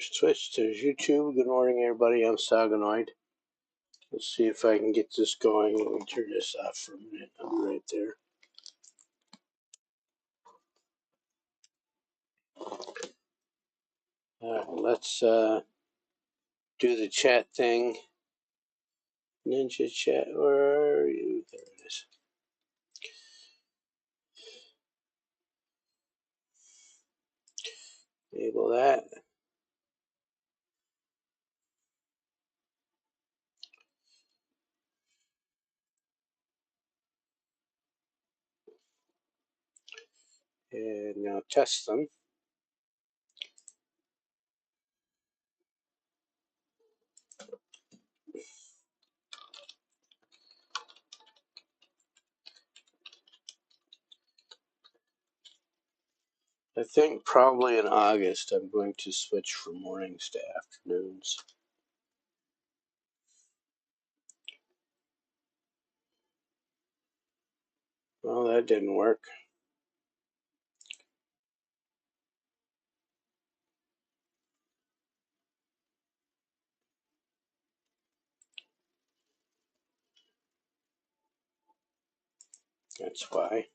There's Twitch, there's YouTube. Good morning, everybody. I'm Sagonoid. Let's see if I can get this going. Let me turn this off for a minute. I'll be right there. Let's do the chat thing. Ninja chat, where are you? There it is. Enable that. And now test them. I think probably in August I'm going to switch from mornings to afternoons. Well, that didn't work. That's why.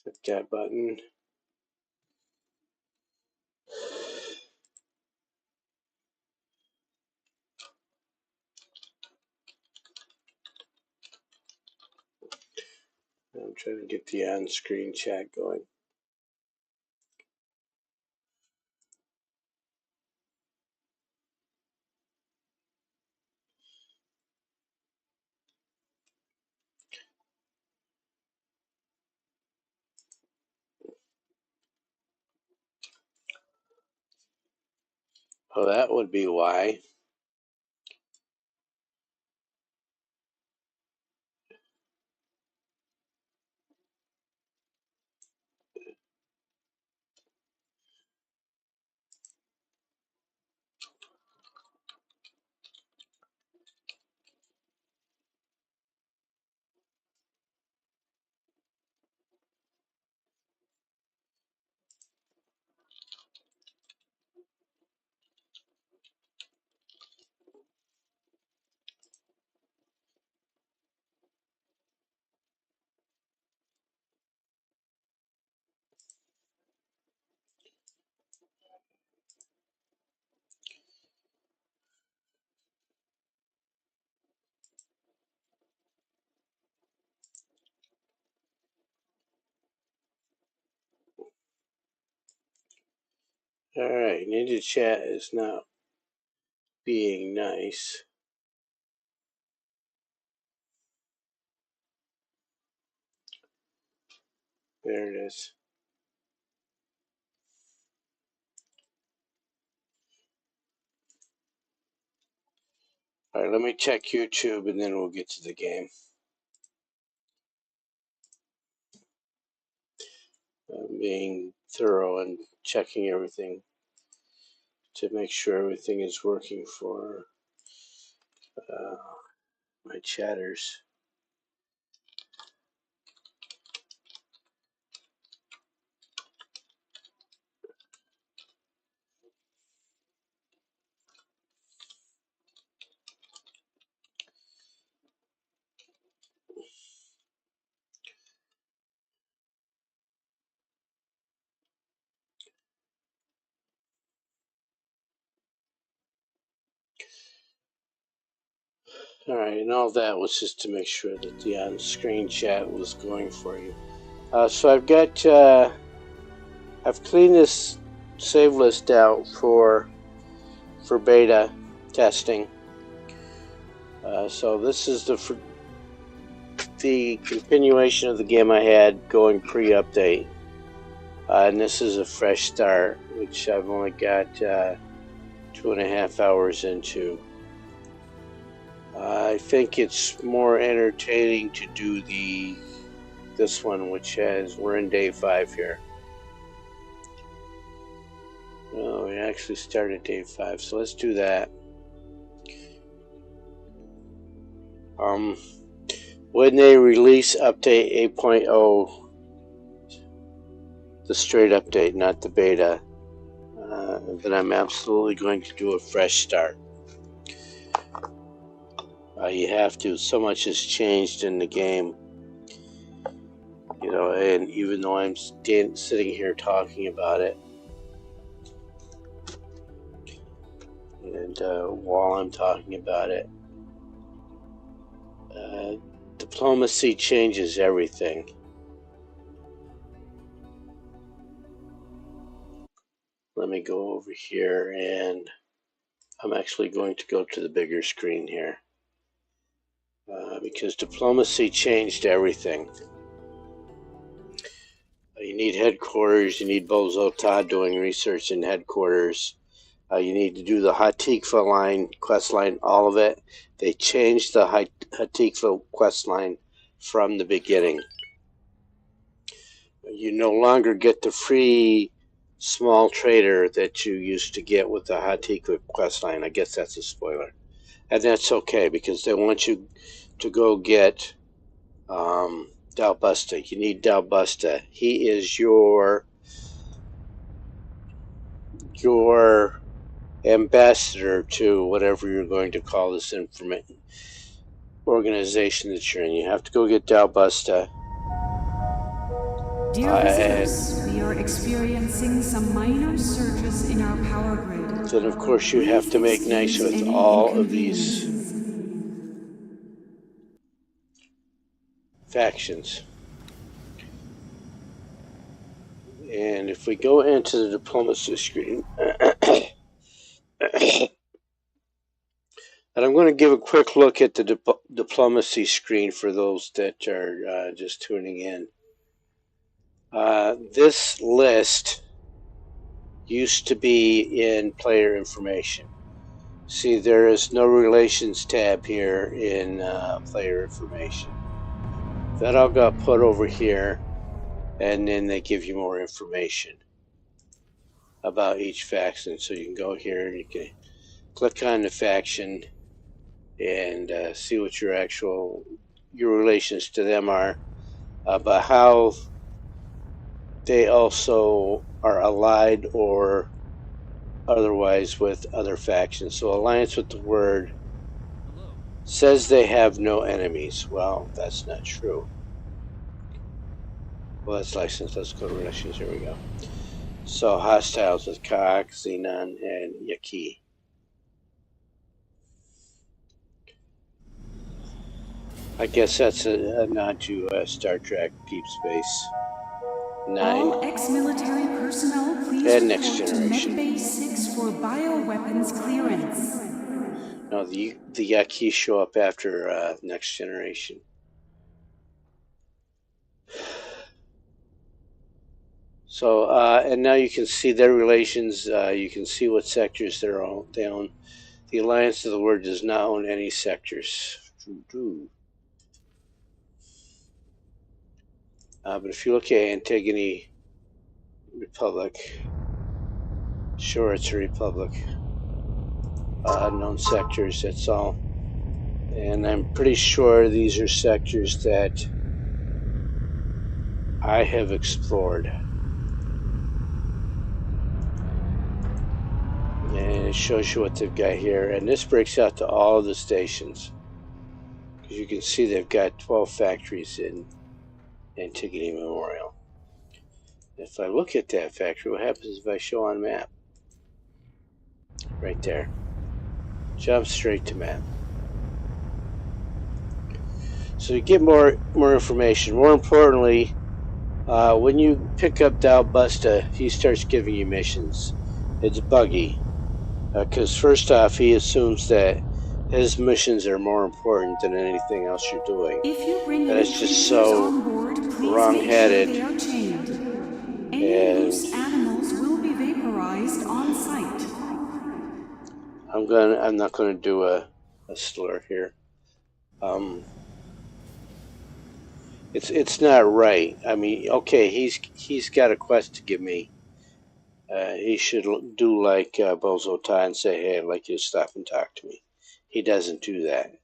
Click that button. I'm trying to get the on-screen chat going. Oh, that would be why. Alright, Ninja Chat is not being nice. There it is. Alright, let me check YouTube and then we'll get to the game. I'm being thorough and checking everything to make sure everything is working for my chatters. Alright, and all that was just to make sure that the on-screen chat was going for you. So I've got, I've cleaned this save list out for beta testing. So this is the continuation of the game I had going pre-update. And this is a fresh start, which I've only got 2.5 hours into. I think it's more entertaining to do this one, which we're in day 5 here. Oh, we actually started day 5, so let's do that. When they release update 8.0, the straight update, not the beta, then I'm absolutely going to do a fresh start. You have to. So much has changed in the game. You know, and even though I'm sitting here talking about it, and while I'm talking about it, diplomacy changes everything. Let me go over here, and I'm actually going to go to the bigger screen here, because diplomacy changed everything. You need headquarters, you need Bozo Todd doing research in headquarters. You need to do the Hatikva line, quest line, all of it. They changed the Hatikva quest line from the beginning. You no longer get the free small trader that you used to get with the Hatikva quest line. I guess that's a spoiler. And that's okay, because they want you to go get Dalbusta. You need Dalbusta. He is your ambassador to whatever you're going to call this organization that you're in. You have to go get Dalbusta. Dear visitors, we are experiencing some minor surges in our power grid. Then of course you have to make nice with all of these factions. And if we go into the diplomacy screen, and I'm going to give a quick look at the diplomacy screen for those that are just tuning in. This list used to be in player information. See, there is no relations tab here in player information. That all got put over here, and then they give you more information about each faction. So you can go here, you can click on the faction and see what your relations to them are, but how they also are allied or otherwise with other factions. So alliance with the word says they have no enemies. Well, that's not true. Well, that's license. Let's go to relations. Here we go. So hostiles with Kak, Xenon, and Yaki. I guess that's a nod to Star Trek Deep Space Nine. All ex-military personnel, please and report Next to Generation. Medbay 6 for bioweapons clearance. No, the Yaki show up after Next Generation. So, and now you can see their relations. You can see what sectors they own. The Alliance of the Word does not own any sectors. But if you look at Antigone Republic, sure, it's a republic. Unknown sectors, that's all. And I'm pretty sure these are sectors that I have explored. And it shows you what they've got here. And this breaks out to all of the stations. Because you can see they've got 12 factories in Antigone Memorial. If I look at that factory, what happens if I show on map? Right there. Jump straight to map. So you get more information. More importantly, when you pick up Dalbusta, he starts giving you missions. It's buggy. Because first off, he assumes that his missions are more important than anything else you're doing. If you bring And it's just so wrong-headed. Any loose animals will be vaporized on site. I'm not gonna do a slur here. It's not right. I mean, okay, he's got a quest to give me. He should do like Bozo Tai and say, "Hey, I'd like you to stop and talk to me." He doesn't do that.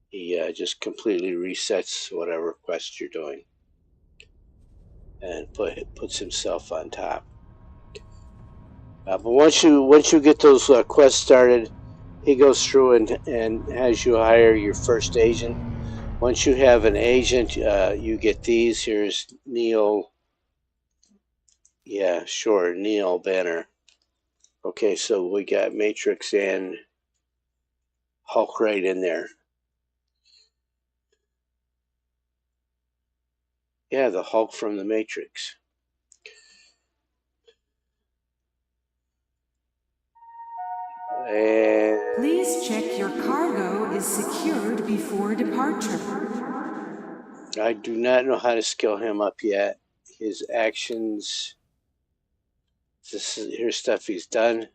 He just completely resets whatever quest you're doing and puts himself on top. But once you get those quests started, he goes through and has you hire your first agent. Once you have an agent, you get these. Here's Neil. Yeah, sure, Neil Banner. Okay, so we got Matrix and Hulk right in there. Yeah, the Hulk from the Matrix. And Please check your cargo is secured before departure. I do not know how to skill him up yet. His actions. Here's stuff he's done.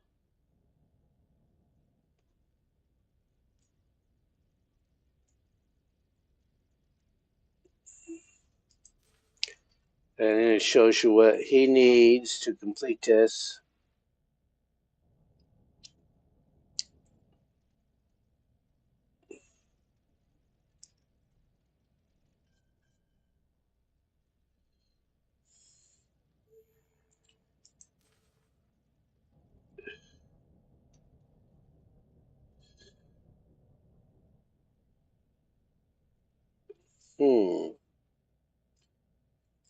And then it shows you what he needs to complete this.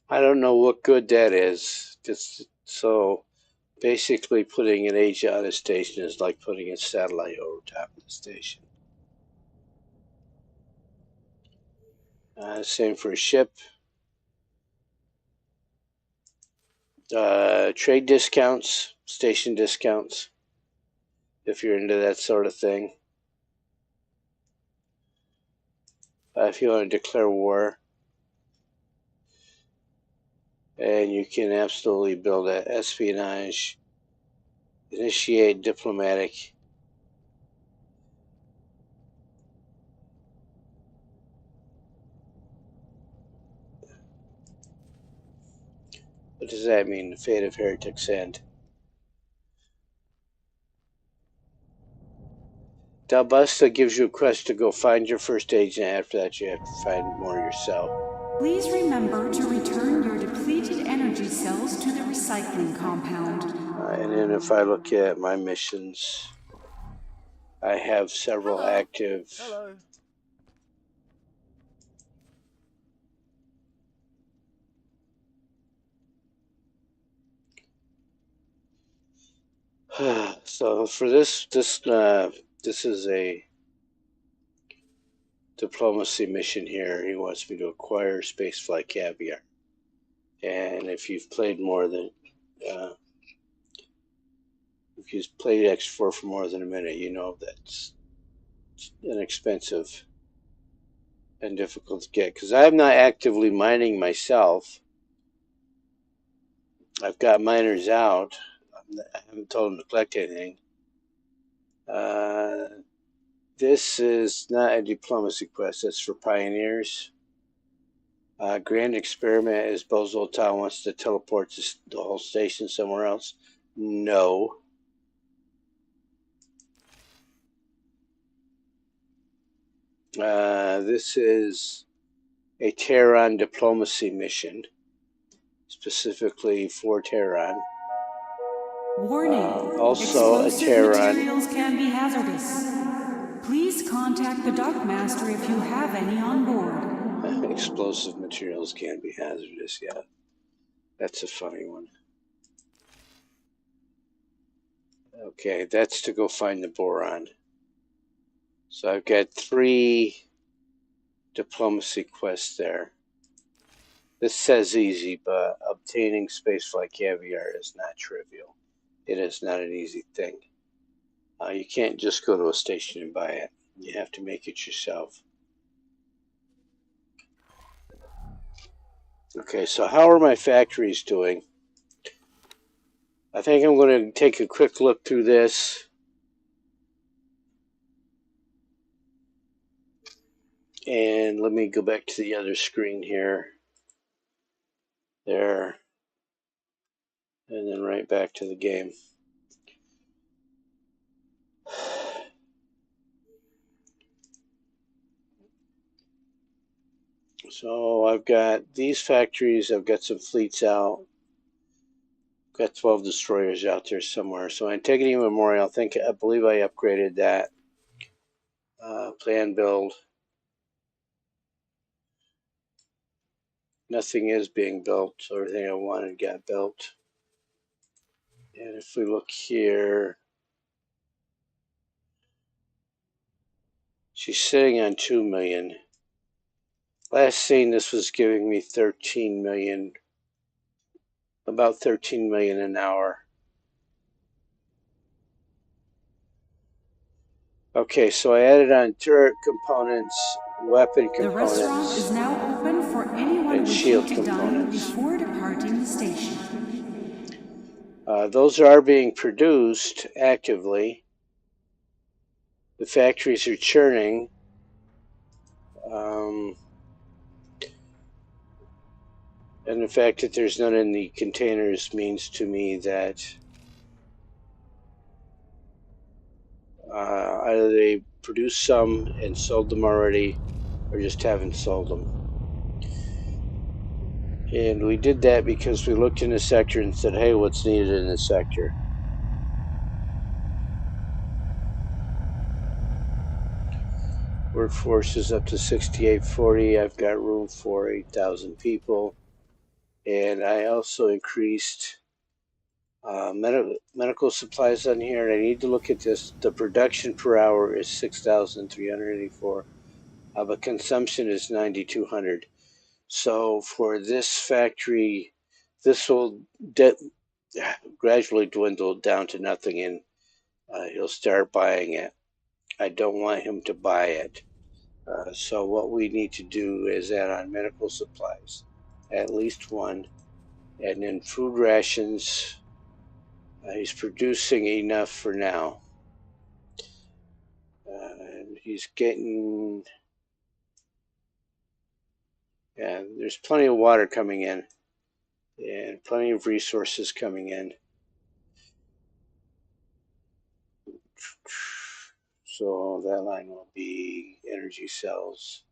I don't know what good that is. Just so basically putting an agent on a station is like putting a satellite over top of the station. Same for a ship. Trade discounts, station discounts, if you're into that sort of thing. If you want to declare war. And you can absolutely build an espionage, initiate diplomatic. What does that mean? The fate of heretics end. Dalbusta gives you a quest to go find your first agent. After that, you have to find more yourself. Please remember to return your depleted energy cells to the recycling compound. And then if I look at my missions, I have several active. Hello. So for this is a diplomacy mission here. He wants me to acquire spaceflight caviar. And if you've played more than if you've played X4 for more than a minute, you know that's inexpensive and difficult to get. Because I'm not actively mining myself. I've got miners out. I haven't told them to collect anything. This is not a diplomacy quest. It's for pioneers. Grand experiment is Bozoltan wants to teleport the whole station somewhere else. No. This is a Terran diplomacy mission, specifically for Terran. Warning. Also Explosive a Terran. materials can be hazardous. Please contact the Dockmaster if you have any on board. Explosive materials can be hazardous, yeah. That's a funny one. Okay, that's to go find the boron. So I've got 3 diplomacy quests there. This says easy, but obtaining spaceflight caviar is not trivial. It is not an easy thing. You can't just go to a station and buy it. You have to make it yourself. Okay, so how are my factories doing? I think I'm going to take a quick look through this. And let me go back to the other screen here. There. And then right back to the game. So I've got these factories, I've got some fleets out. Got 12 destroyers out there somewhere. So Antigone Memorial, I believe I upgraded that. Plan build. Nothing is being built, so everything I wanted got built. And if we look here, she's sitting on 2 million. Last seen, this was giving me 13 million, about 13 million an hour. Okay, so I added on turret components, weapon The restaurant components, is now open for anyone and wishing shield to dine components. before departing the station. Those are being produced actively. The factories are churning. And the fact that there's none in the containers means to me that either they produced some and sold them already, or just haven't sold them. And we did that because we looked in the sector and said, hey, what's needed in this sector? Workforce is up to 6,840. I've got room for 8,000 people. And I also increased medical supplies on here. I need to look at this. The production per hour is 6,384, but consumption is 9,200. So for this factory, this will gradually dwindle down to nothing, and he'll start buying it. I don't want him to buy it. So what we need to do is add on medical supplies, at least one, and then food rations. He's producing enough for now. He's getting, yeah, there's plenty of water coming in and plenty of resources coming in. So that line will be energy cells.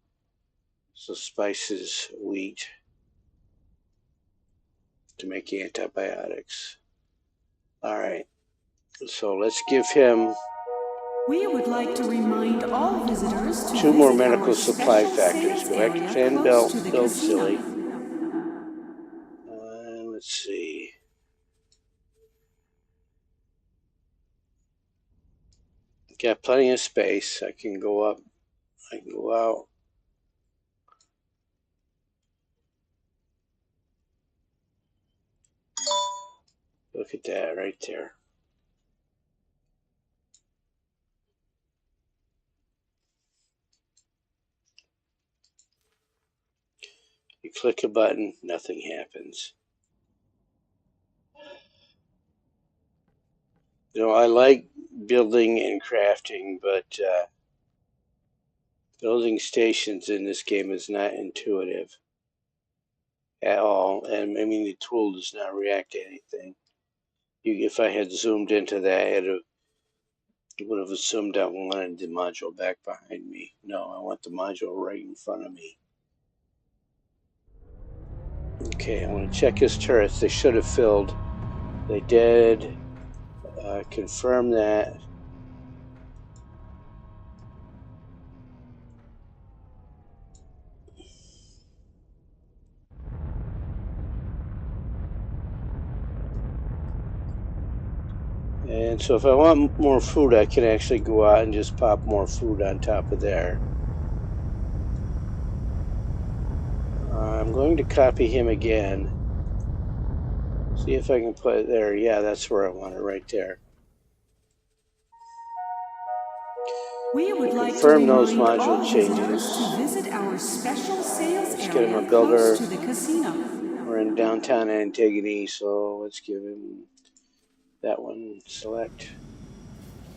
So spices, wheat to make antibiotics. All right. So let's give him We would like to remind all visitors to 2 more visit medical our supply special factories. sales Go back to area plan close to the build casino. silly. Let's see. Got plenty of space. I can go up. I can go out. Look at that right there. You click a button, nothing happens. You know, I like building and crafting, but building stations in this game is not intuitive at all. And I mean, the tool does not react to anything. If I had zoomed into that, it would have assumed I wanted the module back behind me. No, I want the module right in front of me. Okay, I want to check his turrets. They should have filled. They did. Confirm that. And so if I want more food, I can actually go out and just pop more food on top of there. I'm going to copy him again. See if I can put it there. Yeah, that's where I want it, right there. We would like to Confirm those remind module all changes. visitors to visit our special sales Let's get him a area builder. close to the casino. We're in downtown Antigone, so let's give him that one. Select.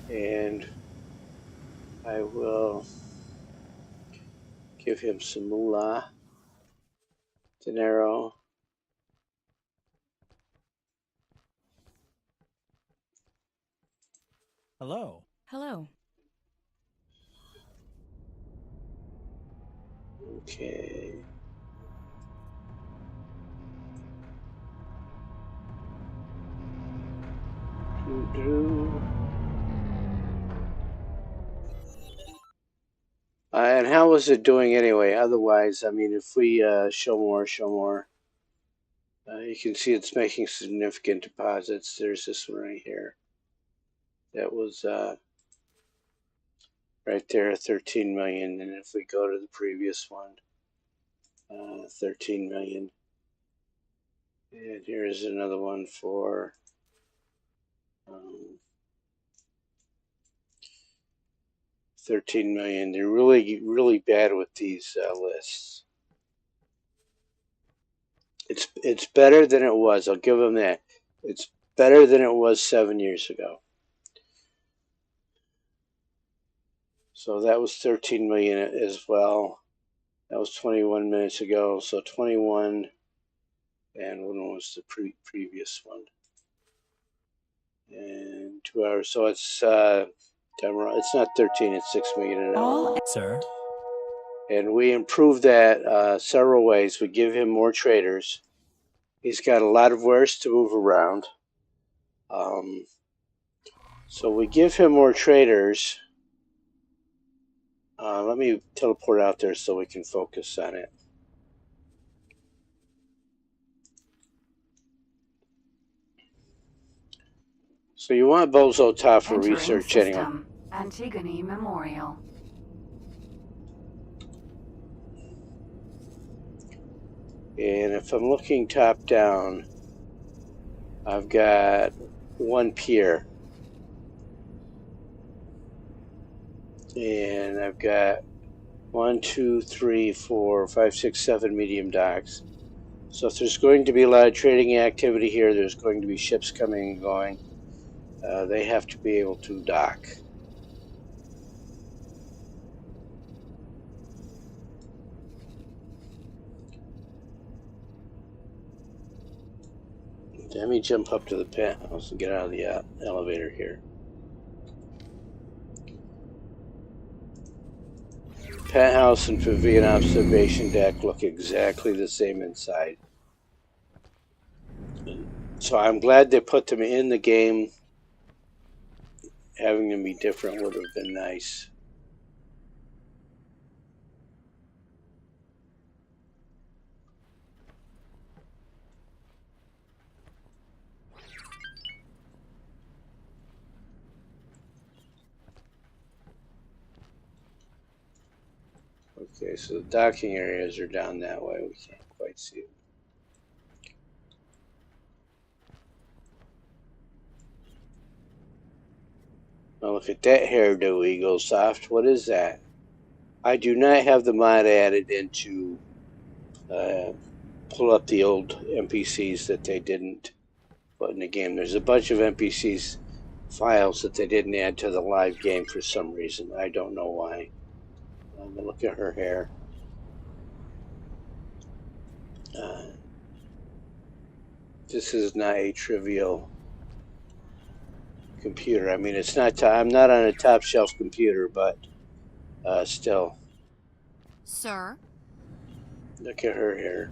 And I will give him some moolah. Dinero. Hello. Hello. Okay. And how was it doing anyway? Otherwise, I mean, if we show more, you can see it's making significant deposits. There's this one right here. That was right there, 13 million. And if we go to the previous one, 13 million. And here's another one for 13 million. They're really, really bad with these lists. It's better than it was. I'll give them that. It's better than it was 7 years ago. So that was 13 million as well. That was 21 minutes ago. So 21, and when was the previous one? And 2 hours. So it's not 13. It's 6 million an hour. Sir. And we improved that several ways. We give him more traders. He's got a lot of wares to move around. So we give him more traders. Let me teleport out there so we can focus on it. So you want Bozo Top for research anyway. Antigone Memorial. And if I'm looking top down, I've got one pier. And I've got 1, 2, 3, 4, 5, 6, 7 medium docks. So if there's going to be a lot of trading activity here, there's going to be ships coming and going. They have to be able to dock. Let me jump up to the penthouse and get out of the elevator here. Penthouse and Pavilion observation deck look exactly the same inside. So I'm glad they put them in the game. Having them be different would have been nice. Okay, so the docking areas are down that way. We can't quite see them. Now look at that hairdo, Eagle Soft. What is that? I do not have the mod added in to pull up the old NPCs that they didn't put in the game. There's a bunch of NPCs files that they didn't add to the live game for some reason. I don't know why. Look at her hair. This is not a trivial computer. I mean, it's not. I'm not on a top shelf computer, but still. Sir? Look at her hair.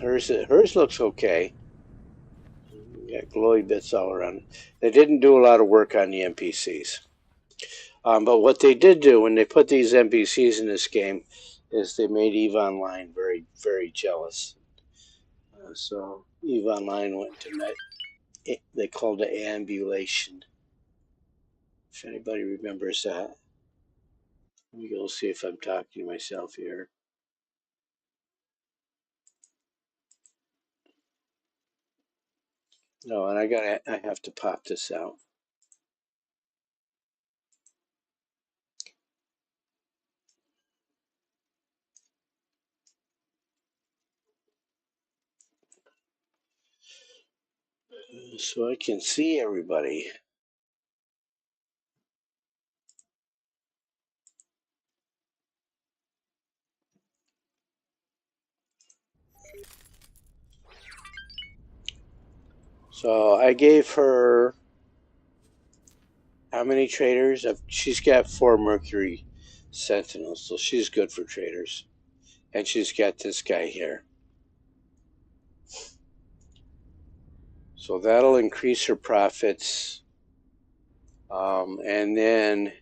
Hers looks okay. Got glowy bits all around. They didn't do a lot of work on the NPCs. But what they did do when they put these NPCs in this game is they made EVE Online very, very jealous. So EVE Online went to they called it ambulation. If anybody remembers that. Let me go see if I'm talking to myself here. No, and I have to pop this out. So I can see everybody. So I gave her how many traders? She's got 4 Mercury Sentinels, so she's good for traders. And she's got this guy here. So that'll increase her profits. And then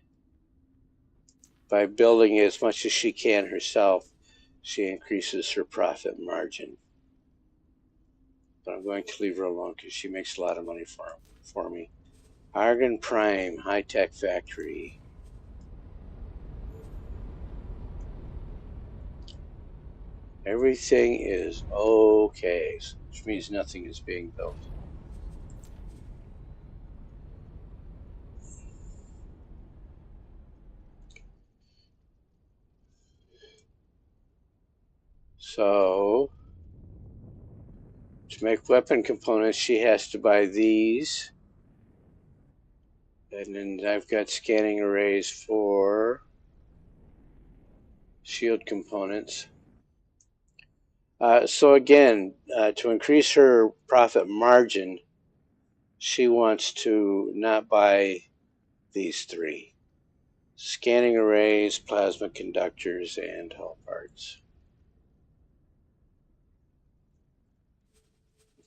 by building as much as she can herself, she increases her profit margin. But I'm going to leave her alone because she makes a lot of money for me. Argon Prime, high-tech factory. Everything is okay, which means nothing is being built. So, to make weapon components, she has to buy these. And then I've got scanning arrays for shield components. So again, to increase her profit margin, she wants to not buy these three: scanning arrays, plasma conductors, and hull parts.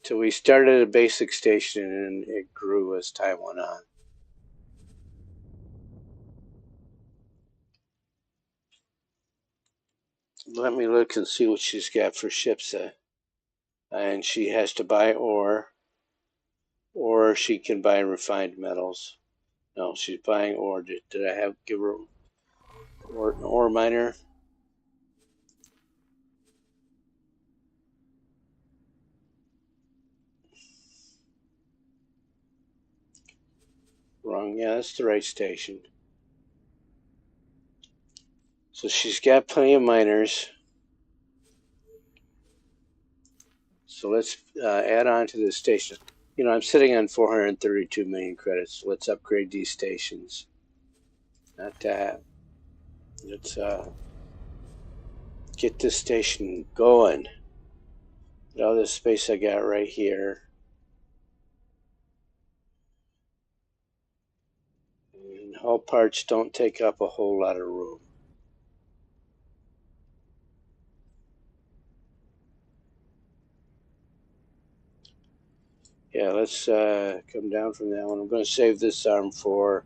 So we started at a basic station and it grew as time went on. Let me look and see what she's got for ships. And she has to buy ore, or she can buy refined metals. No, she's buying ore. Did I give her an ore miner? Wrong. Yeah, that's the right station. So she's got plenty of miners. So let's add on to this station. You know, I'm sitting on 432 million credits. So let's upgrade these stations. Not that. Let's get this station going. Get all this space I got right here. And hull parts don't take up a whole lot of room. Yeah, let's come down from that one. I'm going to save this arm for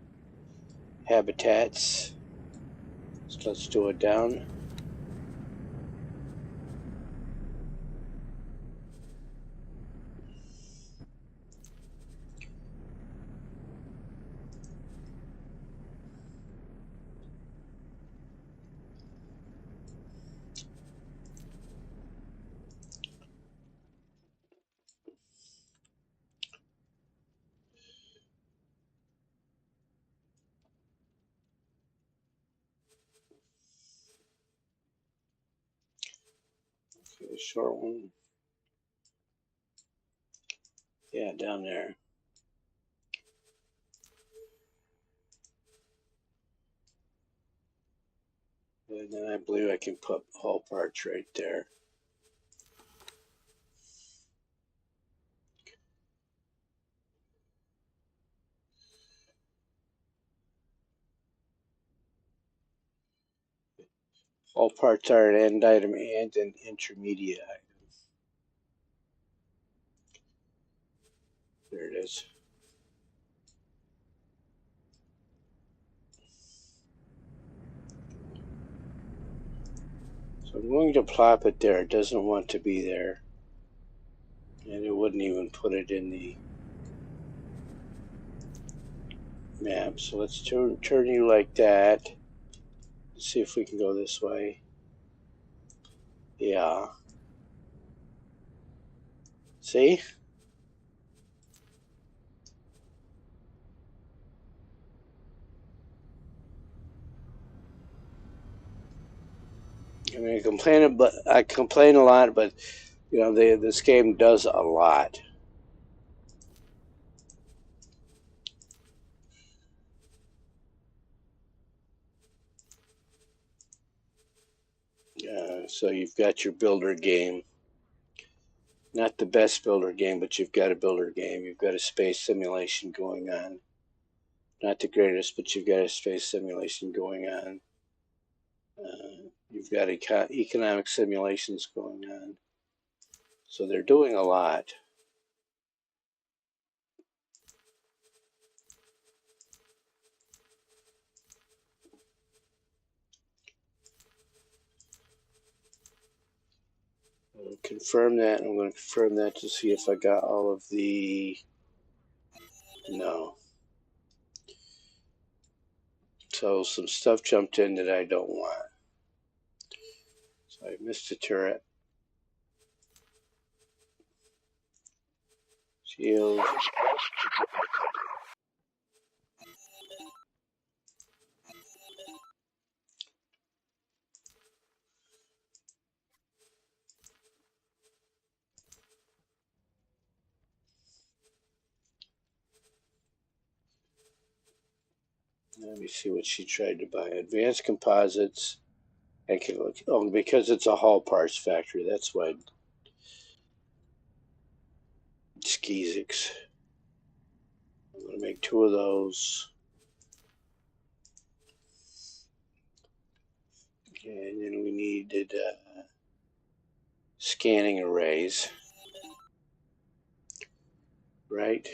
habitats. So let's do it down. Okay, short one. Yeah, down there. And then I believe I can put hull parts right there. All parts are an end item and an intermediate item. There it is. So I'm going to plop it there. It doesn't want to be there. And it wouldn't even put it in the map. So let's turn you like that. Let's see if we can go this way. Yeah. See? I mean, I complain a lot, but you know, this game does a lot. So you've got your builder game. Not the best builder game, but you've got a builder game. You've got a space simulation going on. Not the greatest, but you've got a space simulation going on. You've got economic simulations going on. So they're doing a lot. I'll confirm that. I'm going to confirm that to see if I got all of the... No. So some stuff jumped in that I don't want. So I missed a turret. Shield. Let me see what she tried to buy. Advanced composites. I can look. Oh, because it's a Hall parts factory. That's why. Skeezix. I'm going to make 2 of those. And then we needed scanning arrays. Right?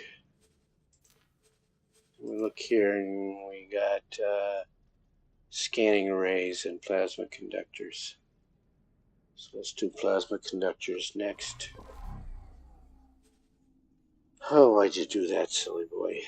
We look here and we got scanning arrays and plasma conductors. So let's do plasma conductors next. Oh, why'd you do that, silly boy?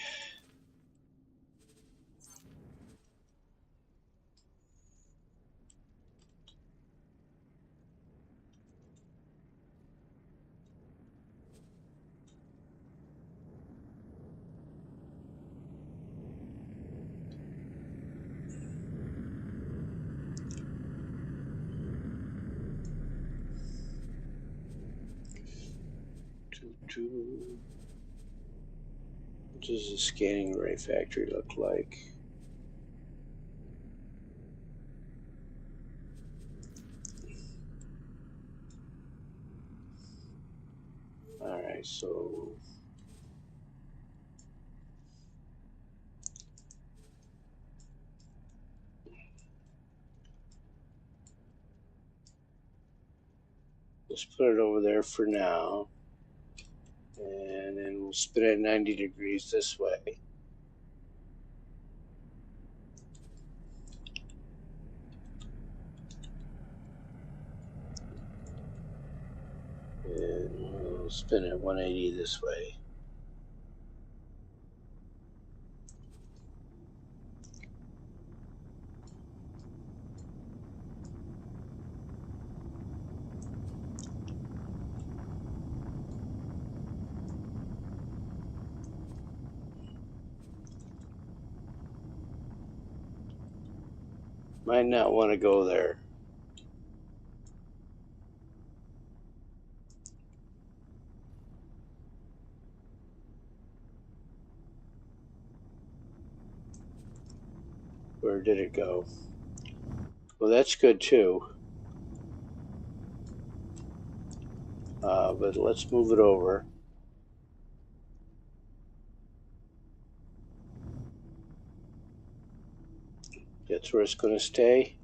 What does the scanning array factory look like? Alright, so let's put it over there for now. And then we'll spin it 90 degrees this way. And we'll spin it 180 this way. Might not want to go there. Where did it go? Well, that's good too. But let's move it over. That's where it's going to stay.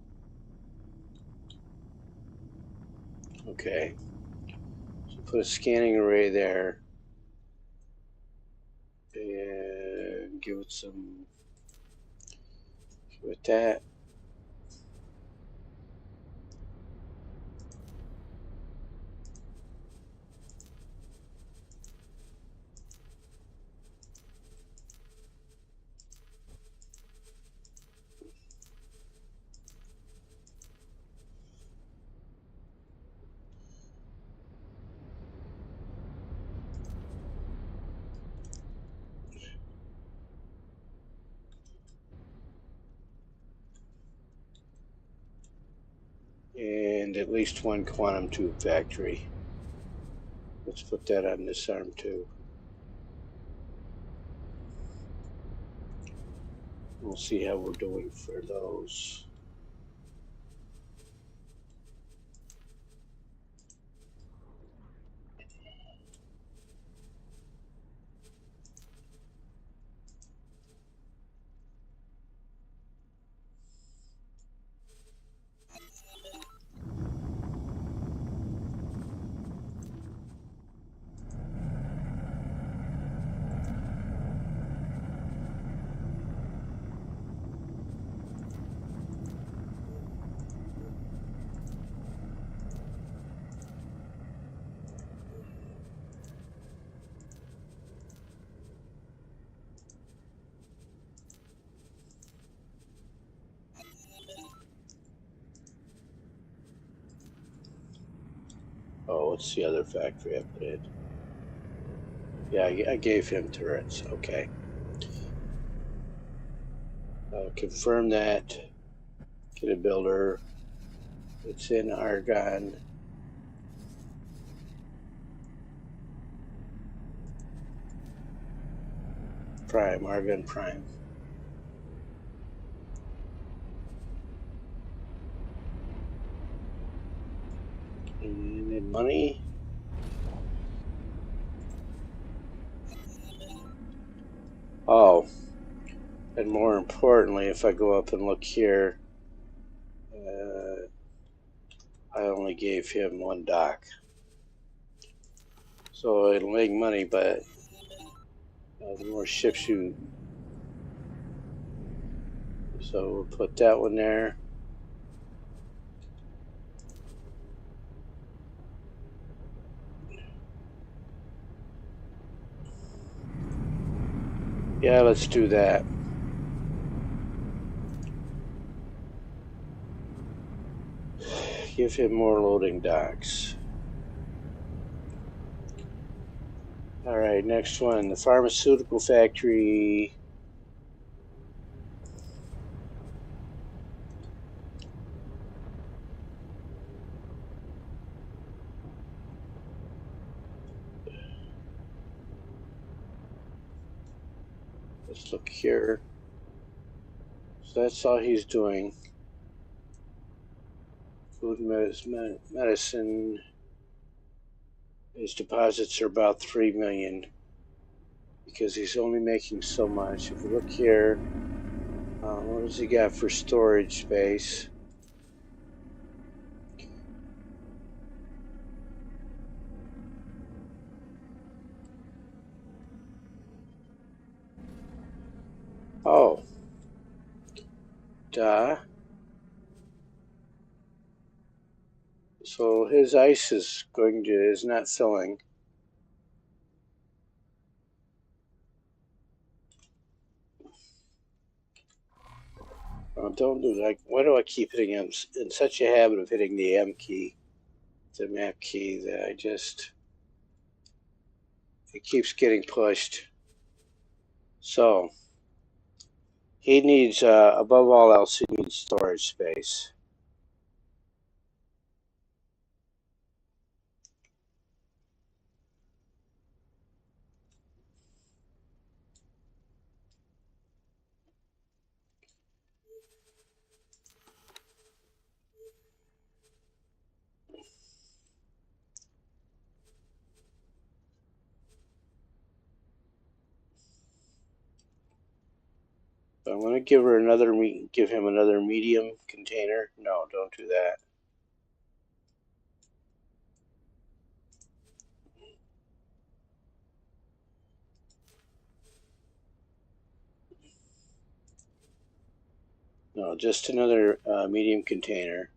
Okay. So put a scanning array there. And give it some... With that. And at least 1 quantum tube factory. Let's put that on this arm too. We'll see how we're doing for those. what's the other factory I put in? Yeah, I gave him turrets. Okay. Confirm that. Get a builder. It's in Argon. Prime, Argon Prime. And then money. Oh, and more importantly, if I go up and look here, I only gave him one dock. So it'll make money, but the more ships you... So we'll put that one there. Yeah, let's do that. Give him more loading docks. All right, next one, the pharmaceutical factory. Let's look here. So that's all he's doing. Food and medicine. His deposits are about 3 million because he's only making so much. If we look here, what does he got for storage space? Oh, duh. So his ice is not filling. Don't do like. Why do I keep hitting him? In such a habit of hitting the M key, the map key, that it keeps getting pushed. So he needs, above all else, he needs storage space. I'm going to give him another medium container. No, don't do that. No, just another medium container.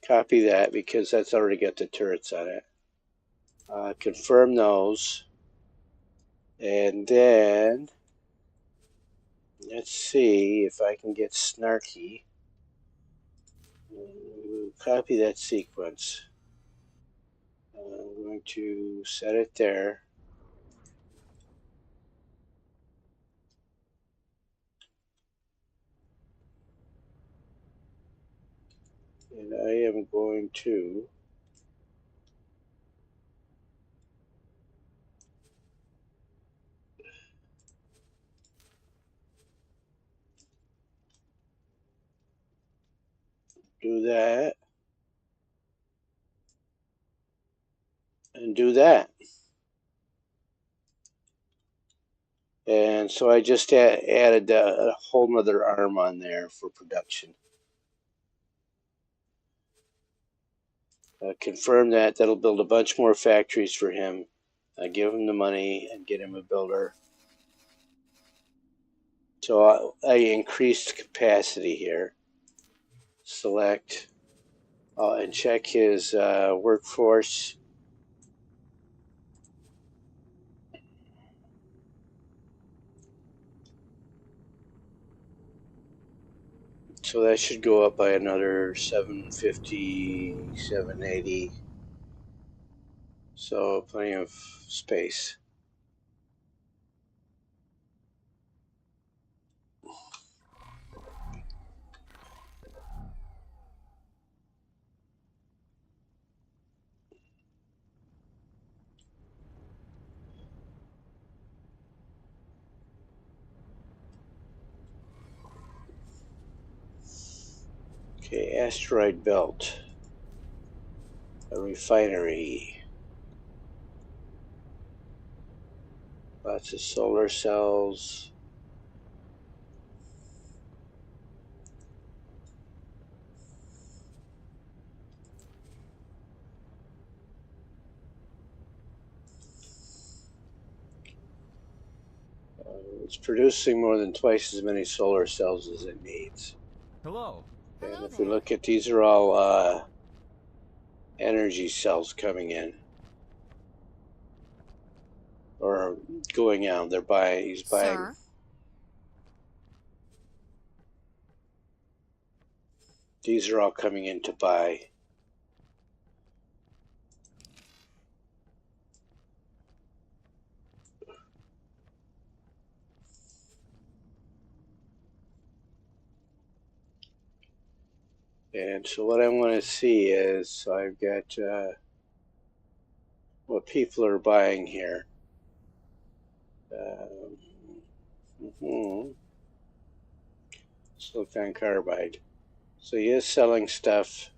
Copy that because that's already got the turrets on it. Confirm those. And then let's see if I can get snarky. Copy that sequence. I'm going to set it there. And I am going to do that and do that. And so I just added a whole nother arm on there for production. Confirm that. That'll build a bunch more factories for him. Give him the money and get him a builder. So I increased capacity here. Select and check his workforce. So that should go up by another 750, 780. So plenty of space. Okay, asteroid belt. A refinery. Lots of solar cells. It's producing more than twice as many solar cells as it needs. Hello. And Hello if we there. look at these, are all energy cells coming in or going out. They're buying. He's buying. Sir? These are all coming in to buy. And so what I want to see is I've got what people are buying here. Silicon carbide. So he is selling stuff.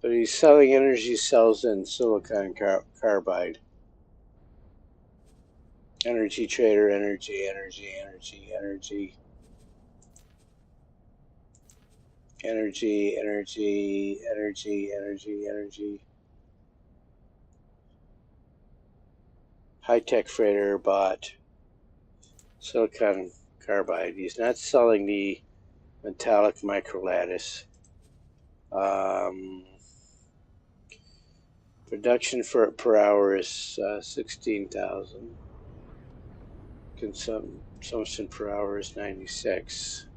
But he's selling energy cells and silicon carbide. Energy trader, energy, energy, energy, energy. Energy, energy, energy, energy, energy. High-tech freighter bought silicon carbide. He's not selling the metallic microlattice. Production per hour is 16,000. Consumption per hour is 96.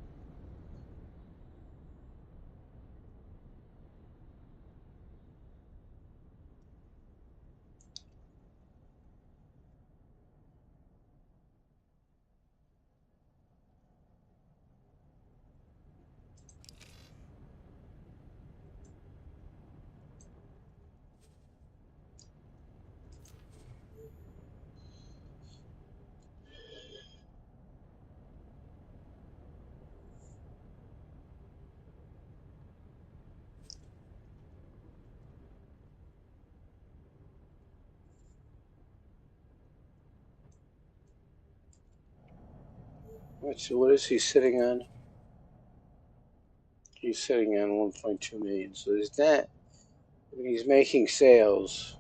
So what is he sitting on? He's sitting on 1.2 million. So there's that. He's making sales.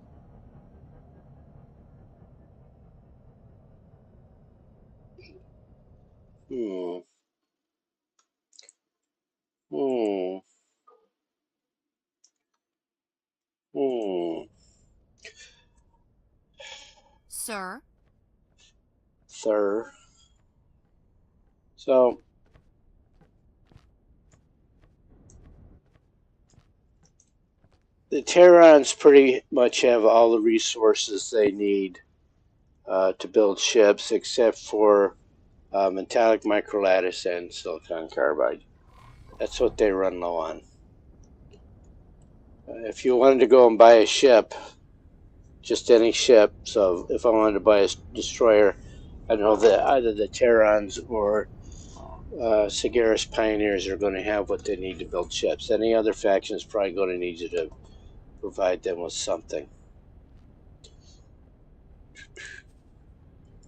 Hmm. Hmm. Hmm. Sir? Sir. So the Terrans pretty much have all the resources they need to build ships, except for metallic microlattice and silicon carbide. That's what they run low on. If you wanted to go and buy a ship, just any ship, so if I wanted to buy a destroyer, I know that either the Terrans or Sagaris Pioneers are going to have what they need to build ships. Any other faction is probably going to need you to provide them with something.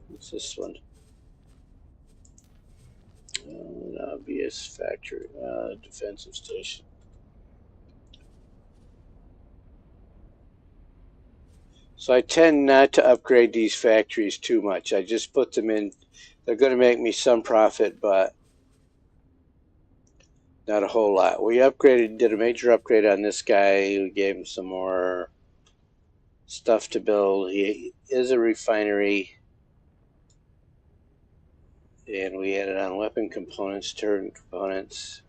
What's this one? An obvious factory, defensive station. So I tend not to upgrade these factories too much. I just put them in. They're going to make me some profit, but not a whole lot. We did a major upgrade on this guy. We gave him some more stuff to build. He is a refinery. And we added on weapon components, turret components.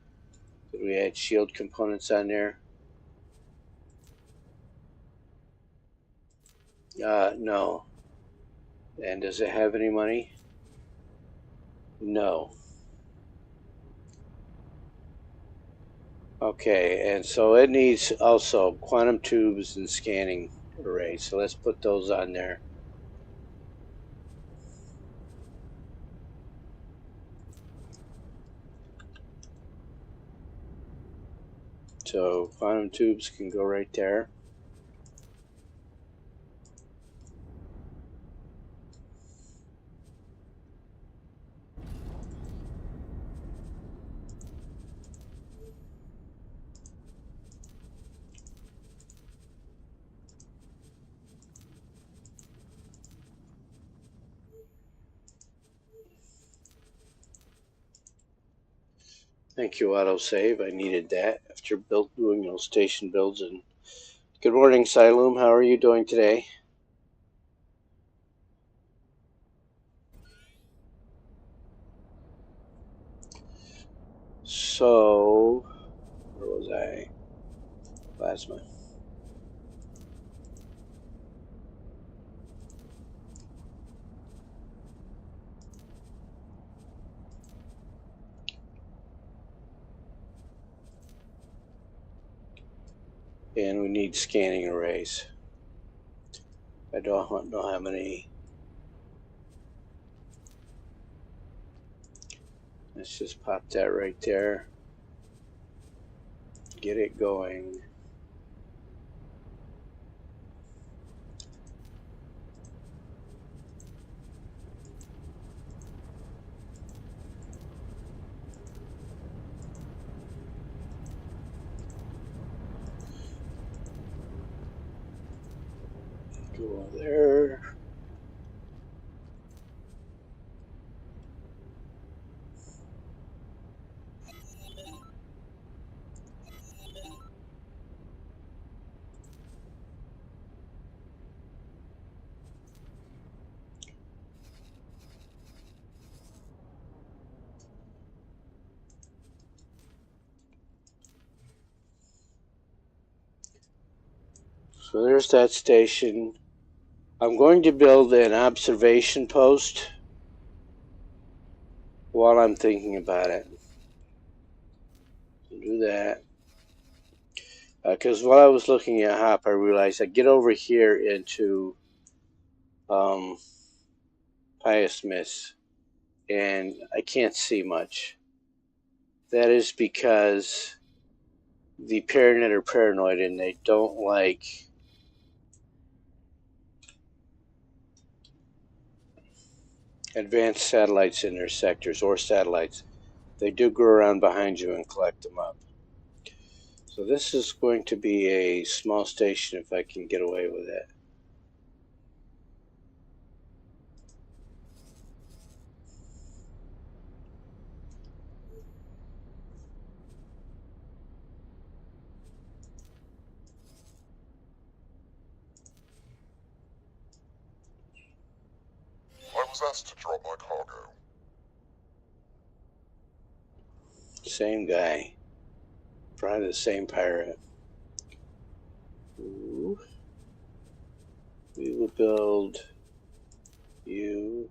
Did we add shield components on there? No. And does it have any money? No. Okay, and so it needs also quantum tubes and scanning arrays. So let's put those on there. So quantum tubes can go right there. Thank you, autosave. I needed that after doing those station builds. And good morning, Siloom. How are you doing today? So, where was I? Plasma. And we need scanning arrays. I don't know how many. Let's just pop that right there. Get it going. Go there. So there's that station. I'm going to build an observation post while I'm thinking about it. So do that. Because while I was looking at Hop, I realized I get over here into Pious Miss, and I can't see much. That is because the Paranet are paranoid, and they don't like advanced satellites in their sectors, or satellites. They do go around behind you and collect them up. So this is going to be a small station if I can get away with it. I was asked to drop my cargo. Same guy. Probably the same pirate. Ooh. We will build you.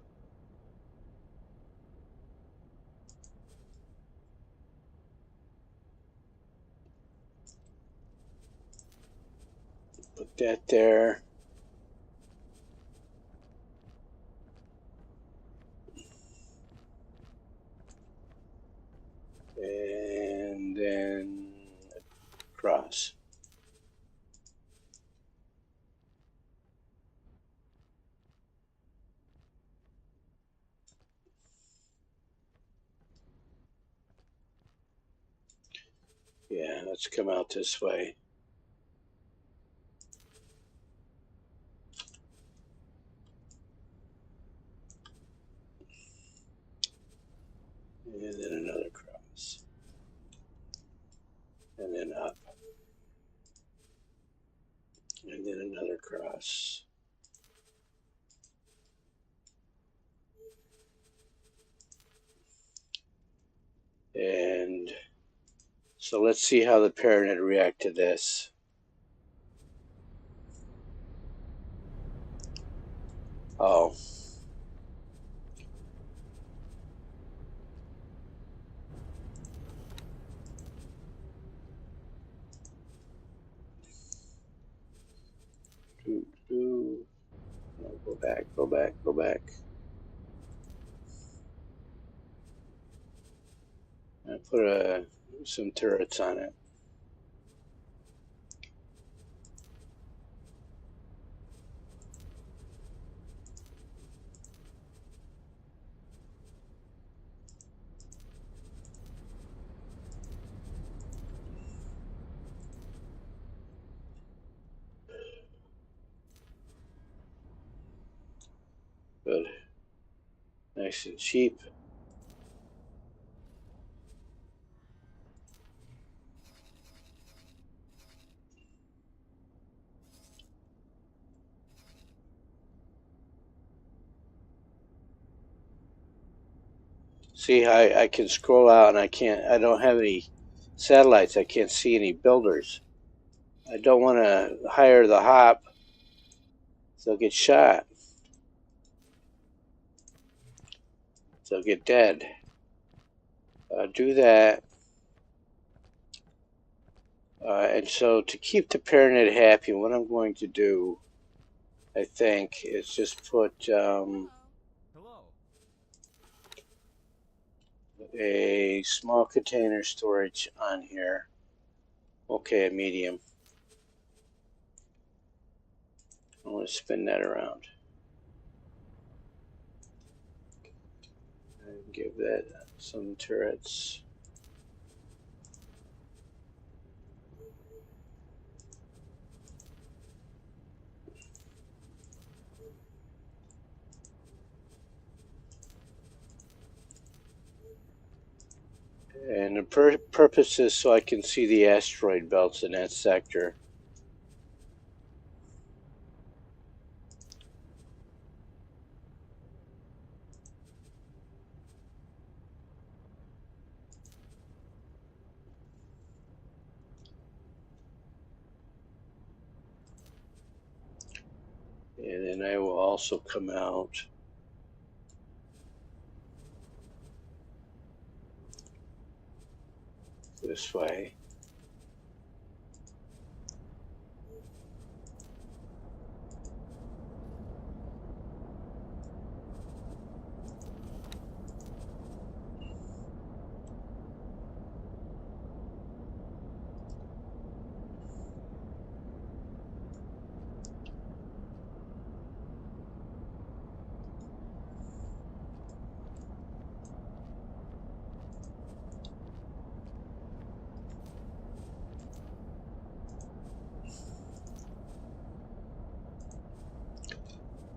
Put that there. And then cross. Yeah, let's come out this way. And then another cross. And then up. And then another cross. And so let's see how the Pyranid react to this. Oh. No, go back, go back, go back. I put some turrets on it. Good. Nice and cheap. See how I can scroll out and I don't have any satellites. I can't see any builders. I don't want to hire the hop. They'll get shot. They'll get dead. Do that. And so to keep the Pyranid happy, what I'm going to do, I think, is just put a small container storage on here. Okay, a medium. I want to spin that around. And give that some turrets. And the purpose is so I can see the asteroid belts in that sector. And then I will also come out this way.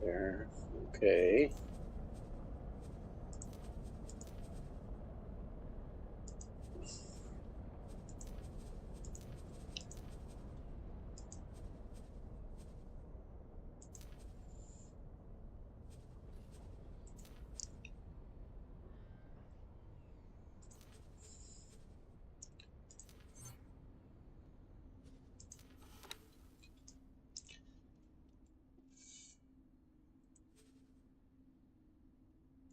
There. Okay.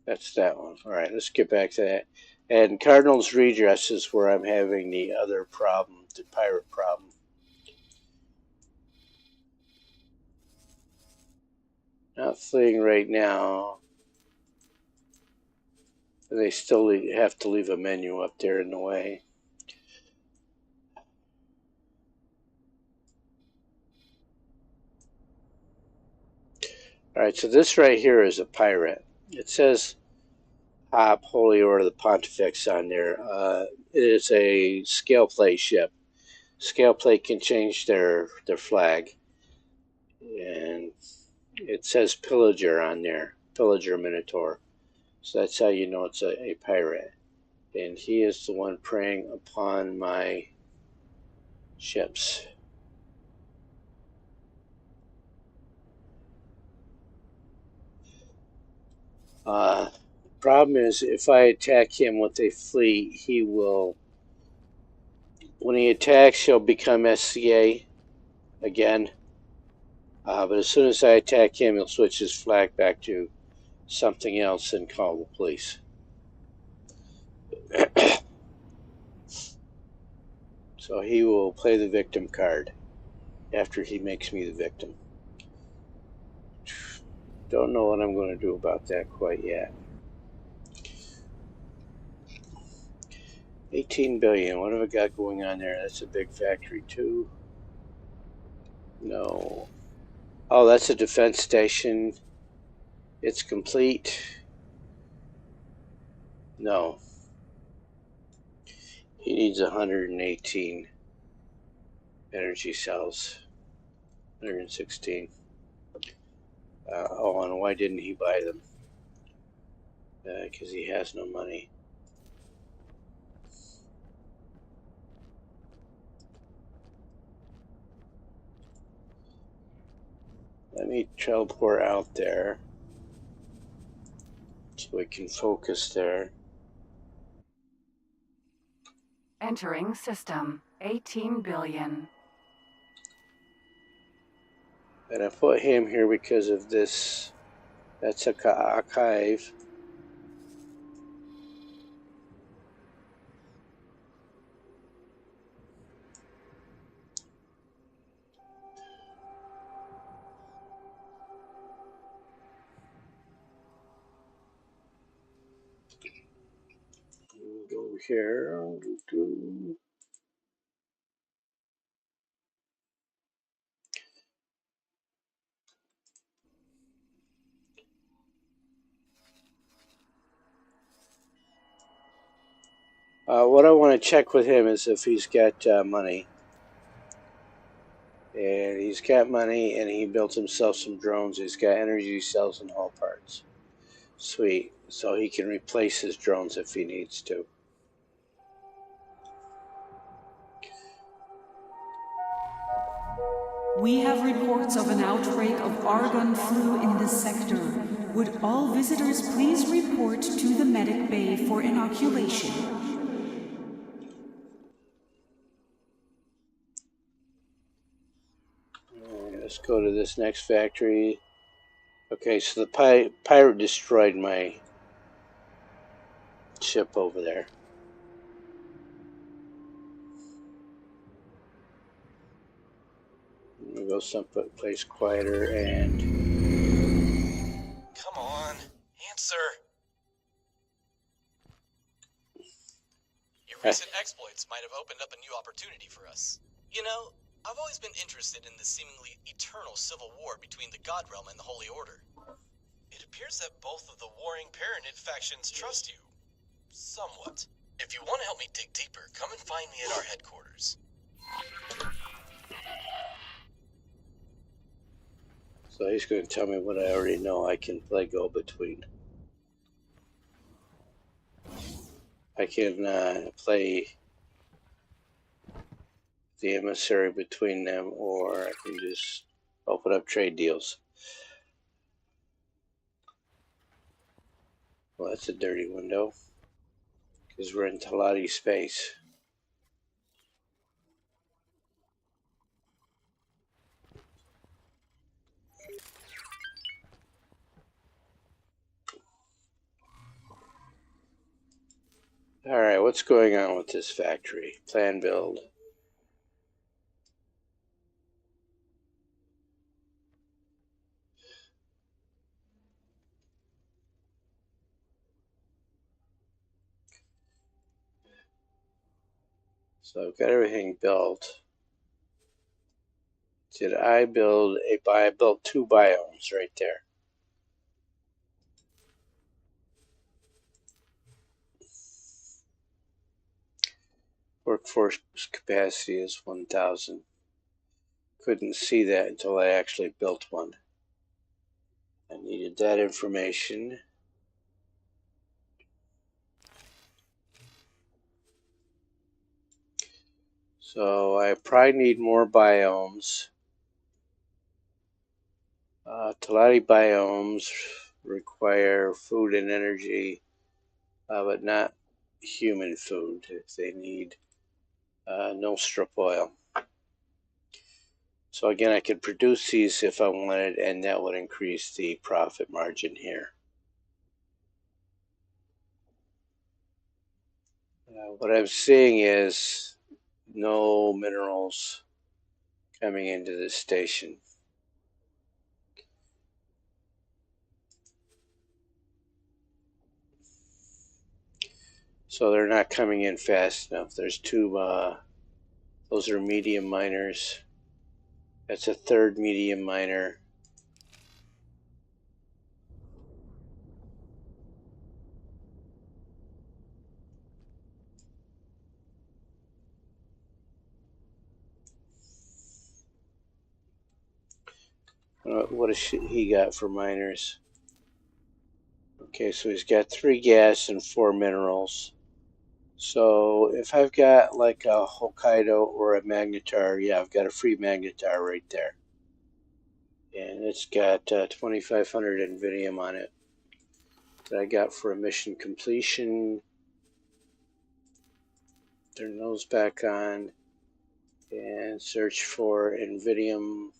That's that one. All right, let's get back to that. And Cardinals Redress is where I'm having the other problem, the pirate problem. Not fleeing right now. They still have to leave a menu up there in the way. All right, so this right here is a pirate. It says Hop, Holy Order of the Pontifex on there. It is a scale plate ship. Scale plate can change their flag. And it says Pillager on there. Pillager Minotaur. So that's how you know it's a pirate. And he is the one preying upon my ships. Problem is, if I attack him with a fleet, he will, when he attacks, he'll become SCA again. But as soon as I attack him, he'll switch his flag back to something else and call the police. So he will play the victim card after he makes me the victim. Don't know what I'm going to do about that quite yet. 18 billion. What have I got going on there? That's a big factory too. No. Oh, that's a defense station. It's complete. No. He needs 118 energy cells. 116. Oh, and why didn't he buy them? Because he has no money. Let me teleport out there so we can focus there. Entering system. 18 billion. And I put him here because of this. That's a archive. Go here. What I want to check with him is if he's got money. And he's got money, and he built himself some drones. He's got energy cells and hull parts. Sweet. So he can replace his drones if he needs to. We have reports of an outbreak of argon flu in this sector. Would all visitors please report to the medic bay for inoculation? Let's go to this next factory. Okay, so the pirate destroyed my ship over there. We'll go someplace quieter and... Come on, answer. Your recent exploits might have opened up a new opportunity for us. You know, I've always been interested in the seemingly eternal civil war between the God Realm and the Holy Order. It appears that both of the warring Paranid factions trust you. Somewhat. If you want to help me dig deeper, come and find me at our headquarters. So he's going to tell me what I already know I can play go-between. I can play the emissary between them, or I can just open up trade deals. Well, that's a dirty window, because we're in Talati space. Alright, what's going on with this factory? Plan build. So I've got everything built. Did I build I built 2 biomes right there. Workforce capacity is 1,000. Couldn't see that until I actually built one. I needed that information. So I probably need more biomes. Talati biomes require food and energy but not human food if they need no strip oil. So again, I could produce these if I wanted, and that would increase the profit margin here. What I'm seeing is no minerals coming into this station. So they're not coming in fast enough. There's two, those are medium miners. That's a third medium miner. What does he got for miners? Okay, so he's got 3 gas and 4 minerals. So if I've got like a Hokkaido or a magnetar, yeah, I've got a free magnetar right there. And it's got 2500 Nvidium on it that I got for a mission completion. Turn those back on and search for Nvidium.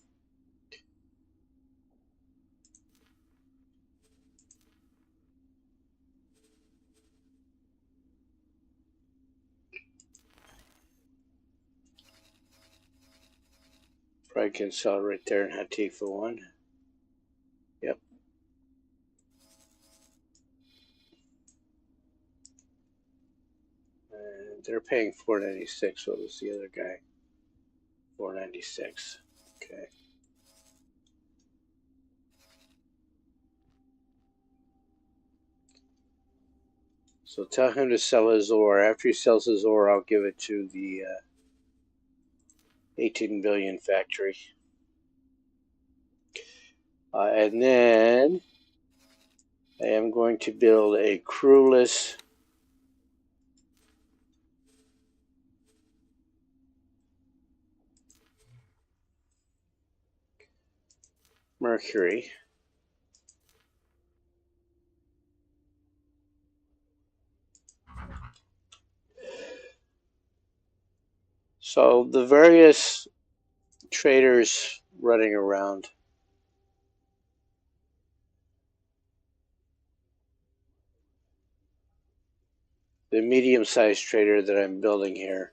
Probably can sell it right there in Hatifa 1. Yep. And they're paying $496. What was the other guy? $496. Okay. So tell him to sell his ore. After he sells his ore, I'll give it to the 18 billion factory. And then I am going to build a crewless Mercury. So the various traders running around. The medium-sized trader that I'm building here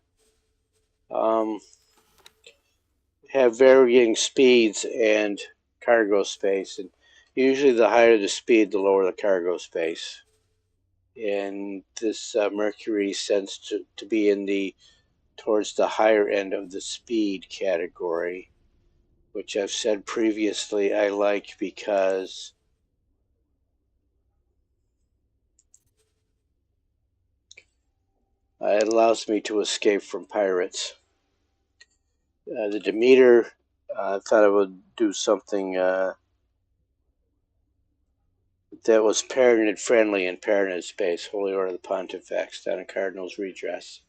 have varying speeds and cargo space, and usually the higher the speed, the lower the cargo space. And this Mercury tends to be in the towards the higher end of the speed category, which I've said previously I like because it allows me to escape from pirates. The Demeter, I thought I would do something that was Paranid friendly in Paranid space, Holy Order of the Pontifex, down in Cardinal's Redress.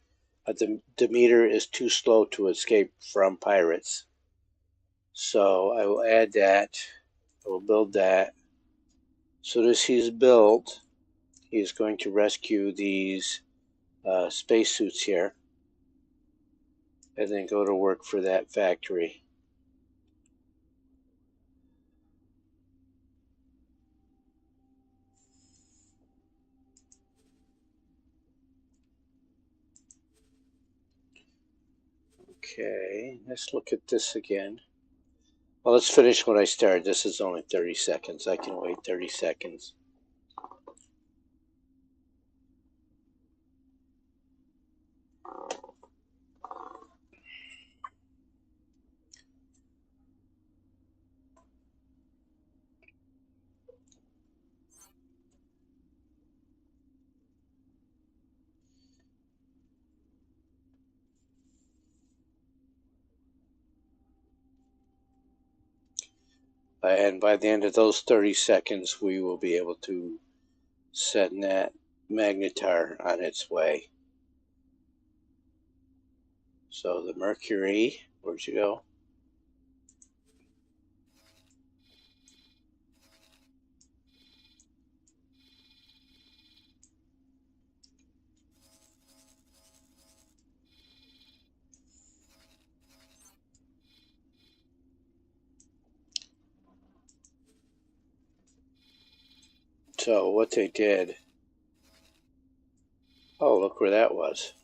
The Demeter is too slow to escape from pirates. So I will add that. I will build that. As soon as he's built, he's going to rescue these spacesuits here and then go to work for that factory. Okay, let's look at this again. Well, let's finish what I started. This is only 30 seconds. I can wait 30 seconds. And by the end of those 30 seconds, we will be able to send that magnetar on its way. So the Mercury, where'd you go? So what they did, oh, look where that was.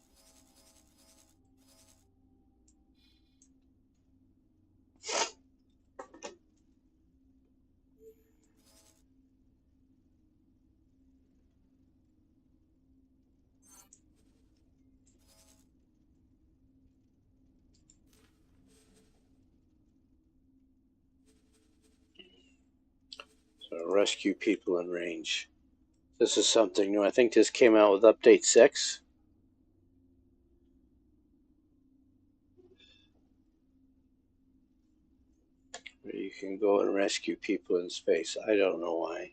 So rescue people in range. This is something new. I think this came out with update 6. Where you can go and rescue people in space. I don't know why.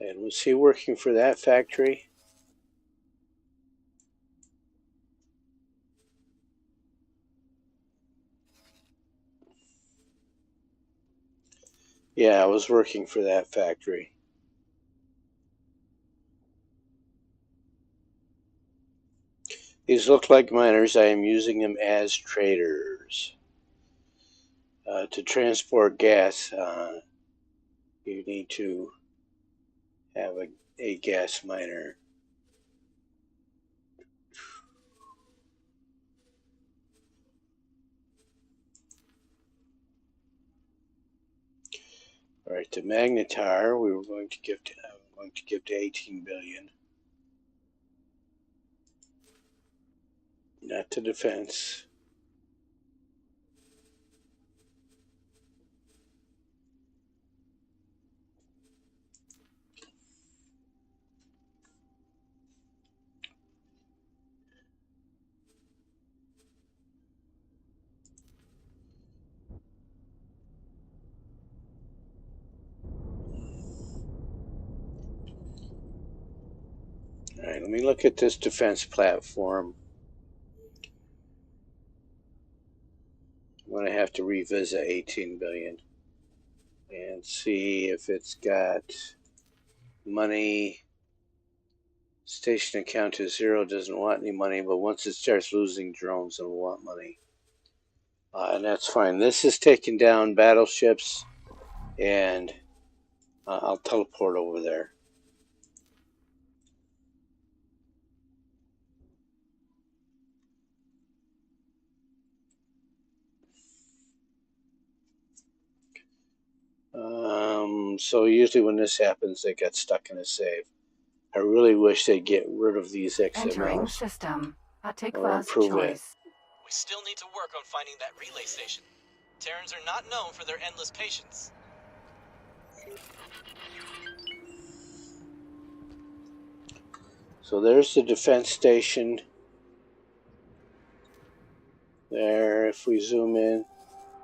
And was he working for that factory? Yeah, I was working for that factory. These look like miners. I am using them as traders. To transport gas, you need to have a gas miner. All right, the magnetar we were going to give to, I'm going to give to 18 billion. Not to defense. All right, let me look at this defense platform. I'm going to have to revisit 18 billion and see if it's got money. Station account is 0, doesn't want any money, but once it starts losing drones, it'll want money. And that's fine. This is taking down battleships, and I'll teleport over there. So usually when this happens, they get stuck in a save. I really wish they'd get rid of these Entering XMLs system. or Atikva's improve it. choice. We still need to work on finding that relay station. Terrans are not known for their endless patience. So there's the defense station. There, if we zoom in.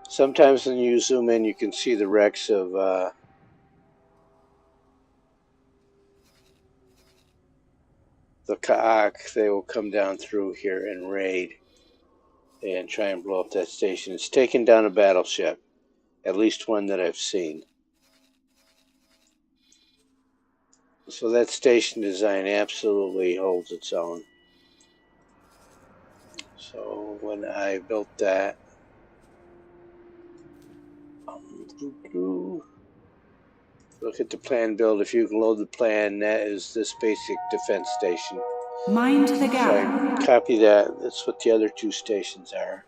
Sometimes when you zoom in, you can see the wrecks of the Ka'ak. They will come down through here and raid and try and blow up that station. It's taken down a battleship, at least one that I've seen. So that station design absolutely holds its own. So when I built that, look at the plan build. If you can load the plan, that is this basic defense station. Mind the So gap. I copy that. That's what the other two stations are.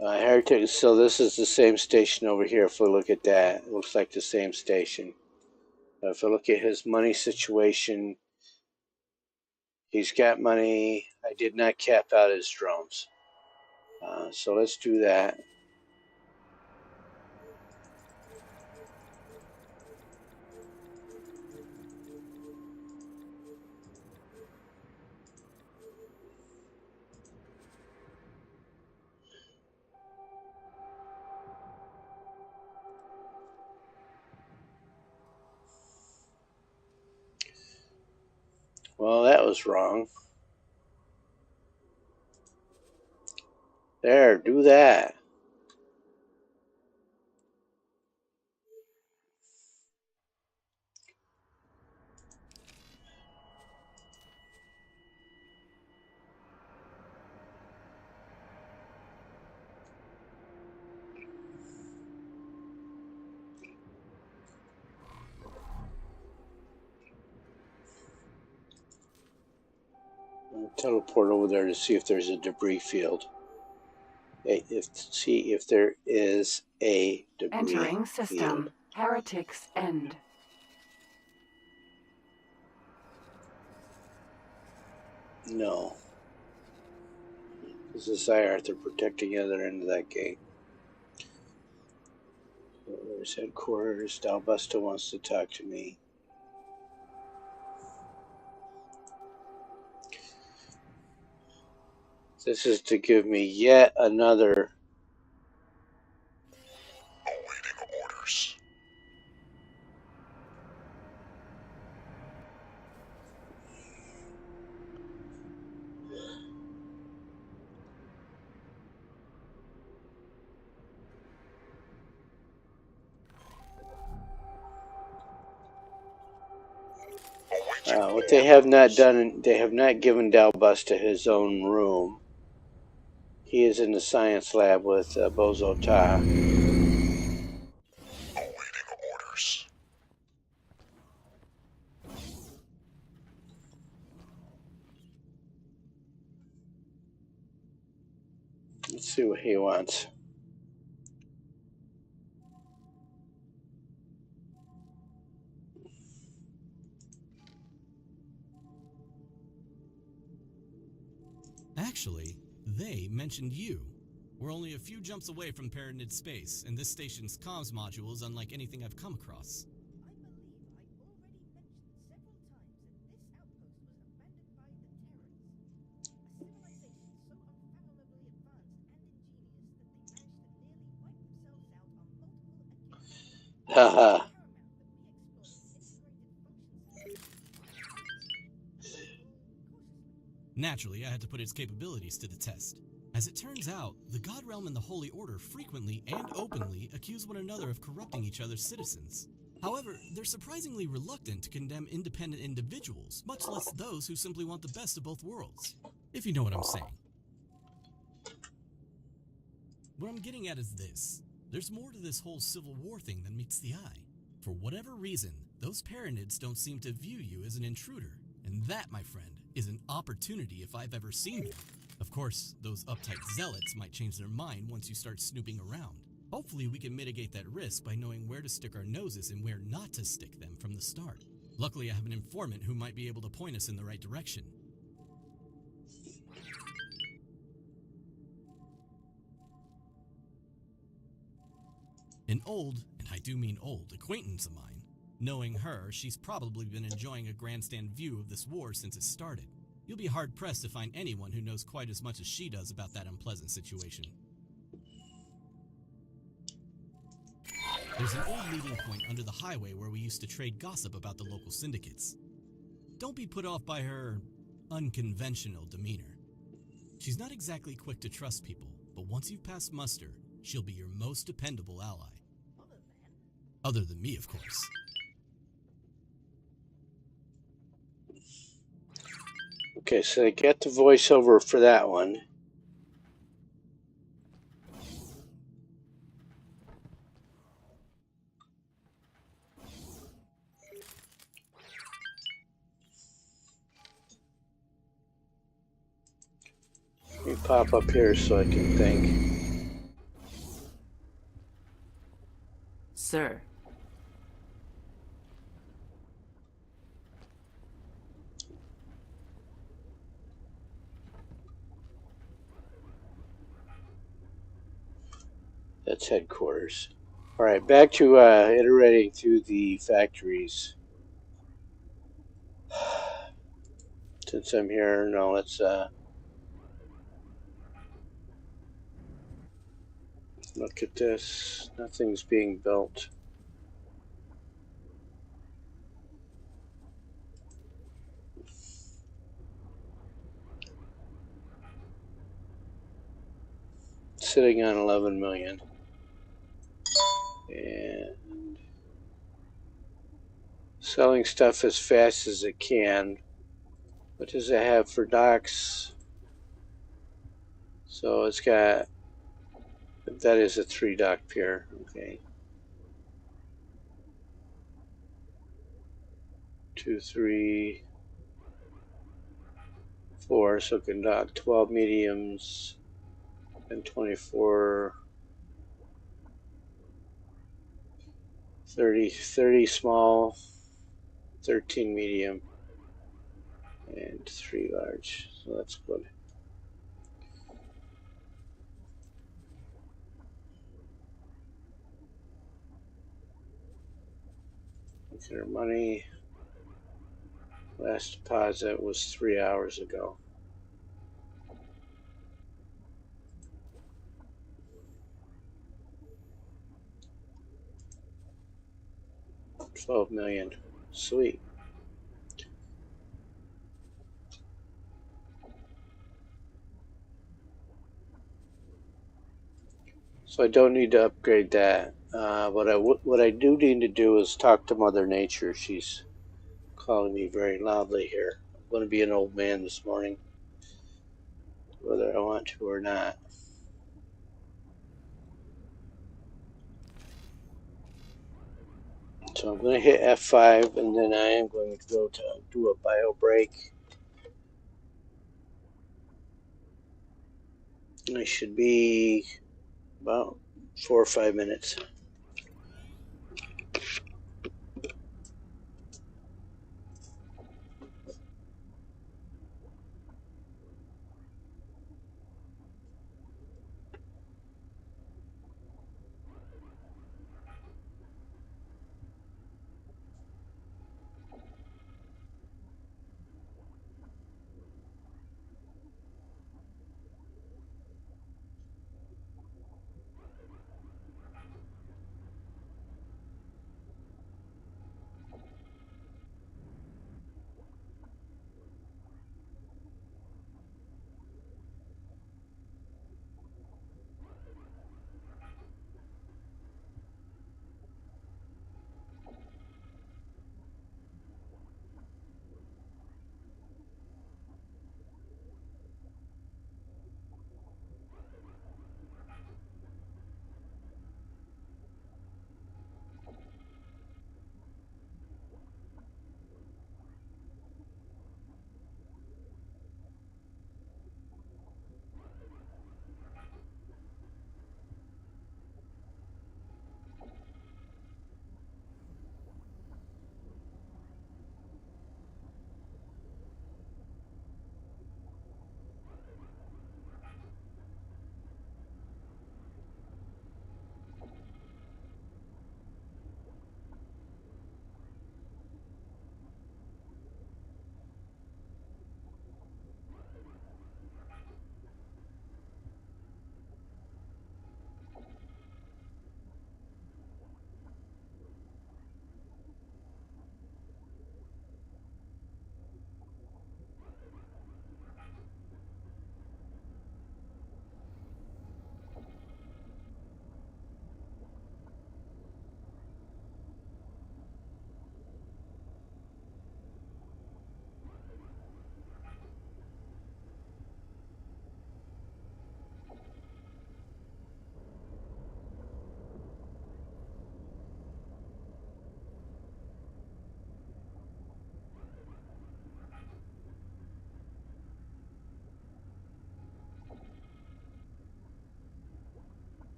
Heritage. So this is the same station over here. If we look at that, it looks like the same station. If I look at his money situation, he's got money. I did not cap out his drones. So let's do that. Well, that was wrong. There, do that. I'll teleport over there to see if there's a debris field. See if there is a debris Entering system. field. Heretics End. No. This is Zyarth. They're protecting the other end of that gate. There's headquarters. Dalbusta wants to talk to me. This is to give me yet another. Awaiting orders. What they have not done, they have not given Dalbusta his own room. He is in the science lab with Bozo Ta. Awaiting orders. Let's see what he wants. Actually, they mentioned you. We're only a few jumps away from Pyramid space, and this station's comms module is unlike anything I've come across. Haha. Naturally, I had to put its capabilities to the test. As it turns out, the God Realm and the Holy Order frequently and openly accuse one another of corrupting each other's citizens. However, they're surprisingly reluctant to condemn independent individuals, much less those who simply want the best of both worlds. If you know what I'm saying. What I'm getting at is this. There's more to this whole Civil War thing than meets the eye. For whatever reason, those Paranids don't seem to view you as an intruder. And that, my friend, is an opportunity if I've ever seen one. Of course, those uptight zealots might change their mind once you start snooping around. Hopefully we can mitigate that risk by knowing where to stick our noses and where not to stick them from the start. Luckily, I have an informant who might be able to point us in the right direction. An old, and I do mean old, acquaintance of mine. Knowing her, she's probably been enjoying a grandstand view of this war since it started. You'll be hard-pressed to find anyone who knows quite as much as she does about that unpleasant situation. There's an old meeting point under the highway where we used to trade gossip about the local syndicates. Don't be put off by her unconventional demeanor. She's not exactly quick to trust people, but once you've passed muster, she'll be your most dependable ally. Other than me, of course. Okay, so I get the voiceover for that one. Let me pop up here so I can think. Sir. That's headquarters. Alright, back to iterating through the factories. Since I'm here, no, let's look at this. Nothing's being built. sitting on 11 million. And selling stuff as fast as it can. What does it have for docks? So it's got, that is a 3 dock pier, okay. 2, 3, 4, so it can dock 12 mediums and 24, 30 small, 13 medium, and 3 large, so that's good. Consider money. Last deposit was 3 hours ago. 12 million. Sweet. So I don't need to upgrade that. What I do need to do is talk to Mother Nature. She's calling me very loudly here. I'm going to be an old man this morning, whether I want to or not. So I'm going to hit F5, and then I am going to go to do a bio break. I should be about 4 or 5 minutes.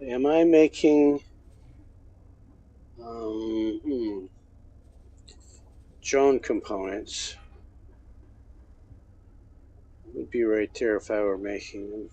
Am I making drone components? It would be right there if I were making them.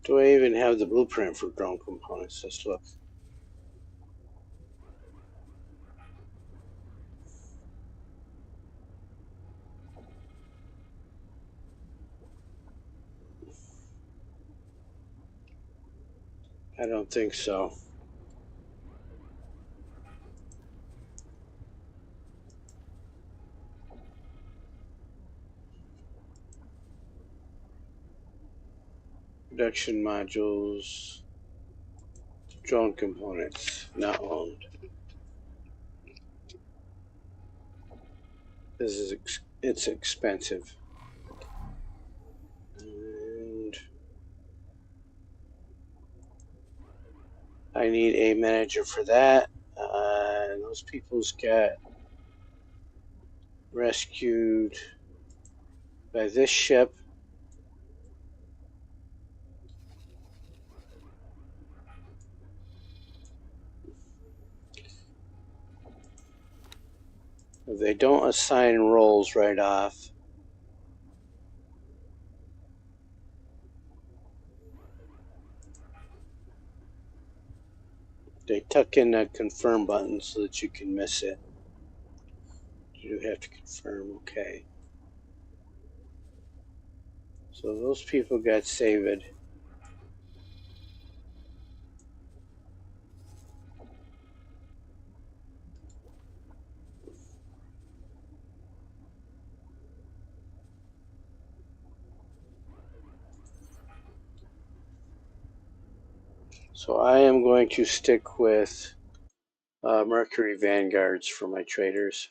Do I even have the blueprint for drone components? Let's look. I don't think so. Production modules, drone components, not owned. This is it's expensive. And I need a manager for that. And those people's got rescued by this ship. They don't assign roles right off. They tuck in a confirm button so that you can miss it. You have to confirm, okay. So those people got saved. So I am going to stick with Mercury Vanguards for my traders.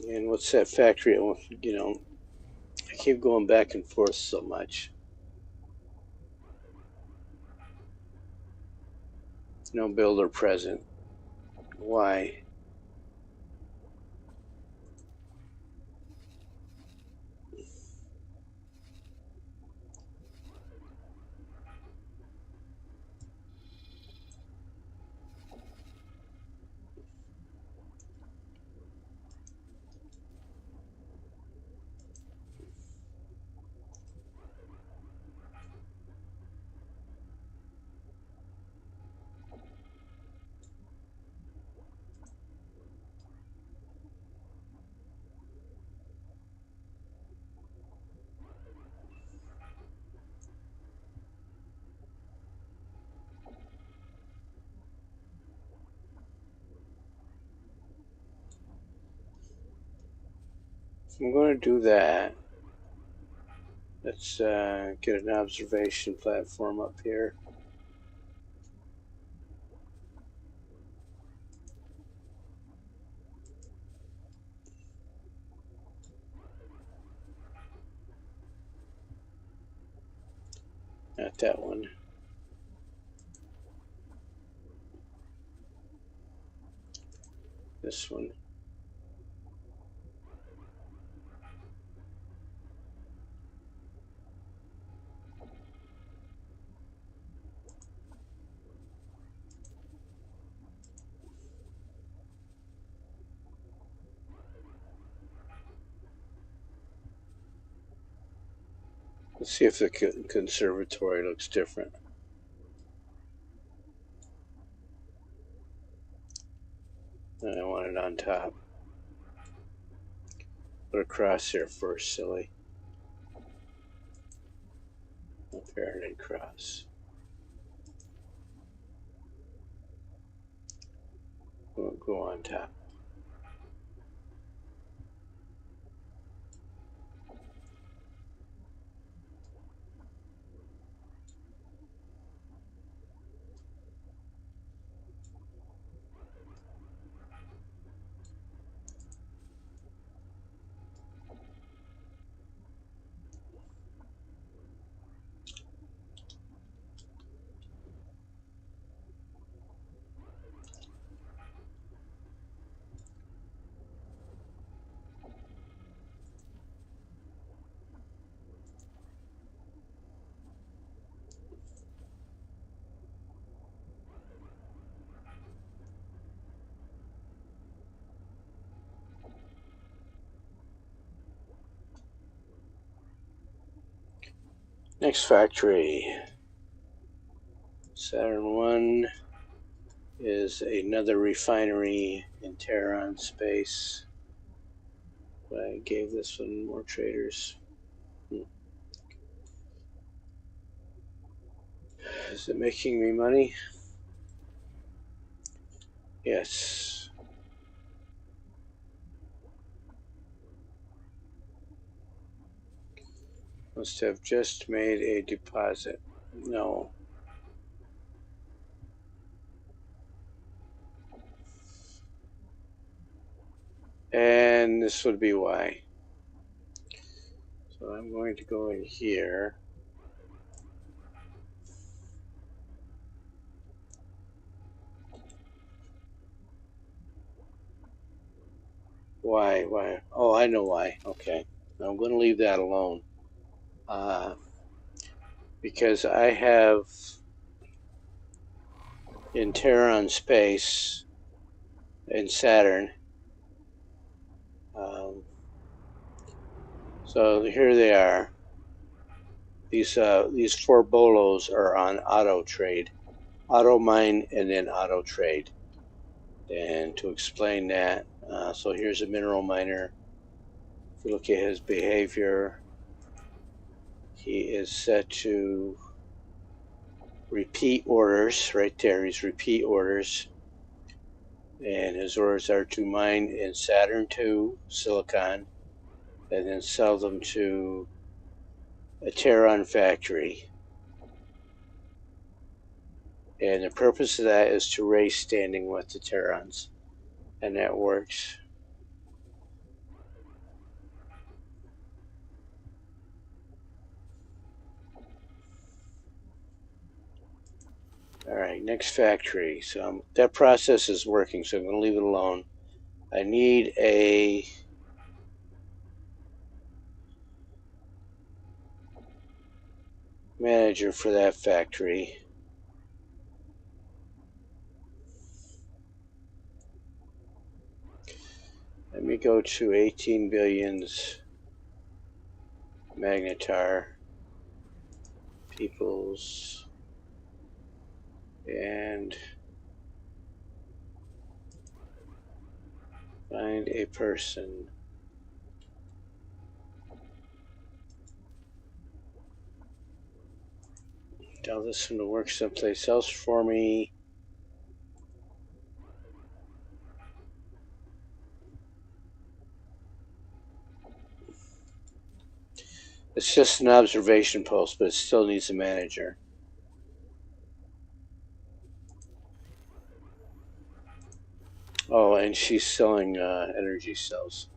And what's that factory? You know, I keep going back and forth so much. No builder present. Why? I'm going to do that. Let's get an observation platform up here. Not that one. This one. Let's see if the conservatory looks different. I want it on top. Put a cross here first, silly. A pyramid cross. We'll go on top. Next factory. Saturn 1 is another refinery in Terran space. But I gave this one more traders. Is it making me money? Yes. Must have just made a deposit. No. And this would be why. So I'm going to go in here. Why? Why? Oh, I know why. Okay. I'm going to leave that alone. Because I have in Terran space in Saturn. So here they are. These 4 bolos are on auto trade, auto mine, and then auto trade. And to explain that, so here's a mineral miner. If you look at his behavior, he is set to repeat orders right there. He's repeat orders, and his orders are to mine in Saturn 2 silicon and then sell them to a Terran factory. And the purpose of that is to raise standing with the Terrans, and that works. All right, next factory. So that process is working, so I'm going to leave it alone. I need a manager for that factory. Let me go to 18 billions Magnetar peoples and find a person. Tell this one to work someplace else for me. It's just an observation post, but it still needs a manager. Oh, and she's selling energy cells.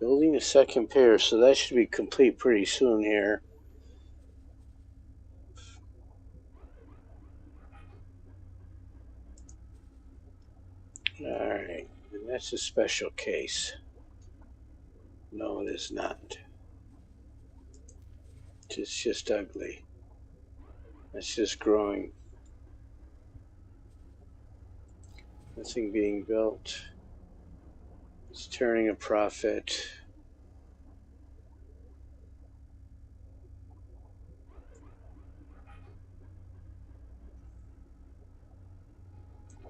Building a second pier, so that should be complete pretty soon here. Alright, and that's a special case. No, it is not. It's just ugly. It's just growing. Nothing being built. It's turning a profit.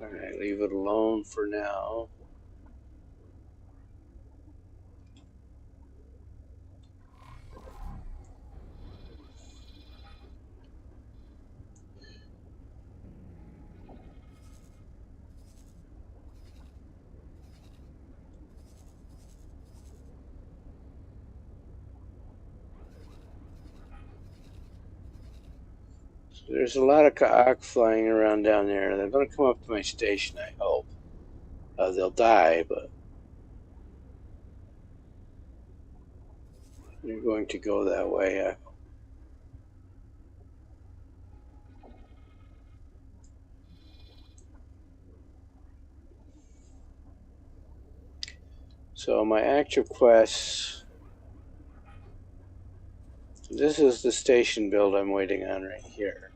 Alright, leave it alone for now. There's a lot of Ka'ak flying around down there. They're going to come up to my station, I hope. They'll die, but they're going to go that way. So my active quests, this is the station build I'm waiting on right here.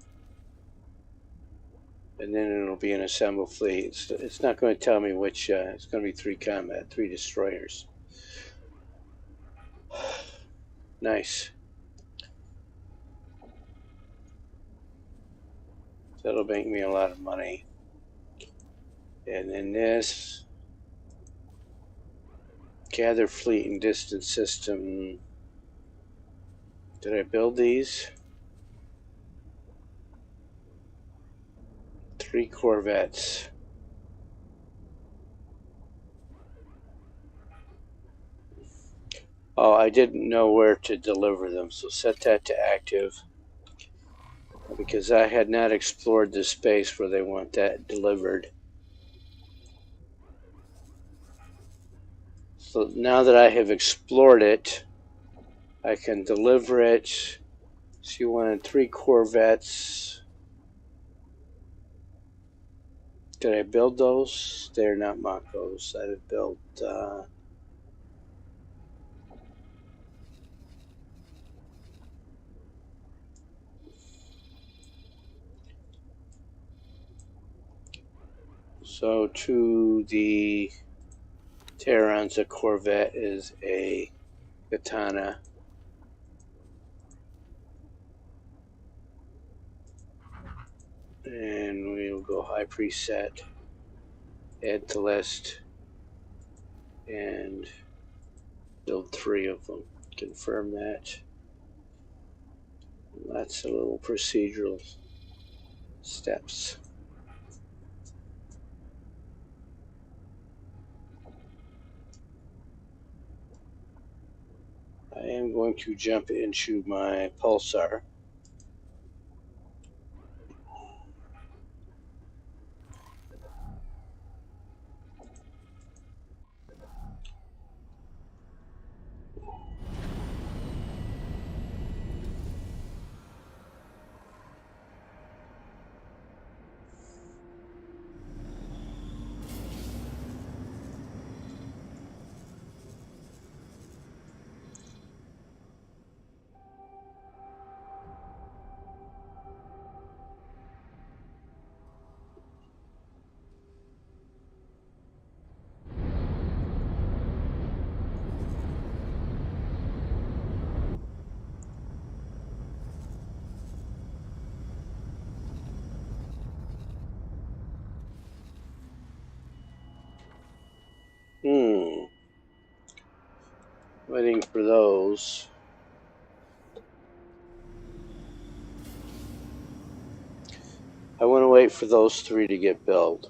And then it'll be an assembled fleet. It's not going to tell me which, it's going to be 3 combat, 3 destroyers. Nice. That'll make me a lot of money. And then this, gather fleet and distance system. Did I build these? 3 corvettes. Oh, I didn't know where to deliver them, so set that to active. Because I had not explored the space where they want that delivered. So now that I have explored it, I can deliver it. So you wanted 3 corvettes. Did I build those? They're not Makos. I have built so to the Terrans, a corvette is a katana. And we'll go high preset, add to list, and build 3 of them. Confirm that. Lots of little procedural steps. I am going to jump into my pulsar. Waiting for those. I want to wait for those 3 to get built.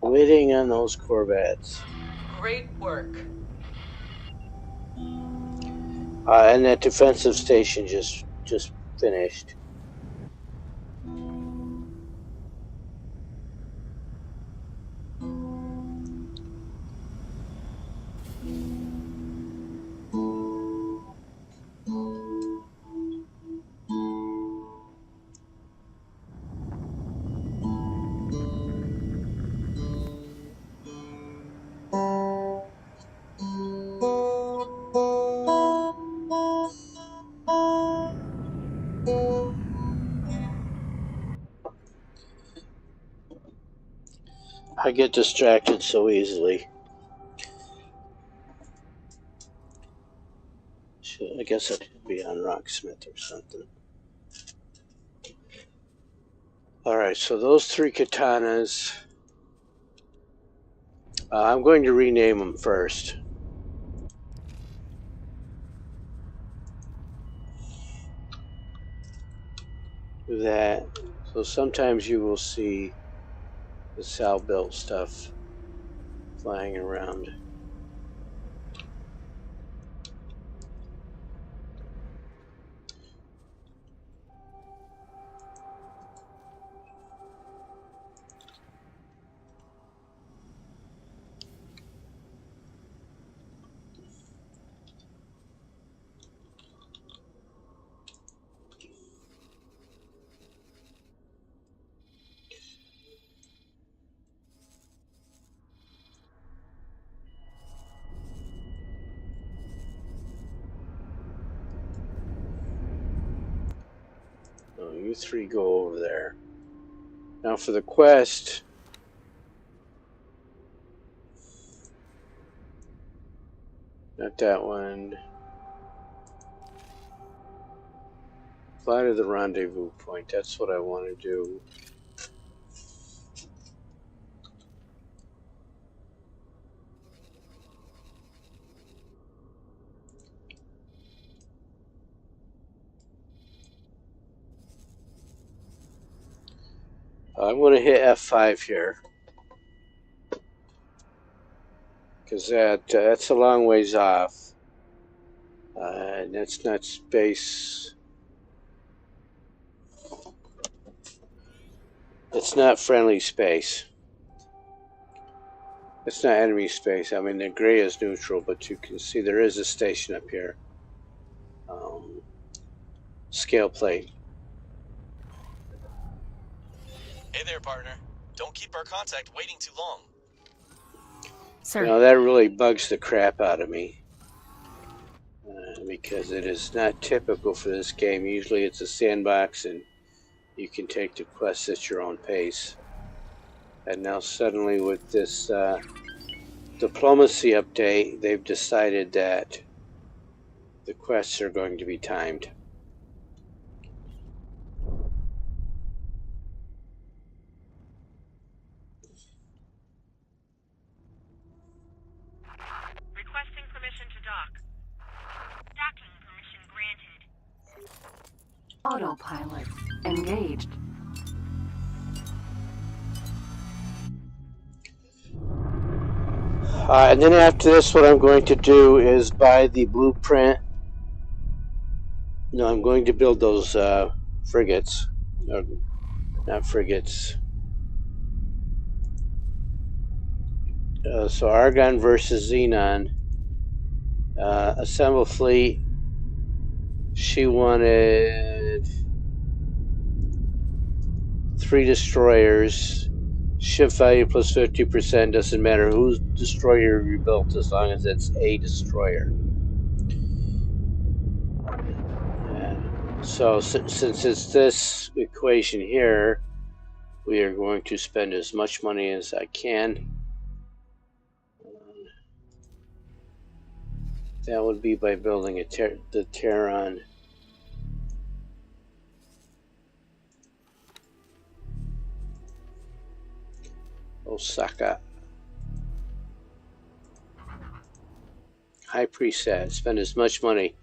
Waiting on those Corvettes. Great work. And that defensive station just finished. I get distracted so easily. I guess I should be on Rocksmith or something. Alright, so those 3 katanas, I'm going to rename them first. That, so sometimes you will see the Sal built stuff flying around. So you 3 go over there. Now for the quest, not that one. Fly to the rendezvous point, that's what I want to do. I'm going to hit F5 here. Because that's a long ways off. And that's not space. It's not friendly space. It's not enemy space. I mean, the gray is neutral, but you can see there is a station up here. Scale plate. Hey there, partner. Don't keep our contact waiting too long. Sir. Now that really bugs the crap out of me. Because it is not typical for this game. Usually it's a sandbox and you can take the quests at your own pace. And now suddenly with this diplomacy update, they've decided that the quests are going to be timed. Requesting permission to dock. Docking permission granted. Autopilot engaged. And then after this, what I'm going to do is buy the blueprint. No, I'm going to build those frigates. Or, not frigates. So Argon versus Xenon. Assemble fleet. She wanted 3 destroyers. Ship value plus 50%. Doesn't matter whose destroyer you built as long as it's a destroyer. So since it's this equation here, we are going to spend as much money as I can. That would be by building the Terran. Osaka. High Priest said, spend as much money.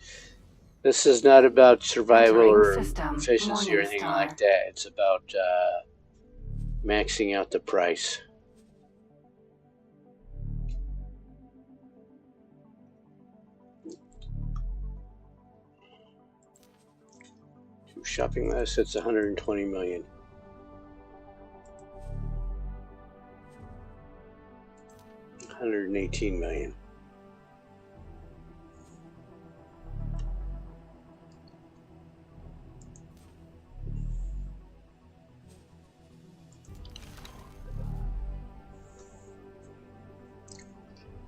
This is not about survival Entering or system, efficiency or anything like that. It's about maxing out the price. Two shopping lists, that's 120 million. $118 million.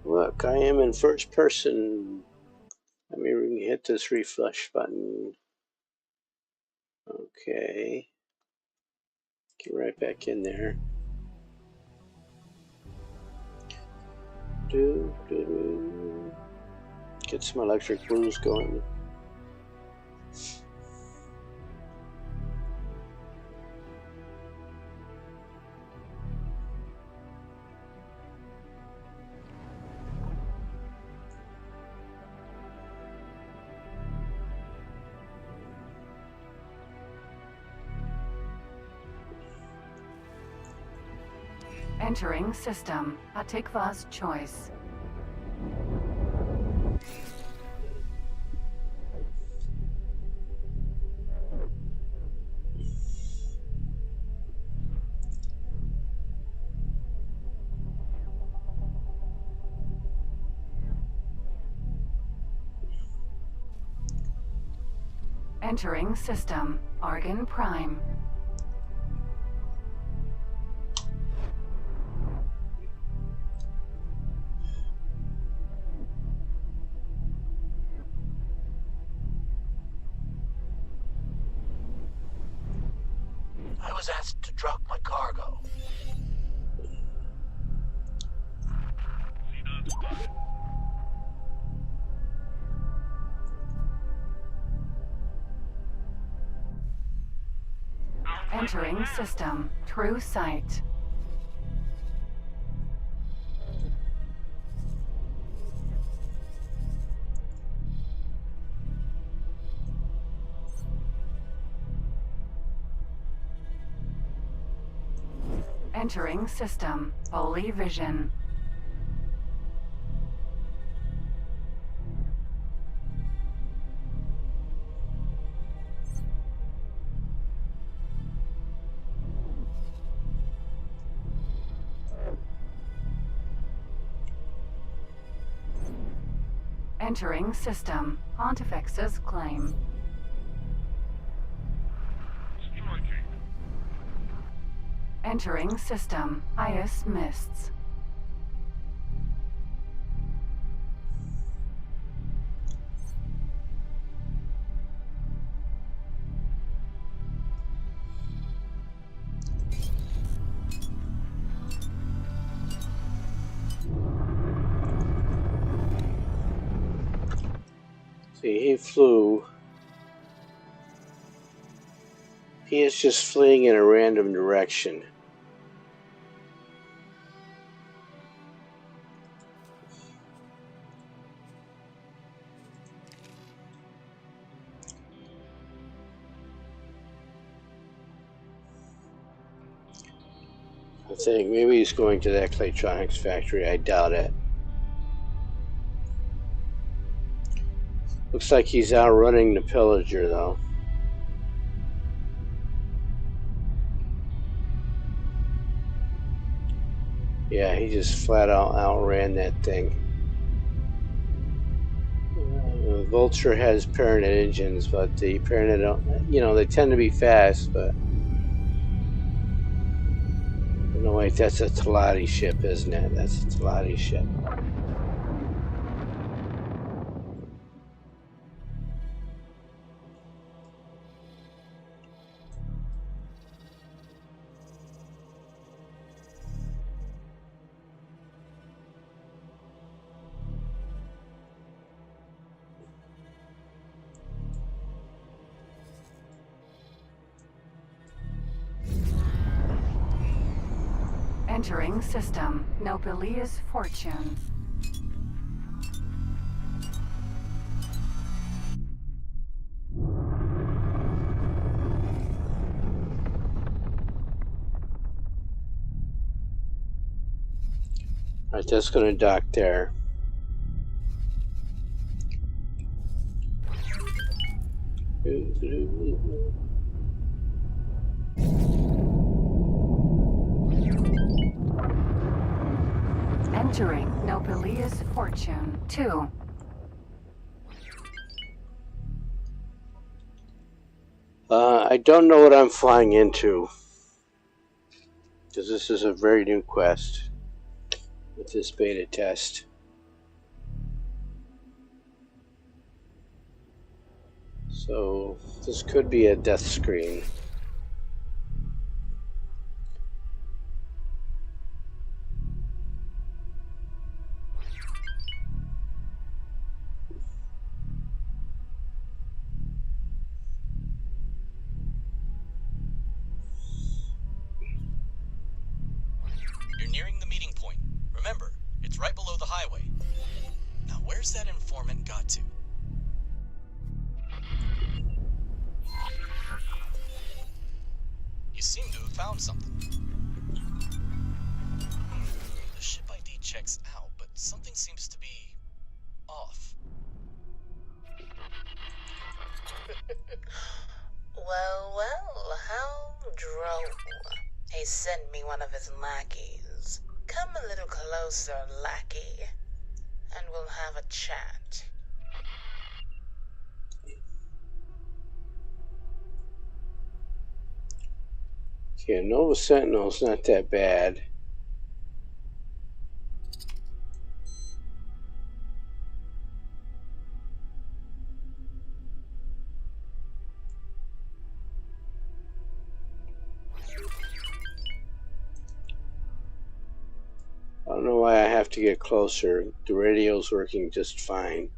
Look, I am in first person. Let me hit this refresh button. Okay. Get right back in there. Get some electric blues going. Entering system. Atikva's choice. Entering system. Argon Prime. I was asked to drop my cargo. Entering system. True sight. Entering system. Holy vision. Entering system. Pontifex's claim. Entering system. Ice mists. See, he flew. He is just fleeing in a random direction. I think maybe he's going to that Claytronics factory. I doubt it. Looks like he's outrunning the pillager, though. Yeah, he just flat out outran that thing. Vulture has Paranet engines, but the Paranet don't, you know, they tend to be fast, but... No, wait, that's a Talati ship, isn't it? That's a Talati ship. Entering system. Nobilia's fortunes. Alright, that's going to dock there. Entering Nopalia's Fortune 2. I don't know what I'm flying into, because this is a very new quest with this beta test. So this could be a death screen. You're nearing the meeting point. Remember, it's right below the highway. Now, where's that informant got to? You seem to have found something. The ship ID checks out, but something seems to be off. Well, how droll. He sent me one of his lackeys. Come a little closer, lackey, and we'll have a chat. Okay, Nova Sentinel's not that bad. I don't know why I have to get closer. The radio's working just fine.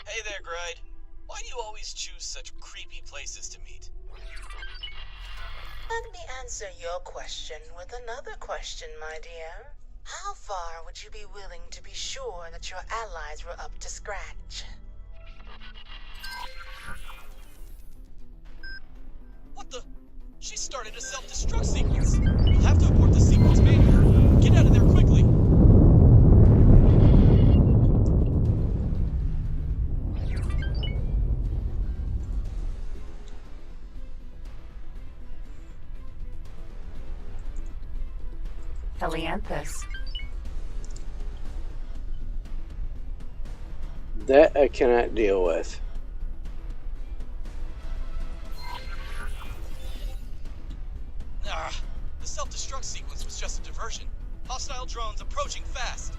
Hey there, Gride. Why do you always choose such creepy places to meet? Let me answer your question with another question, my dear. How far would you be willing to be sure that your allies were up to scratch? What the? She started a self-destruct sequence. You'll have to abort the sequence manually. Get out of there quickly. Helianthus. That I cannot deal with. The self-destruct sequence was just a diversion. Hostile drones approaching fast.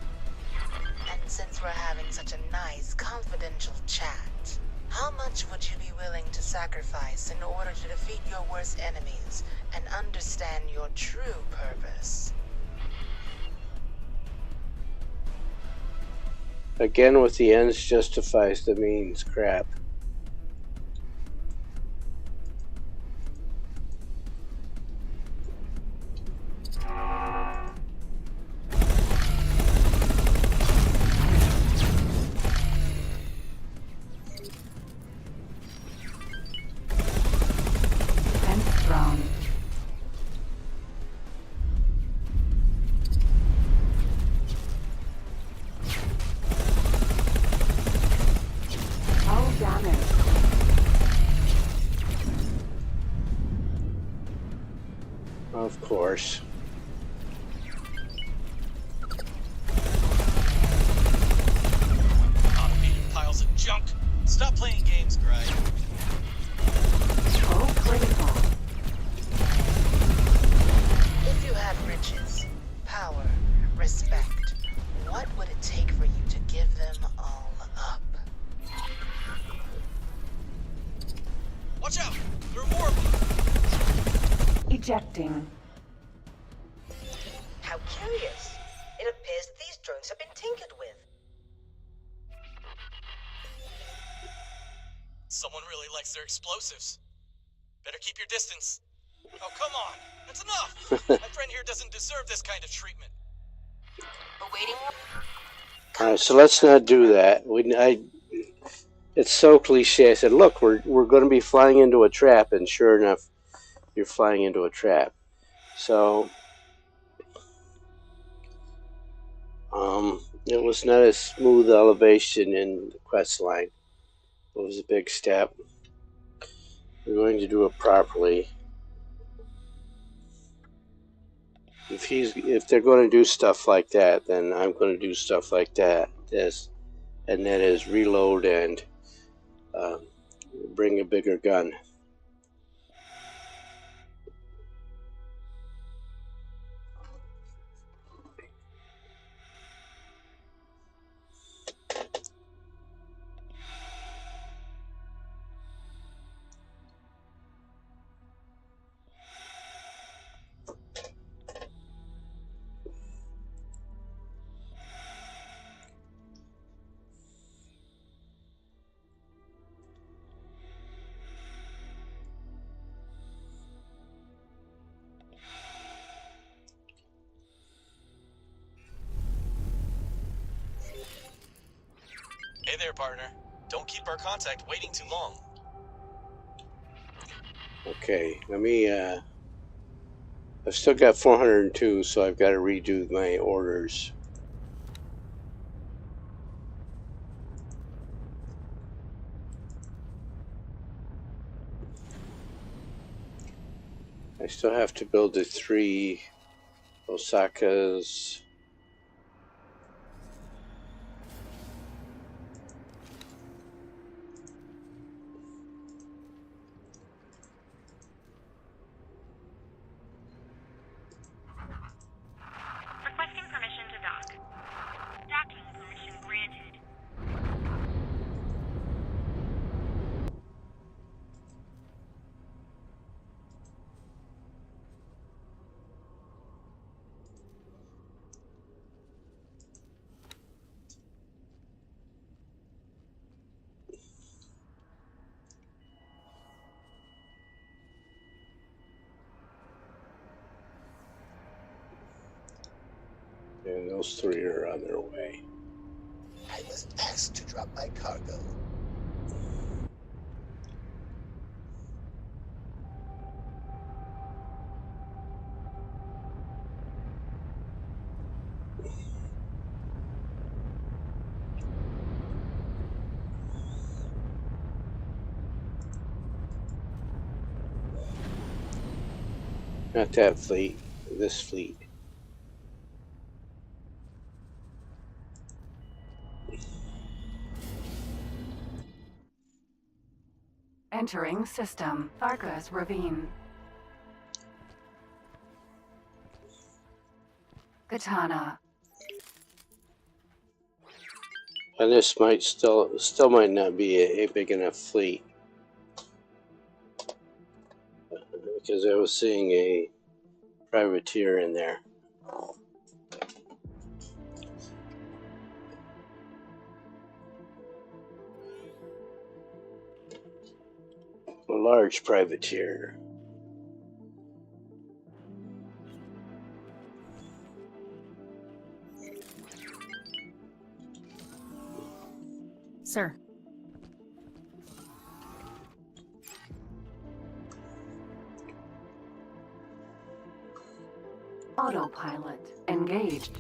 And since we're having such a nice, confidential chat, how much would you be willing to sacrifice in order to defeat your worst enemies and understand your true purpose? Again, with the ends justifies the means crap. Enshrouded. All damage. Of course. Automated piles of junk. Stop playing games, Gride. Oh, critical. If you had riches, power, respect, what would it take for you to give them all up? Watch out! There are more of them. Ejecting. How curious. It appears that these drones have been tinkered with. Someone really likes their explosives. Better keep your distance. Oh, come on! That's enough! My friend here doesn't deserve this kind of treatment. Awaiting. Alright, so let's not do that. It's so cliche. I said, look, we're going to be flying into a trap, and sure enough, you're flying into a trap. So it was not a smooth elevation in the quest line. It was a big step. We're going to do it properly. If they're going to do stuff like that, then I'm going to do stuff like that. And that is reload and bring a bigger gun. Hey there, partner. Don't keep our contact waiting too long. Okay, let me, I've still got 402, so I've got to redo my orders. I still have to build the 3 Osakas. Requesting permission to dock. Docking permission granted. And those 3 are on their way. I was asked to drop my cargo. Not that fleet, this fleet. Entering system. Tharka's Ravine. Katana. And this might still might not be a big enough fleet. Because I was seeing a privateer in there. A large privateer. Sir. Autopilot. Engaged.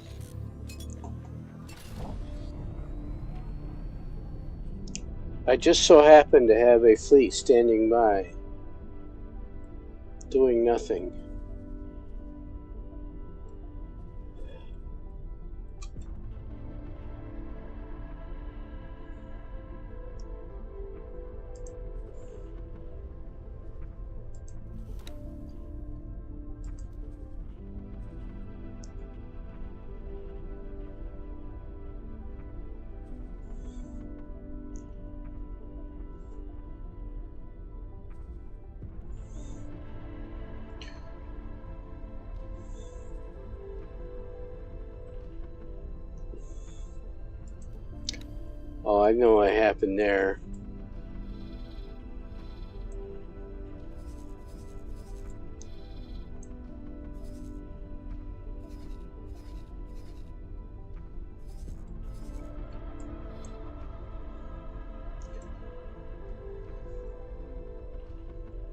I just so happen to have a fleet standing by, doing nothing. Oh, I know what happened there.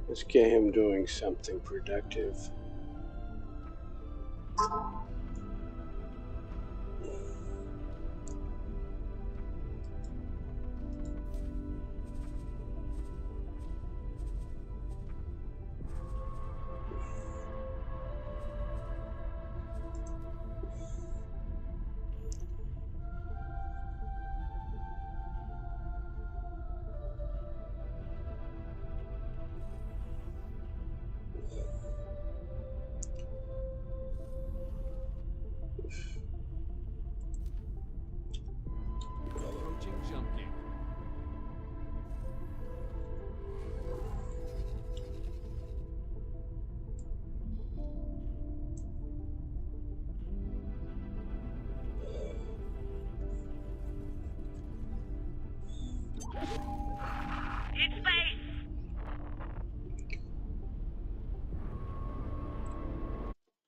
Let's get him doing something productive. Approaching jump gate. In space!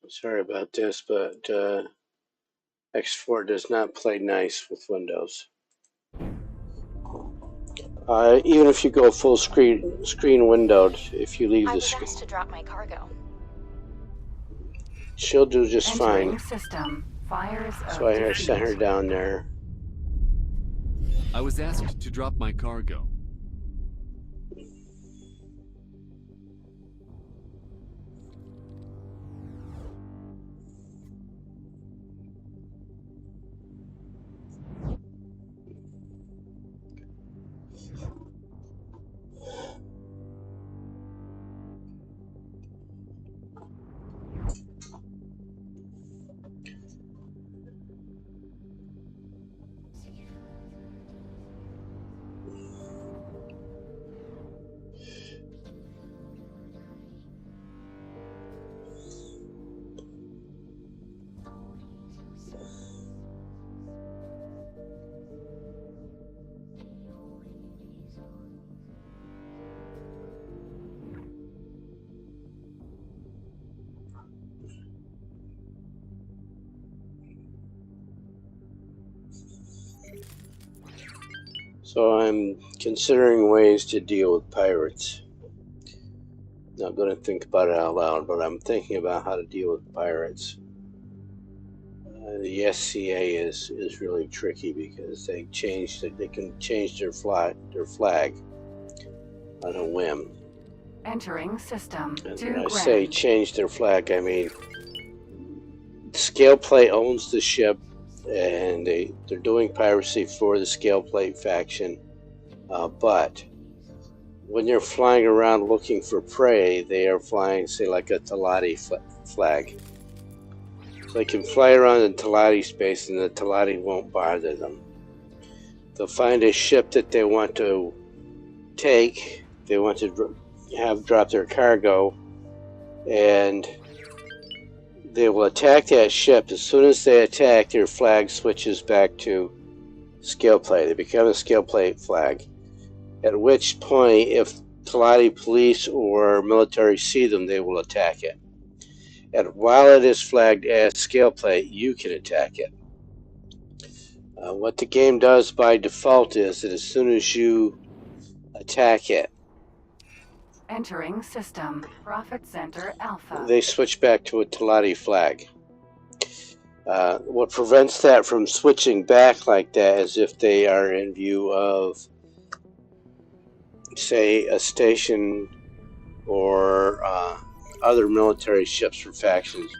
Sorry about this, but X4 does not play nice with Windows. Even if you go full screen windowed, if you leave the screen, asked to drop my cargo. she'll do just Entering fine. system. Fires So of I defeat. sent her down there. I was asked to drop my cargo. So I'm considering ways to deal with pirates. Not going to think about it out loud, but I'm thinking about how to deal with pirates. The SCA is really tricky because they can change their flag on a whim. Entering system. And 2 when I grand. say change their flag, I mean Scaleplate owns the ship, and they're doing piracy for the Scaleplate faction. But when they're flying around looking for prey, they are flying, say, like a Talati flag. So they can fly around in Talati space, and the Talati won't bother them. They'll find a ship that they want to take. They want to have drop their cargo, and they will attack that ship. As soon as they attack, their flag switches back to Scaleplate. They become a Scaleplate flag. At which point, if Talati police or military see them, they will attack it. And while it is flagged as Scaleplate, you can attack it. What the game does by default is that as soon as you attack it, Entering system. Profit Center Alpha. they switch back to a Talati flag. What prevents that from switching back like that is if they are in view of, say, a station or other military ships for factions,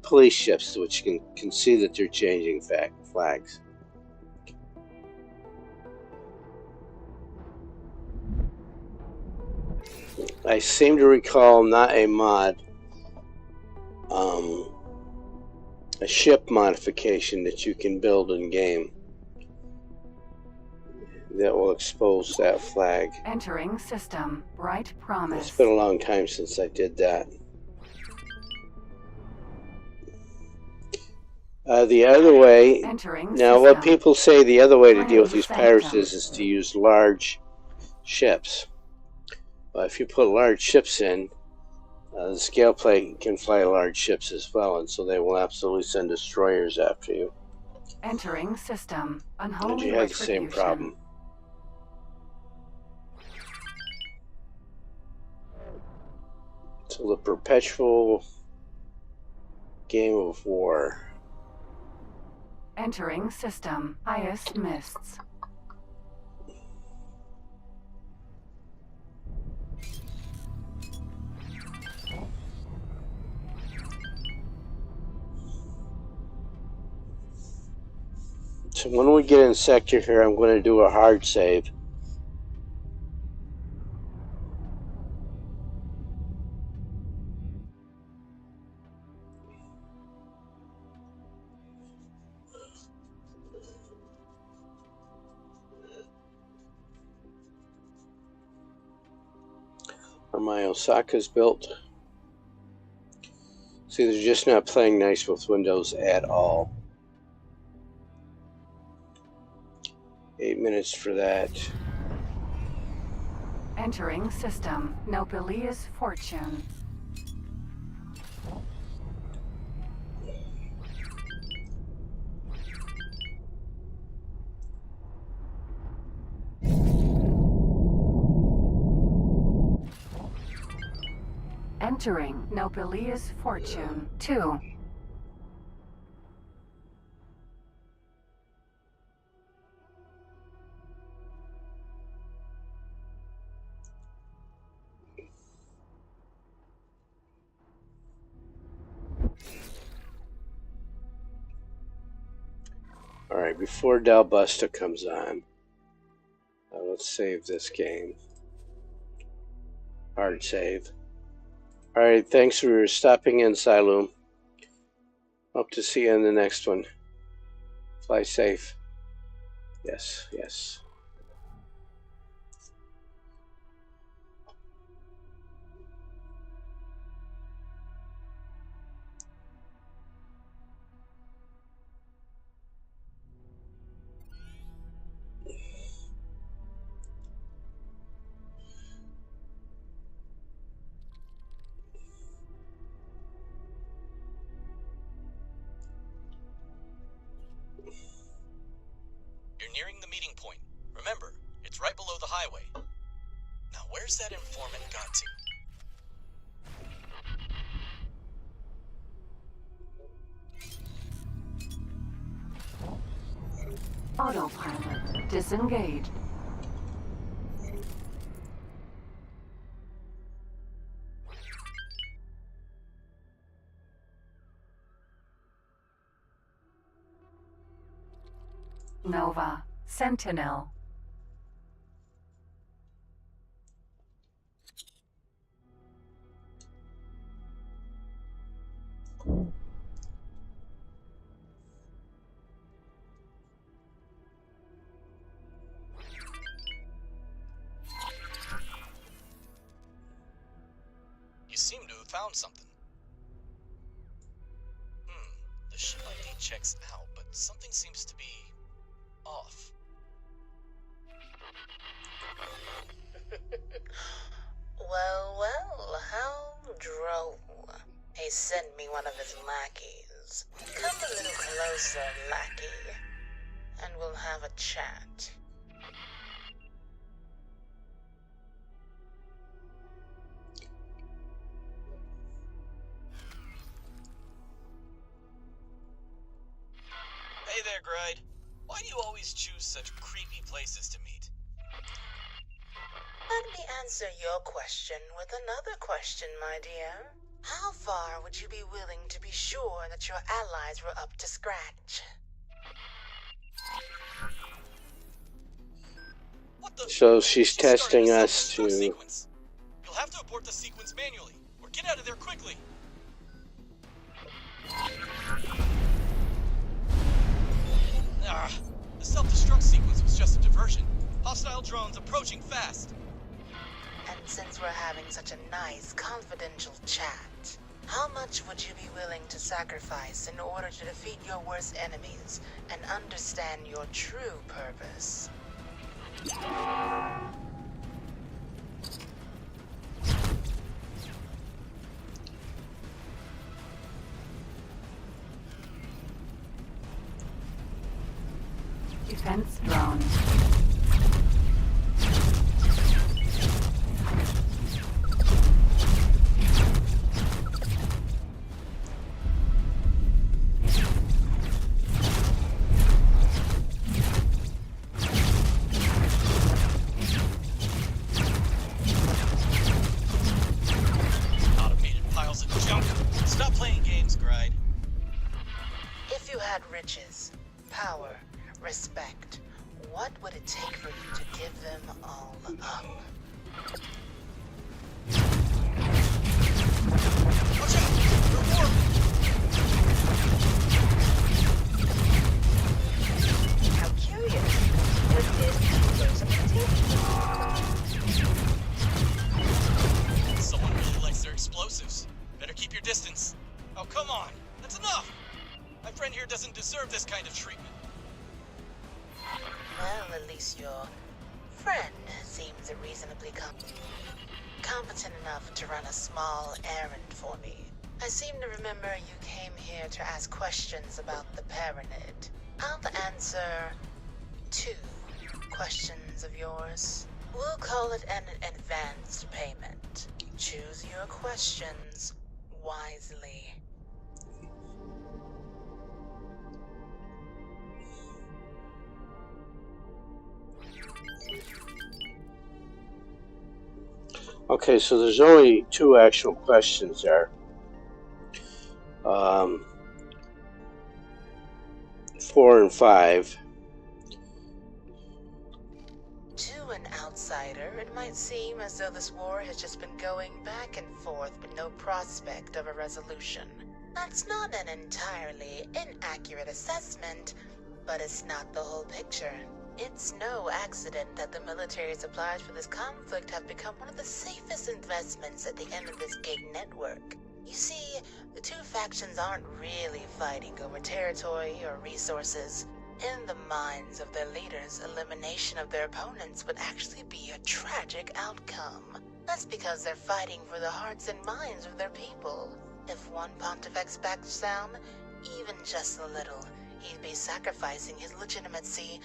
police ships, which can see that they're changing flags. I seem to recall not a mod, a ship modification that you can build in game that will expose that flag. Entering system. Bright Promise. It's been a long time since I did that. The other way, Entering now system. what people say the other way to deal with Brave these pirates Sanctum. is to use large ships. If you put large ships in, the Scaleplate can fly large ships as well, and so they will absolutely send destroyers after you. Entering system. And Unholy you have the same retribution. problem. So the perpetual game of war. Entering system. Highest mists. So when we get in sector here, I'm going to do a hard save. My Osaka's built. See, they're just not playing nice with Windows at all. 8 minutes for that. Entering system. Nopalia's fortune. Entering Nopalia's fortune. 2. Alright, before Dalbusta comes on, let's save this game. Hard save. Alright, thanks for stopping in, Siloom. Hope to see you in the next one. Fly safe. Yes, yes. You're nearing the meeting point. Remember, it's right below the highway. Now, where's that informant got to? Autopilot disengaged. Nova. Sentinel. You seem to have found something. The ship ID checks out, but something seems to be off. Well, how droll. He sent me one of his lackeys. Come a little closer, lackey, and we'll have a chat. Hey there, Gride. Why do you always choose such creepy places to meet? Let me answer your question with another question, my dear. How far would you be willing to be sure that your allies were up to scratch? What the? So she's testing us to... Sequence. You'll have to abort the sequence manually, or get out of there quickly. The self-destruct sequence was just a diversion. Hostile drones approaching fast. And since we're having such a nice, confidential chat, how much would you be willing to sacrifice in order to defeat your worst enemies and understand your true purpose? Defense drone. had riches, power, respect, what would it take for you to give them all up? Watch out! Reward! How curious. What is the source of contention? Someone really likes their explosives. Better keep your distance. Oh, come on! That's enough! My friend here doesn't deserve this kind of treatment. Well, at least your friend seems reasonably competent enough to run a small errand for me. I seem to remember you came here to ask questions about the Paranid. I'll answer 2 questions of yours. We'll call it an advanced payment. Choose your questions wisely. Okay, so there's only 2 actual questions there. 4 and 5. To an outsider, it might seem as though this war has just been going back and forth with no prospect of a resolution. That's not an entirely inaccurate assessment, but it's not the whole picture. It's no accident that the military supplies for this conflict have become one of the safest investments at the end of this gate network. You see, the 2 factions aren't really fighting over territory or resources. In the minds of their leaders, elimination of their opponents would actually be a tragic outcome. That's because they're fighting for the hearts and minds of their people. If one Pontifex backs down, even just a little, he'd be sacrificing his legitimacy.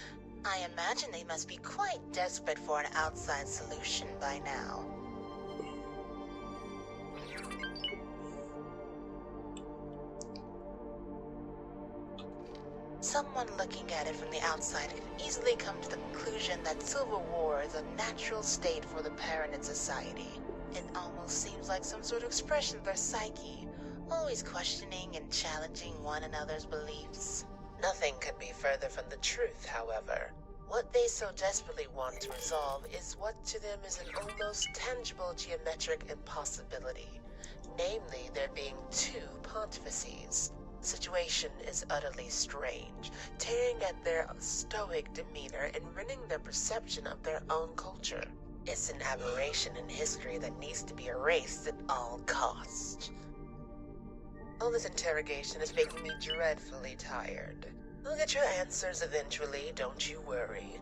I imagine they must be quite desperate for an outside solution by now. Someone looking at it from the outside can easily come to the conclusion that civil war is a natural state for the Paranid society. It almost seems like some sort of expression of their psyche, always questioning and challenging one another's beliefs. Nothing could be further from the truth, however. What they so desperately want to resolve is what to them is an almost tangible geometric impossibility. Namely, there being 2 pontifices. The situation is utterly strange, tearing at their stoic demeanor and rending their perception of their own culture. It's an aberration in history that needs to be erased at all costs. All this interrogation is making me dreadfully tired. You'll get your answers eventually, don't you worry.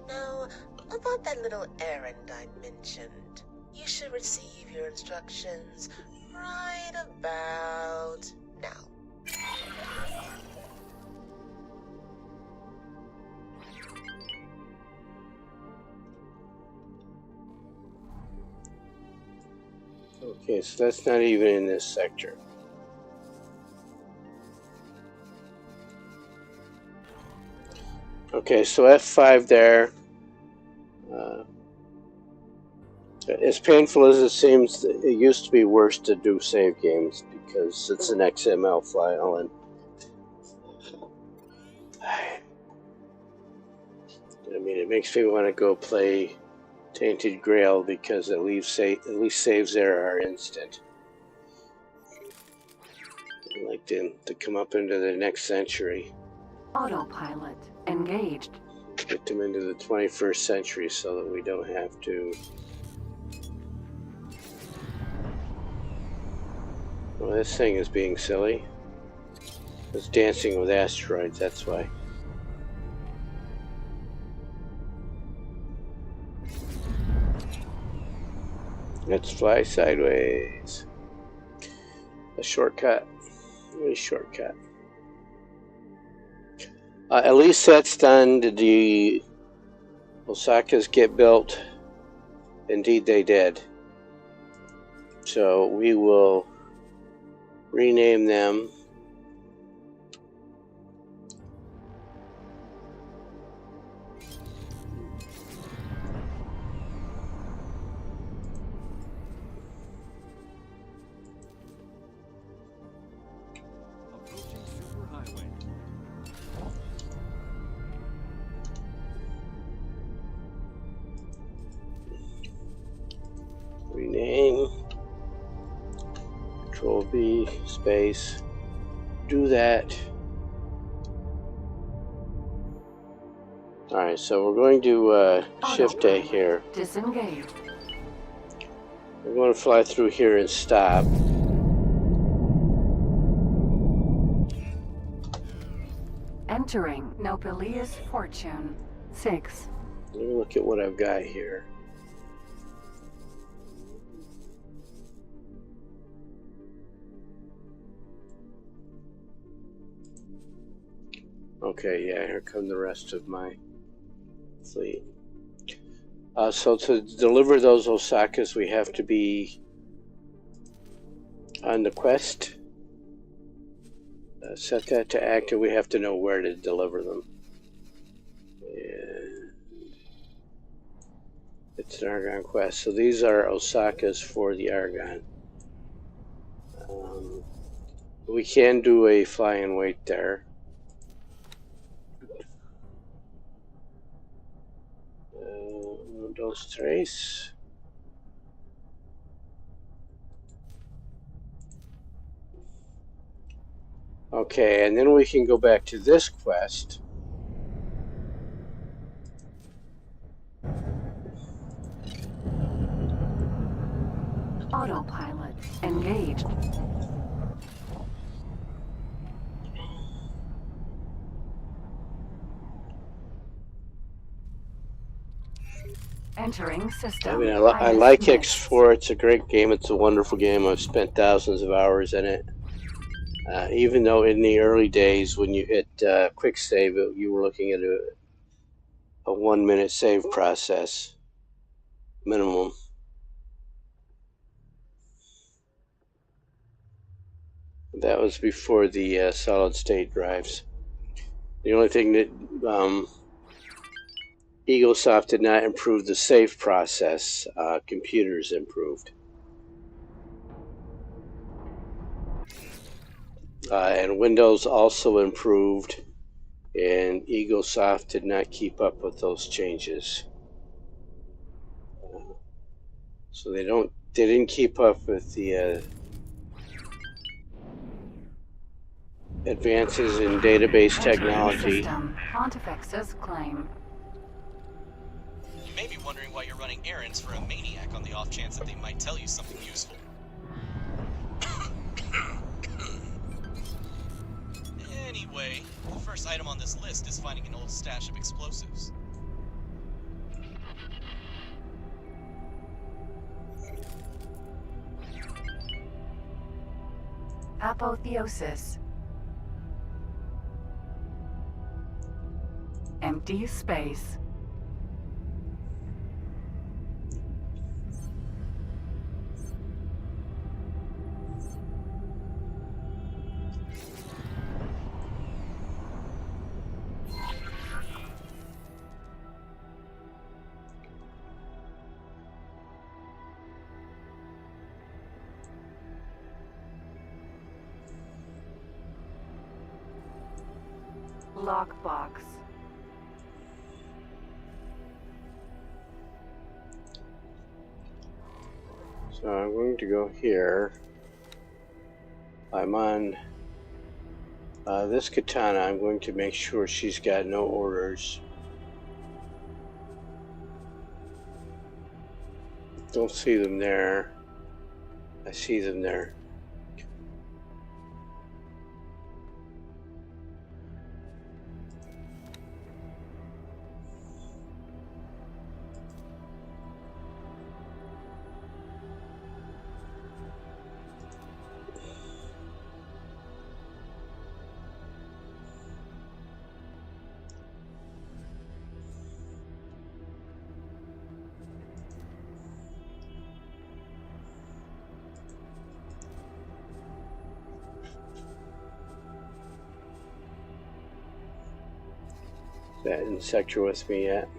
Now, about that little errand I mentioned. You should receive your instructions right about now. Okay, so that's not even in this sector. Okay, so F5 there. As painful as it seems, it used to be worse to do save games because it's an XML file, and I mean, it makes me want to go play Tainted Grail because at least saves there are instant. I'd like them to come up into the next century. Autopilot engaged. Get them into the 21st century so that we don't have to. Well, this thing is being silly. It's dancing with asteroids, that's why. Let's fly sideways. A shortcut. Really shortcut. At least that's done. Did the Osakas get built? Indeed they did. So we will rename them. Approaching superhighway. B space. Do that. Alright, so we're going to shift A here. Disengaged. We're going to fly through here and stop. Entering Nopalius Fortune 6. Let me look at what I've got here. Okay, yeah, here come the rest of my fleet. So to deliver those Osakas, we have to be on the quest. Set that to active. We have to know where to deliver them. And it's an Argon quest. So these are Osakas for the Argon. We can do a fly and wait there. Dos tres. Okay, and then we can go back to this quest. Autopilot engaged. Entering system. I mean, I like X4. It's a great game. It's a wonderful game. I've spent thousands of hours in it. Even though in the early days when you hit quick save, you were looking at a 1 minute save process minimum. That was before the solid state drives. The only thing that Eaglesoft did not improve the save process. Computers improved. And Windows also improved, and Eaglesoft did not keep up with those changes. So they didn't keep up with the advances in database technology. Pontifex's claim. You may be wondering why you're running errands for a maniac on the off chance that they might tell you something useful. Anyway, the first item on this list is finding an old stash of explosives. Apotheosis. Empty space. Lockbox. So I'm going to go here. I'm on this katana. I'm going to make sure she's got no orders. Don't see them there. I see them there. That didn't sector with me yet.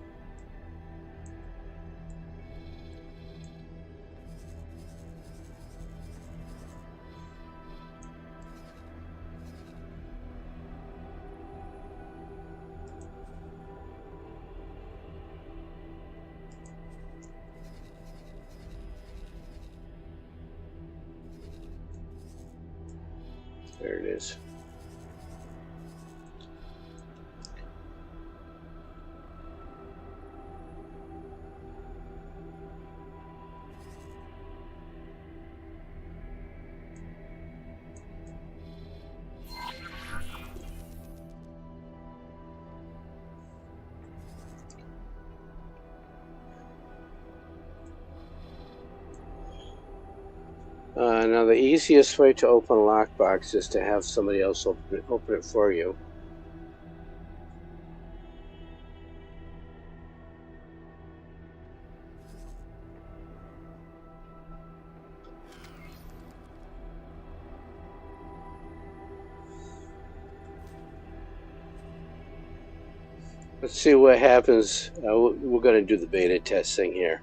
There it is. Now the easiest way to open a lockbox is to have somebody else open it for you. Let's see what happens. We're going to do the beta testing here.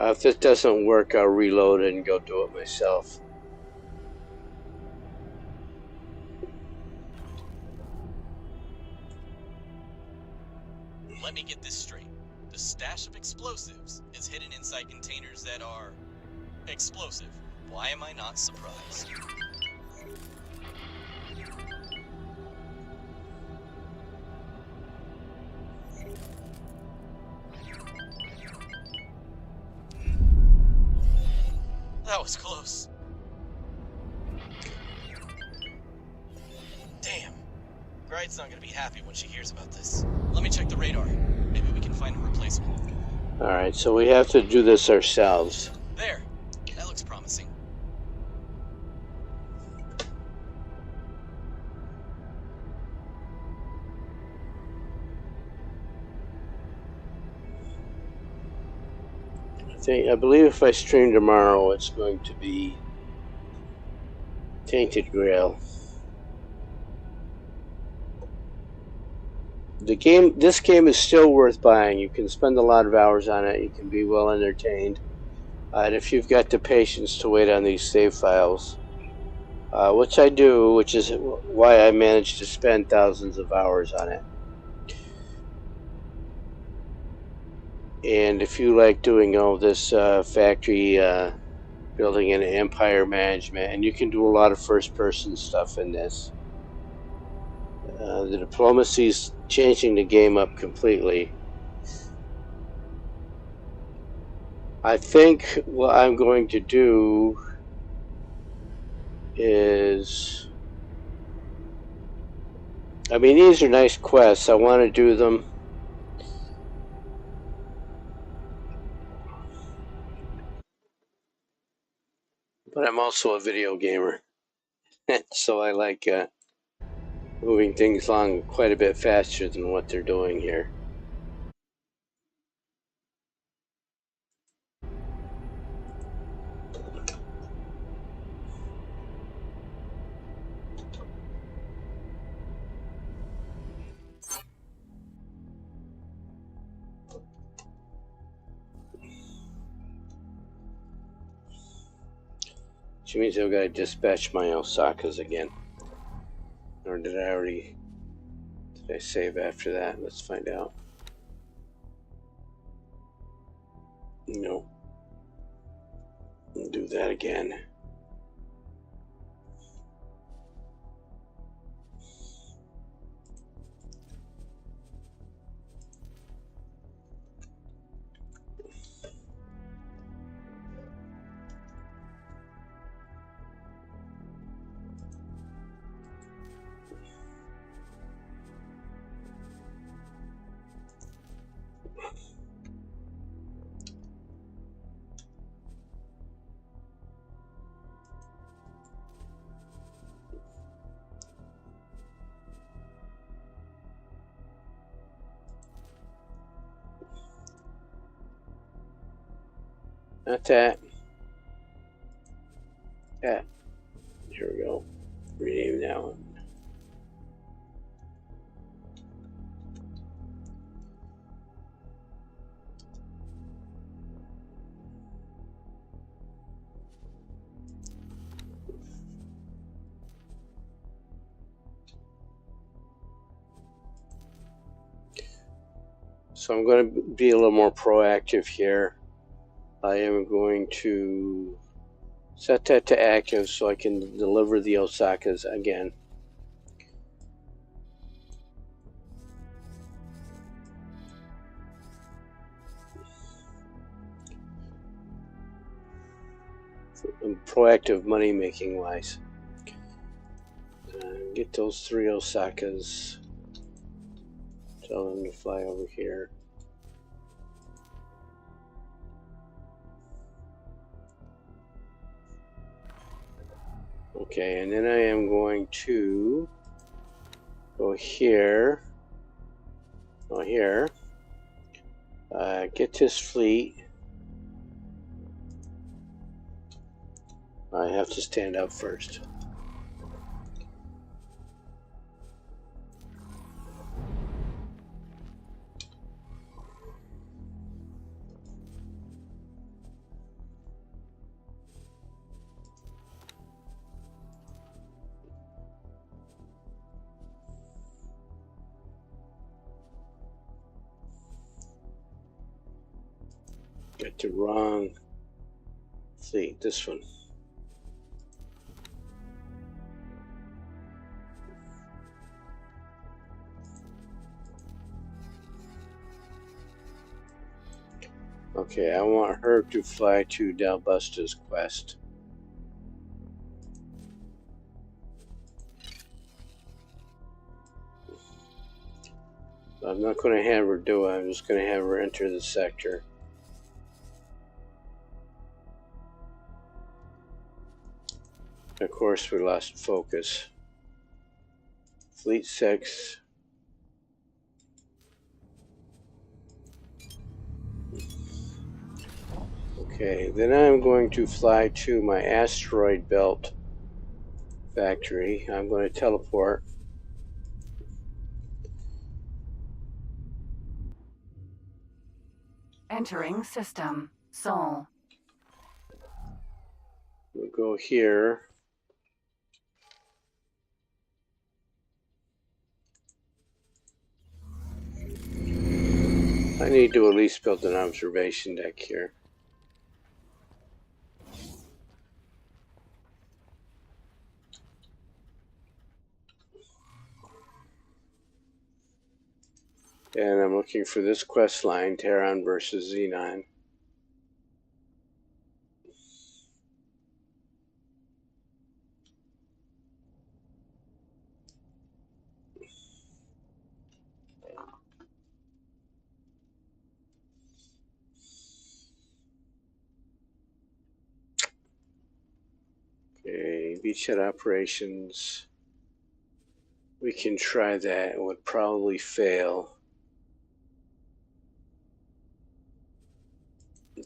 If this doesn't work, I'll reload it and go do it myself. Let me get this straight. The stash of explosives is hidden inside containers that are explosive. Why am I not surprised? That was close. Damn. Bride's not gonna be happy when she hears about this. Let me check the radar. Maybe we can find a replacement. Alright, so we have to do this ourselves. There. That looks promising. I believe if I stream tomorrow, it's going to be Tainted Grail. This game is still worth buying. You can spend a lot of hours on it. You can be well entertained. And if you've got the patience to wait on these save files, which I do, which is why I managed to spend thousands of hours on it. And if you like doing all this factory building and empire management, and you can do a lot of first-person stuff in this. The diplomacy's changing the game up completely. I think what I'm going to do is, I mean, these are nice quests. I want to do them. But I'm also a video gamer, so I like moving things along quite a bit faster than what they're doing here. Which means I've got to dispatch my Osakas again. Or did I save after that? Let's find out. No. We'll do that again. Not that. That. Here we go. Rename that one. So I'm going to be a little more proactive here. I am going to set that to active so I can deliver the Osakas again. Proactive money making wise. Get those 3 Osakas. Tell them to fly over here. Okay, and then I am going to go here. Oh, here. Get this fleet. I have to stand up first. Got the wrong fleet, this one. Okay, I want her to fly to Dalbusta's quest. I'm not going to have her do it, I'm just going to have her enter the sector. Of course, we lost focus. Fleet 6. Okay, then I'm going to fly to my asteroid belt factory. I'm going to teleport. Entering system. Sol. We'll go here. I need to at least build an observation deck here. And I'm looking for this quest line, Terran versus Xenon. Okay, beachhead operations. We can try that. It would probably fail.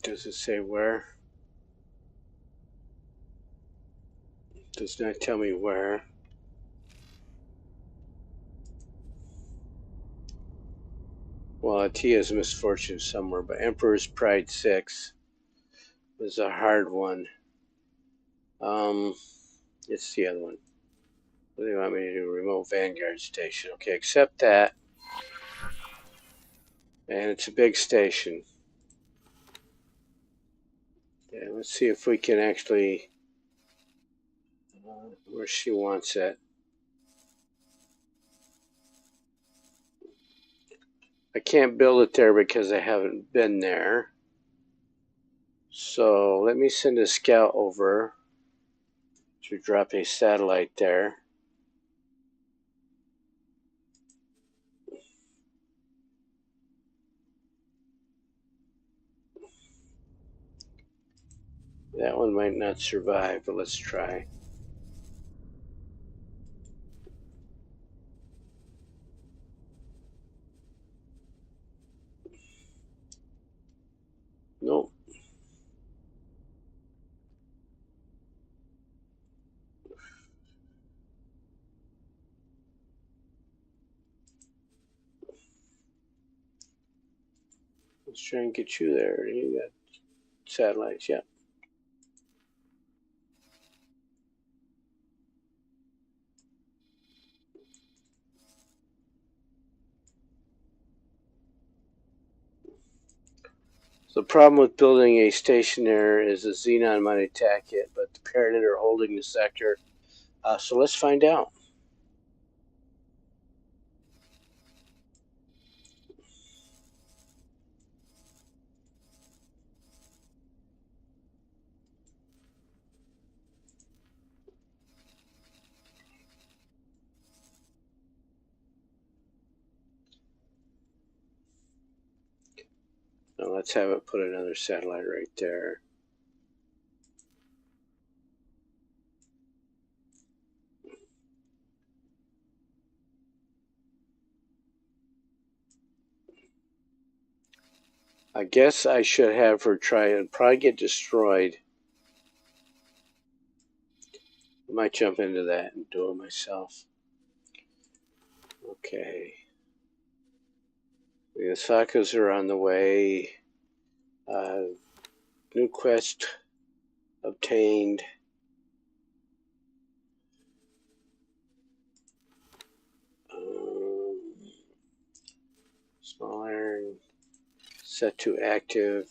Does it say where? It does not tell me where. Well, T is misfortune somewhere, but Emperor's Pride 6 was a hard one. It's the other one. What do they want me to do? Remote Vanguard Station. Okay, accept that. And it's a big station. Yeah, let's see if we can actually... where she wants it. I can't build it there because I haven't been there. So let me send a scout over to drop a satellite there. That one might not survive, but let's try. Nope. Let's try and get you there. You got satellites, yeah. The problem with building a station there is the Xenon might attack it, but the Paranid are holding the sector. So let's find out. Now let's have it put another satellite right there. I guess I should have her try and probably get destroyed. I might jump into that and do it myself. Okay. The Osakas are on the way. New quest obtained. Small iron set to active.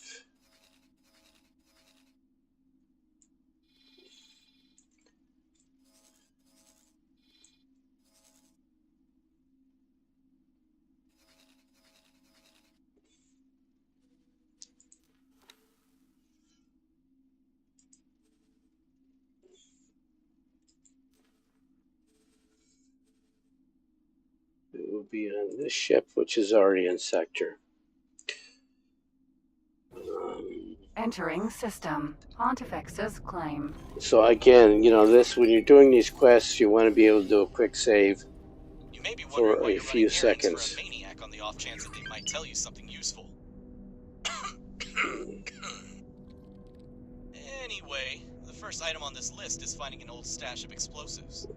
It will be on this ship, which is already in sector. Entering system. Pontifex's claim. So again, you know, this when you're doing these quests, you want to be able to do a quick save for a few seconds. For a maniac on the off chance that they might tell you something useful. Anyway, the first item on this list is finding an old stash of explosives.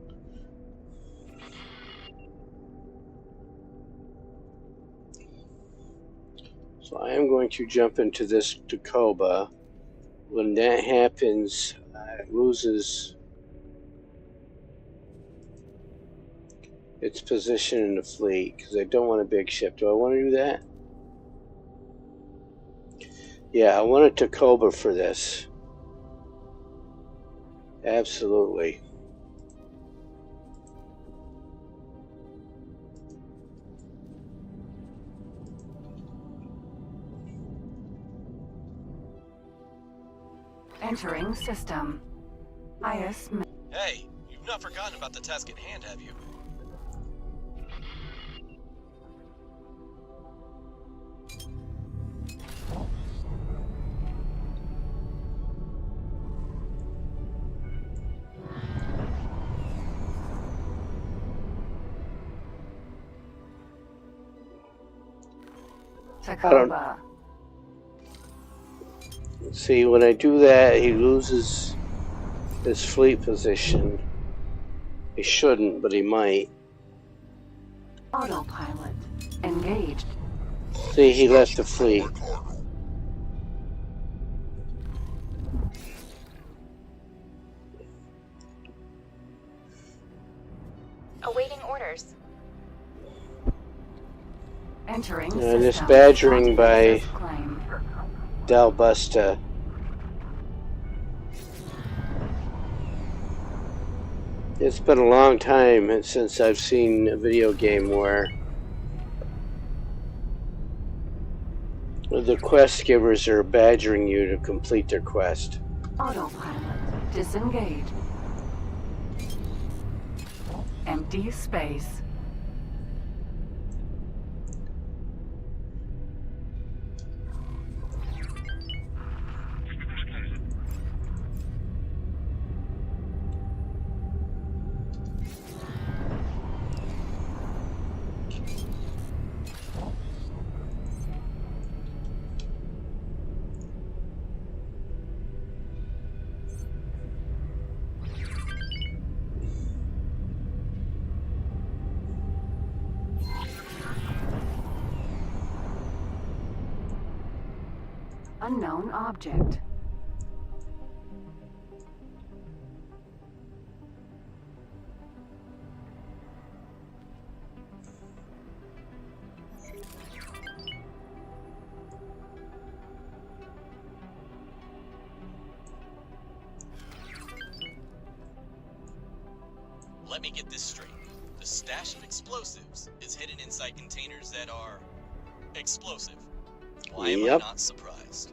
So I am going to jump into this Tacoba. When that happens, it loses its position in the fleet because I don't want a big ship. Do I want to do that? Yeah, I want a Tacoba for this. Absolutely. Entering system. IS. Hey, you've not forgotten about the task at hand, have you? Tacoba. See, when I do that, he loses his fleet position. He shouldn't, but he might. Autopilot. Engaged. See, he left the fleet. Awaiting orders. Entering And this system. badgering by Claim. Dalbusta. It's been a long time since I've seen a video game where the quest givers are badgering you to complete their quest. Autopilot. Disengage. Empty space. Unknown object. let me get this straight. The stash of explosives is hidden inside containers that are explosive. Why am I not surprised?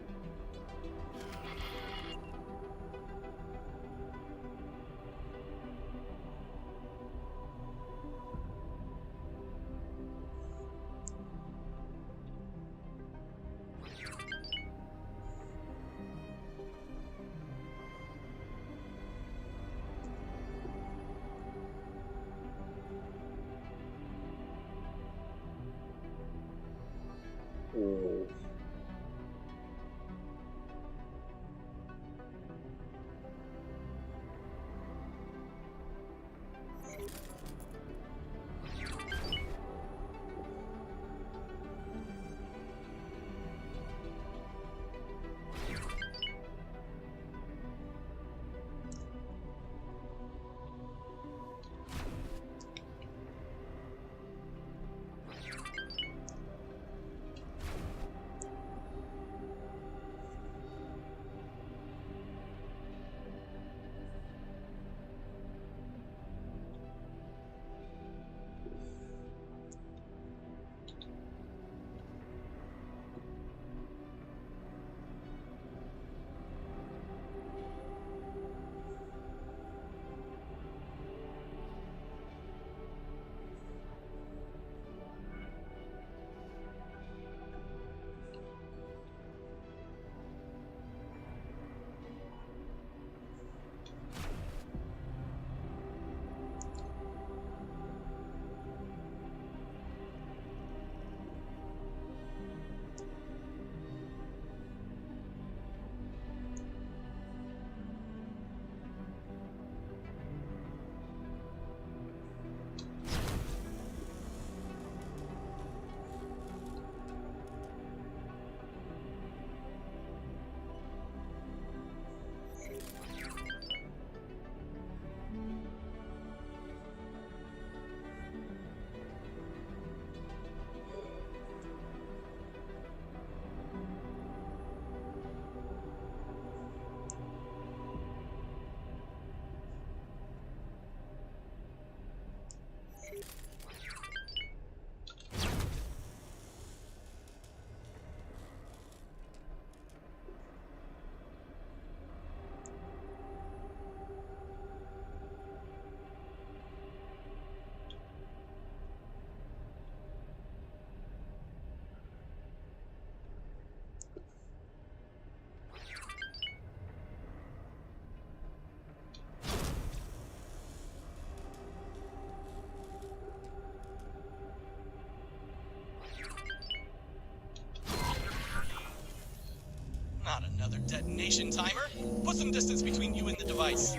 Not another detonation timer. Put some distance between you and the device.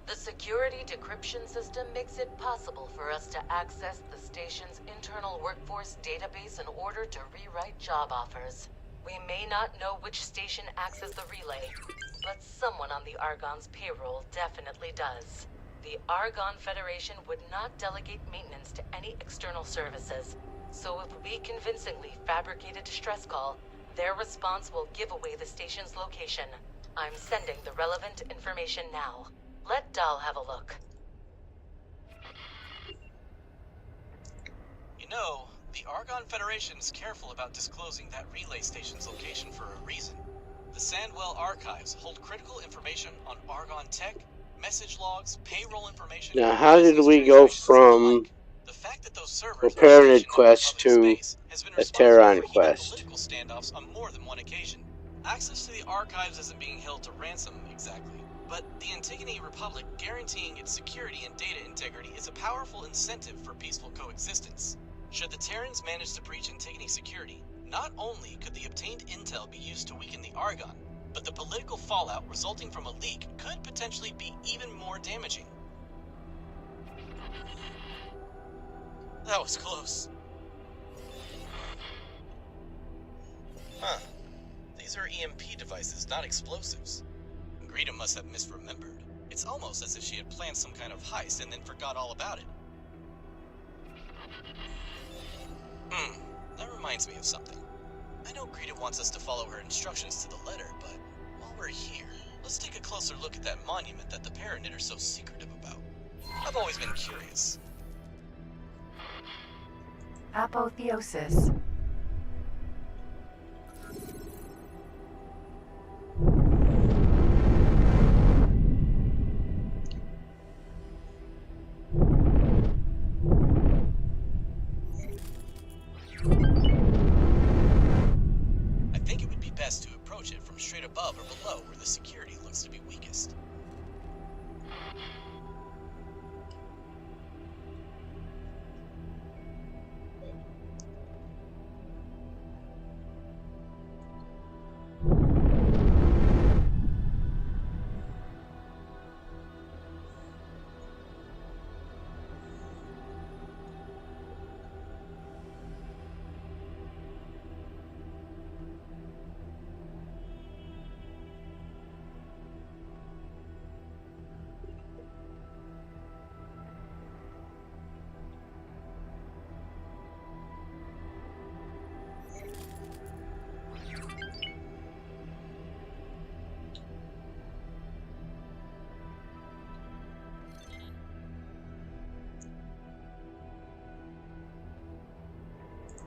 The security decryption system makes it possible for us to access the station's internal workforce database in order to rewrite job offers. We may not know which station accesses the relay, but someone on the Argon's payroll definitely does. The Argon Federation would not delegate maintenance to any external services, so if we convincingly fabricate a distress call, their response will give away the station's location. I'm sending the relevant information now. Let Dahl have a look. You know, the Argon Federation's careful about disclosing that relay station's location for a reason. The Sandwell archives hold critical information on Argon tech, message logs, payroll information. Now, how did we go from the fact that those a servers Pyramid quest to a Terran quest? Political standoffs on more than one occasion. Access to the archives isn't being held to ransom exactly, but the Antigone Republic guaranteeing its security and data integrity is a powerful incentive for peaceful coexistence. Should the Terrans manage to breach Antigone security, not only could the obtained intel be used to weaken the Argon, but the political fallout resulting from a leak could potentially be even more damaging. That was close. Huh. These are EMP devices, not explosives. Greta must have misremembered. It's almost as if she had planned some kind of heist and then forgot all about it. That reminds me of something. I know Greta wants us to follow her instructions to the letter, but while we're we're here, let's take a closer look at that monument that the Paranid are so secretive about. I've always been curious. Apotheosis. I think it would be best to approach it from straight above or below where the security looks to be weakest.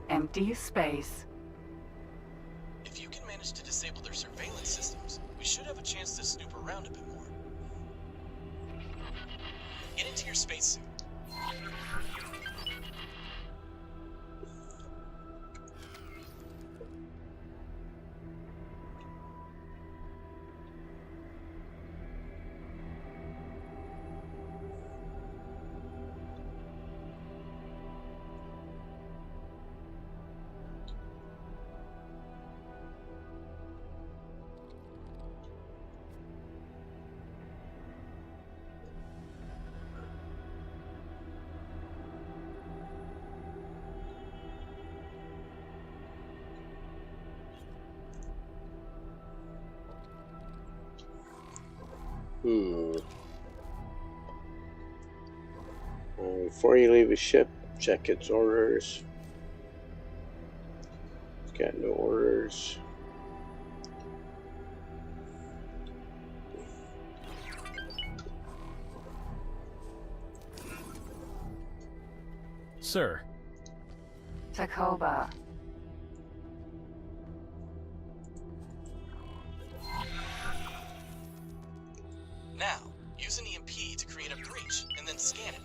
Empty space. If you can manage to disable their surveillance systems, we should have a chance to snoop around a bit more. Get into your spacesuit. Before you leave a ship, check its orders. It's got no orders. Sir. Tacoba. Now, use an EMP to create a breach, and then scan it.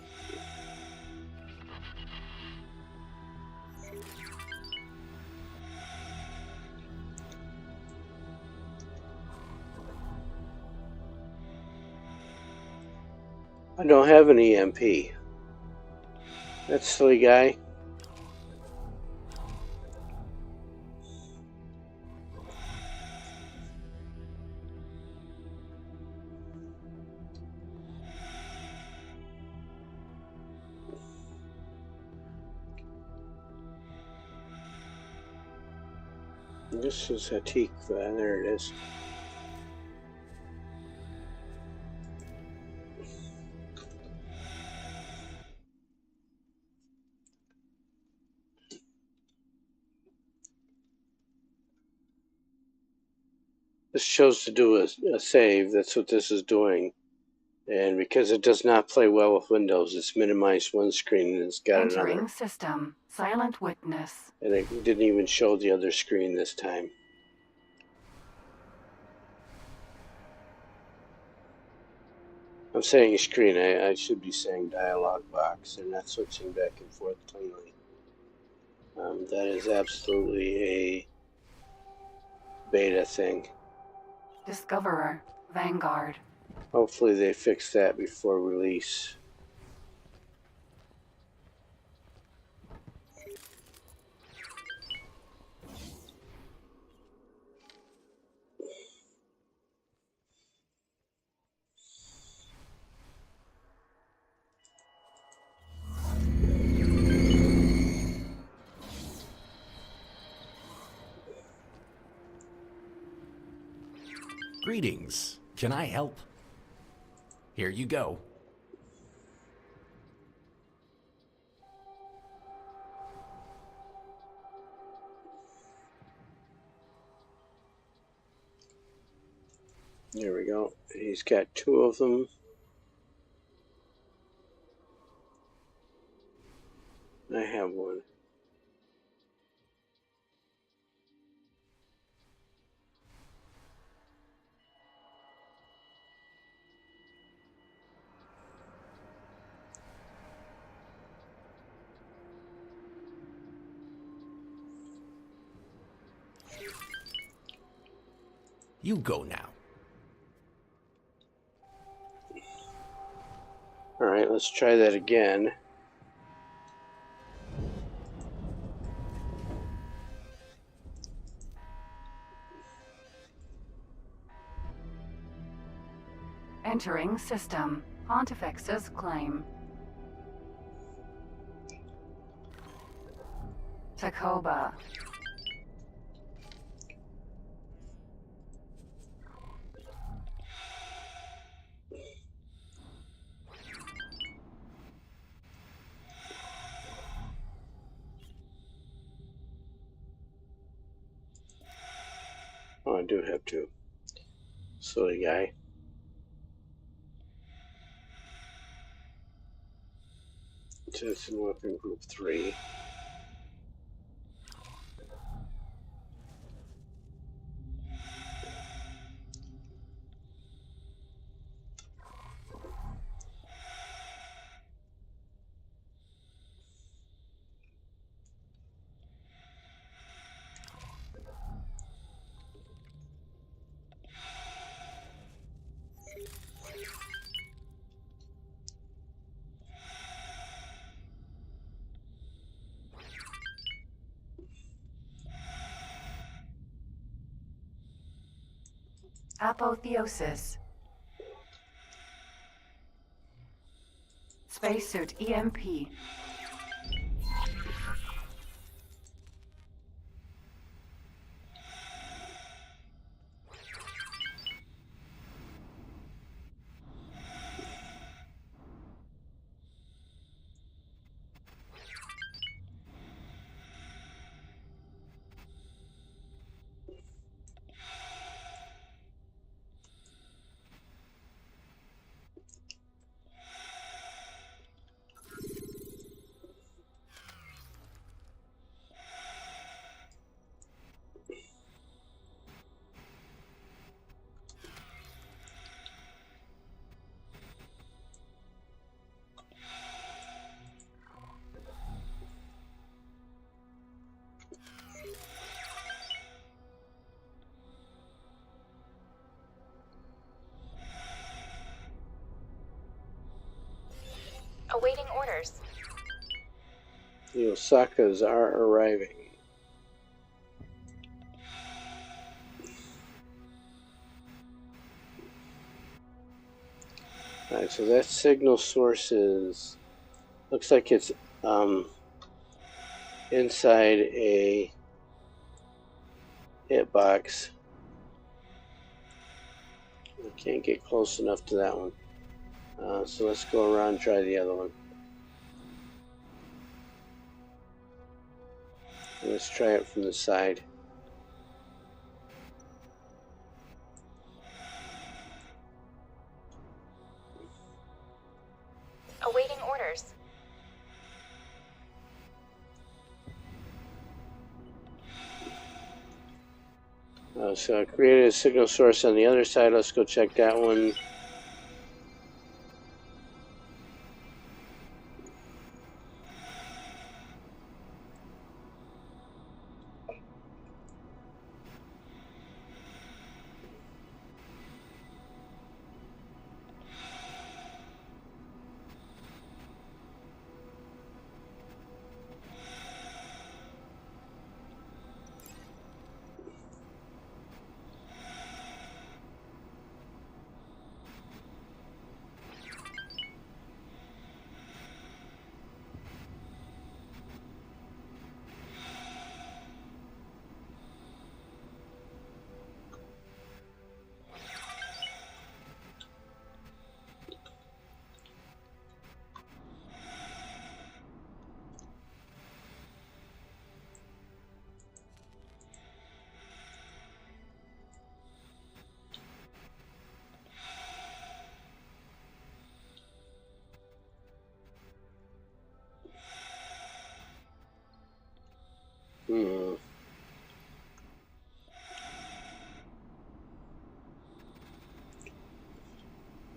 I don't have an EMP. That silly guy. This is Hatikva. There it is. This chose to do a save. That's what this is doing. And because it does not play well with Windows, it's minimized one screen and it's got Entering another. system. Silent witness. And it didn't even show the other screen this time. I'm saying screen. I should be saying dialog box. They're not switching back and forth cleanly. That is absolutely a beta thing. Discoverer. Vanguard. Hopefully they fix that before release. Greetings. Can I help? Here you go. There we go. He's got 2 of them. I have 1. You go now. Alright, let's try that again. Entering system. Pontifex's claim. Tacoba. Oh, I do have 2. Silly guy. Citizen Weapon Group 3. Apotheosis. Spacesuit EMP. Awaiting orders. The Osakas are arriving. Alright, so that signal source is... looks like it's inside a hitbox. I can't get close enough to that one. So let's go around and try the other one. Let's try it from the side. Awaiting orders. So I created a signal source on the other side. Let's go check that one.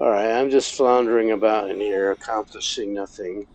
Alright, I'm just floundering about in here, accomplishing nothing.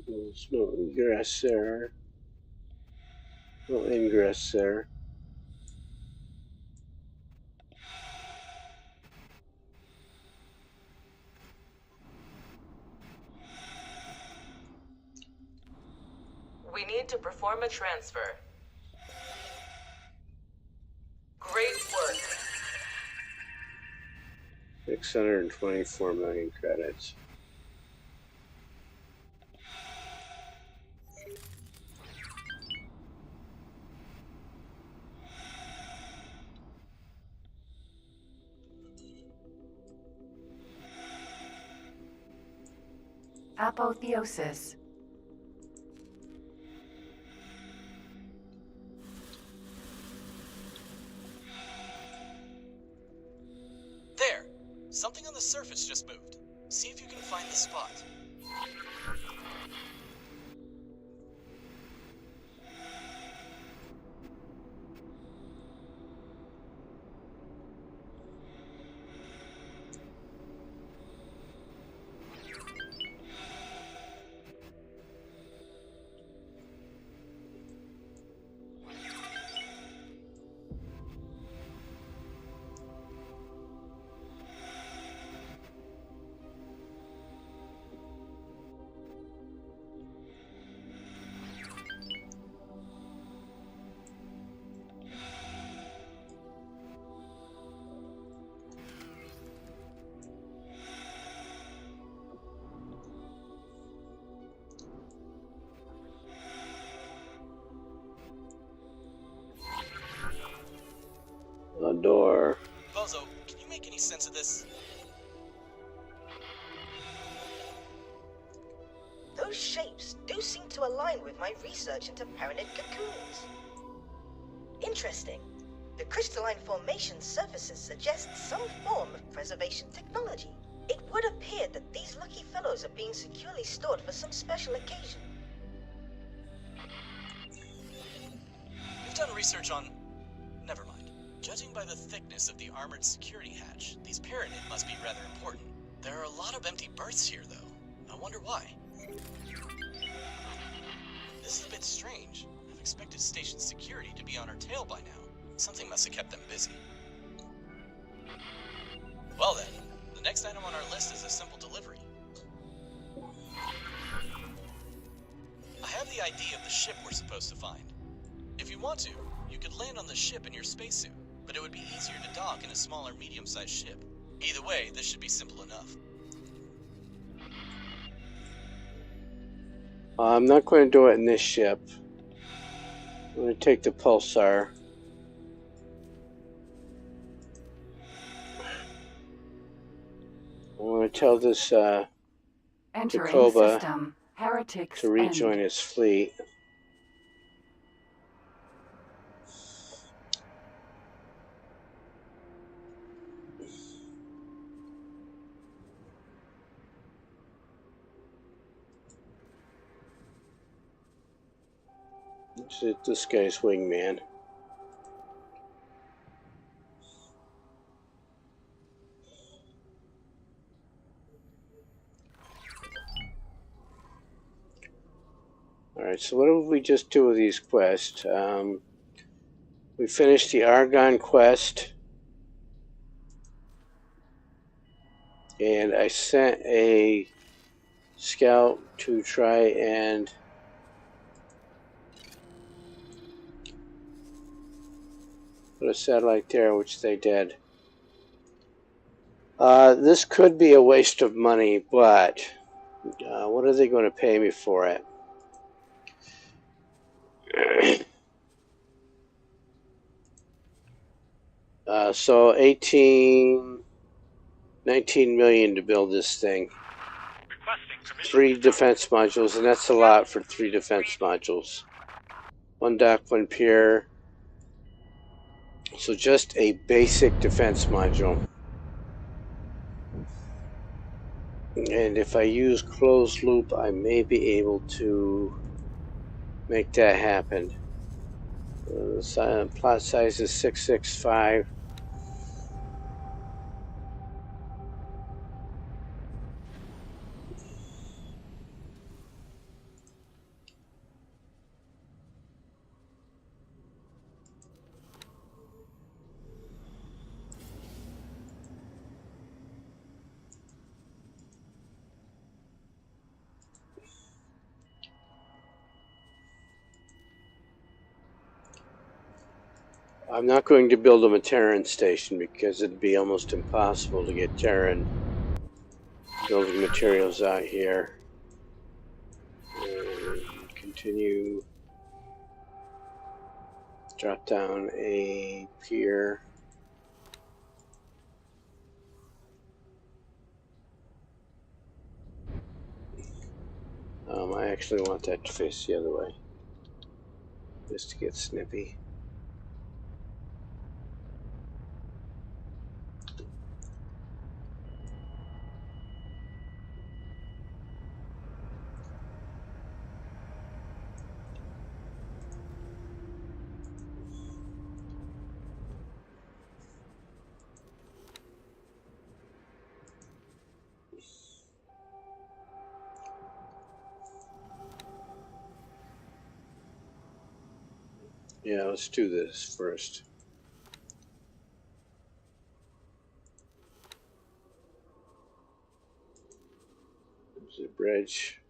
There's no ingress there. No ingress there. We need to perform a transfer. Great work. 624 million credits. Apotheosis. There! Something on the surface just moved. See if you can find the spot. A door. Bozo, can you make any sense of this? Those shapes do seem to align with my research into paranid cocoons. Interesting. The crystalline formation surfaces suggest some form of preservation technology. It would appear that these lucky fellows are being securely stored for some special occasion. You've done research on... Never mind. Judging by the thickness of the armored security hatch, these paranid must be rather important. There are a lot of empty berths here, though. I wonder why. This is a bit strange. I've expected station security to be on our tail by now. Something must have kept them busy. Well then, the next item on our list is a simple delivery. I have the ID of the ship we're supposed to find. If you want to, you could land on the ship in your spacesuit, but it would be easier to dock in a smaller medium-sized ship. Either way, this should be simple enough. I'm not going to do it in this ship. I'm going to take the pulsar. I want to tell this Entering Tacoba system. Heretics to rejoin end. his fleet. This guy's wingman. Alright, so what did we just do with these quests? We finished the Argon quest. And I sent a scout to try and put a satellite there, which they did. This could be a waste of money, but what are they going to pay me for it? So 19 million to build this thing. 3 defense modules, and that's a lot for 3 defense modules. 1 dock, 1 pier. So just a basic defense module. And if I use closed loop, I may be able to make that happen. The plot size is 665. I'm not going to build them a Terran station because it'd be almost impossible to get Terran building materials out here. And continue. Drop down a pier. I actually want that to face the other way, just to get snippy. Yeah, let's do this first. There's a bridge.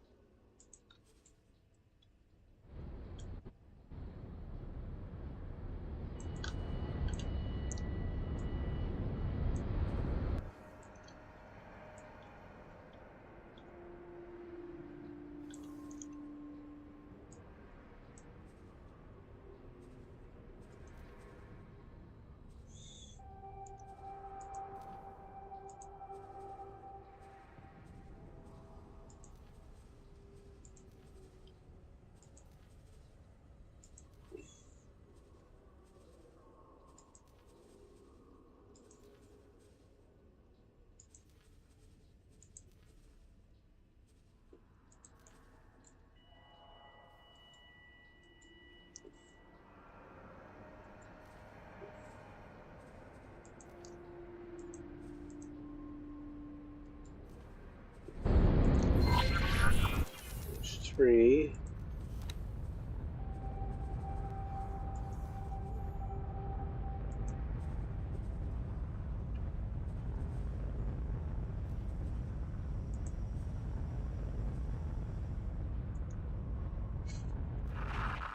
There's 3.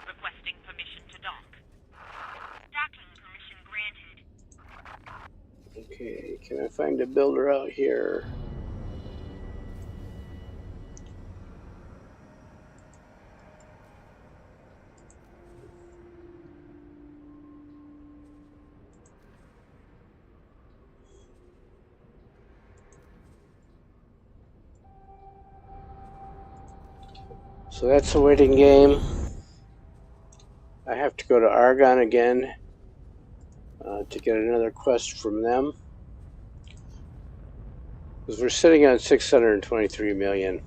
Requesting permission to dock. Docking permission granted. Okay, can I find a builder out here? So that's a waiting game. I have to go to Argon again to get another quest from them. Because we're sitting on 623 million.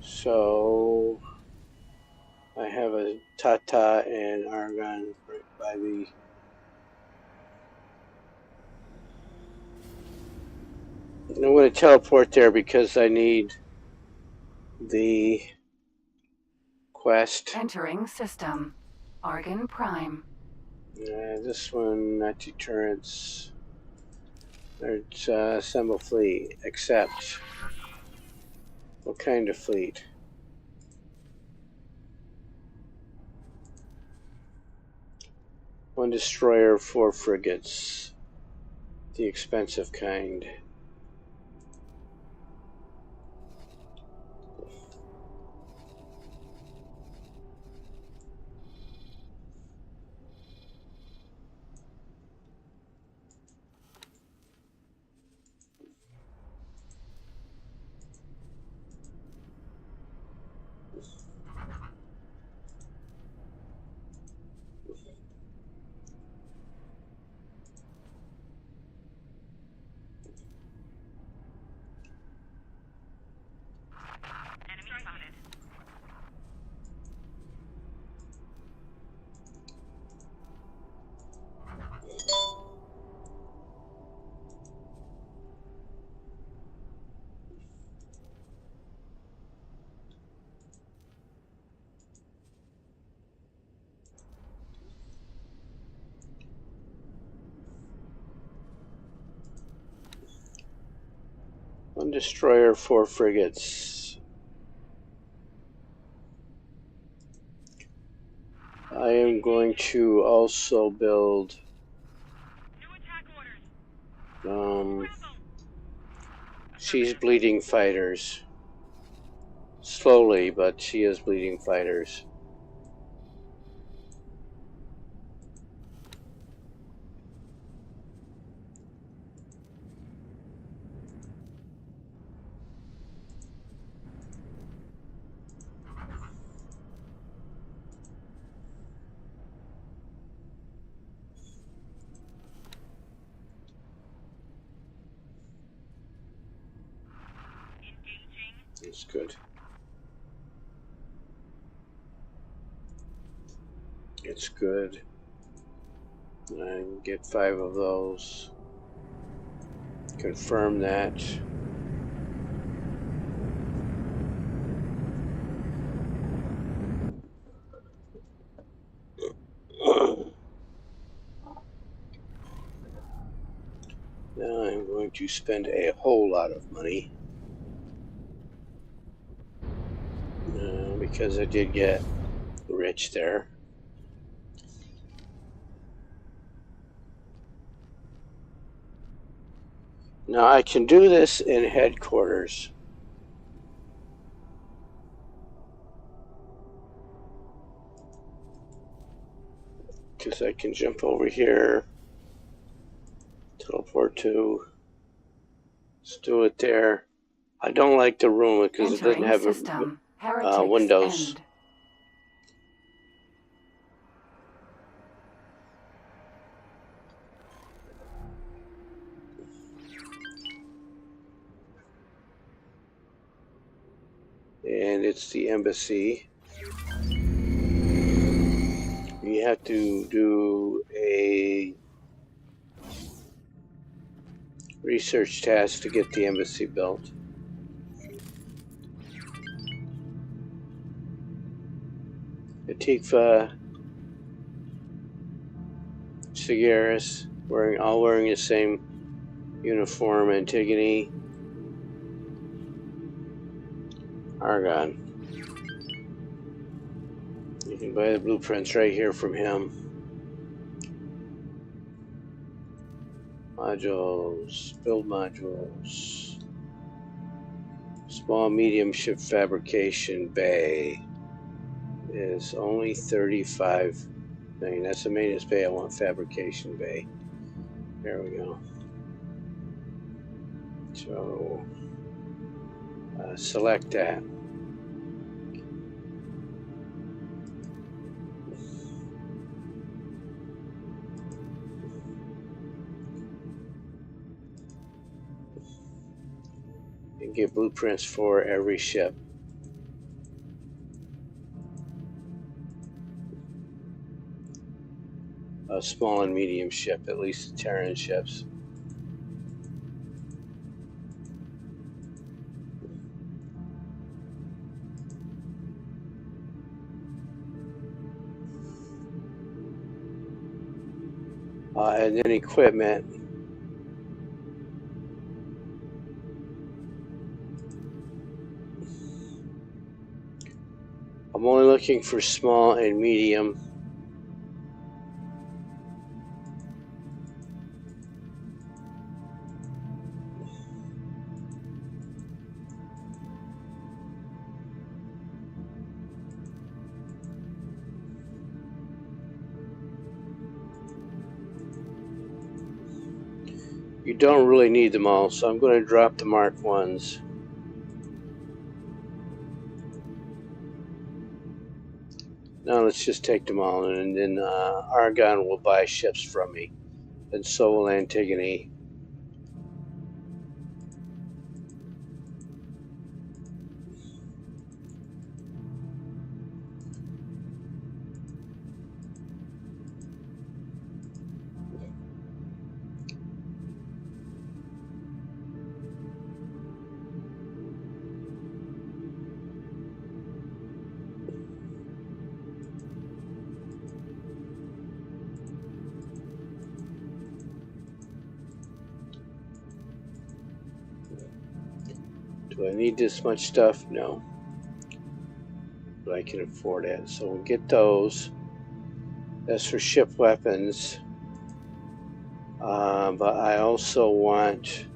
So I have a Tata and Argon right by the... I'm going to teleport there because I need the quest. Entering system. Argon Prime. This one, not deterrence. There's assemble fleet. Accept. What kind of fleet? One destroyer, 4 frigates. The expensive kind. Enemy spotted. One destroyer, 4 frigates. I am going to also build she's bleeding fighters. Slowly, but she is bleeding fighters. It's good. It's good. I can get 5 of those. Confirm that. Now I'm going to spend a whole lot of money. Because I did get rich there. Now I can do this in headquarters. Because I can jump over here, teleport to, let's do it there. I don't like the room because it doesn't have windows. End. And it's the embassy. You have to do a research task to get the embassy built. Atikva, Sigaris, all wearing the same uniform. Antigone, Argon. You can buy the blueprints right here from him. Modules, build modules. Small medium ship fabrication bay is only 35 million. That's the maintenance bay. I want fabrication bay. There we go. So select that. And get blueprints for every ship. A small and medium ship, at least the Terran ships. and then equipment. I'm only looking for small and medium. You don't really need them all, so I'm going to drop the marked ones. Now let's just take them all, and then Argon will buy ships from me, and so will Antigone. Do I need this much stuff? No. But I can afford it. So we'll get those. That's for ship weapons. But I also want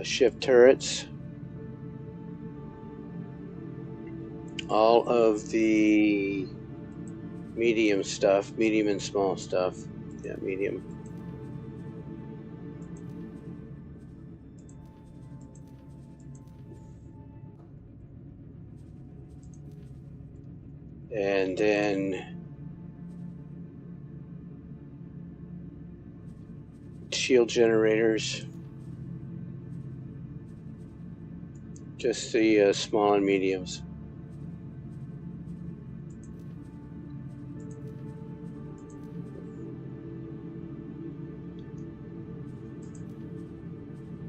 ship turrets. All of the medium stuff. Medium and small stuff. Yeah, medium. And then shield generators. Just the small and mediums.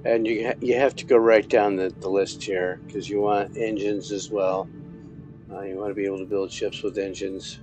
And you have to go right down the list here, because you want engines as well. You want to be able to build ships with engines.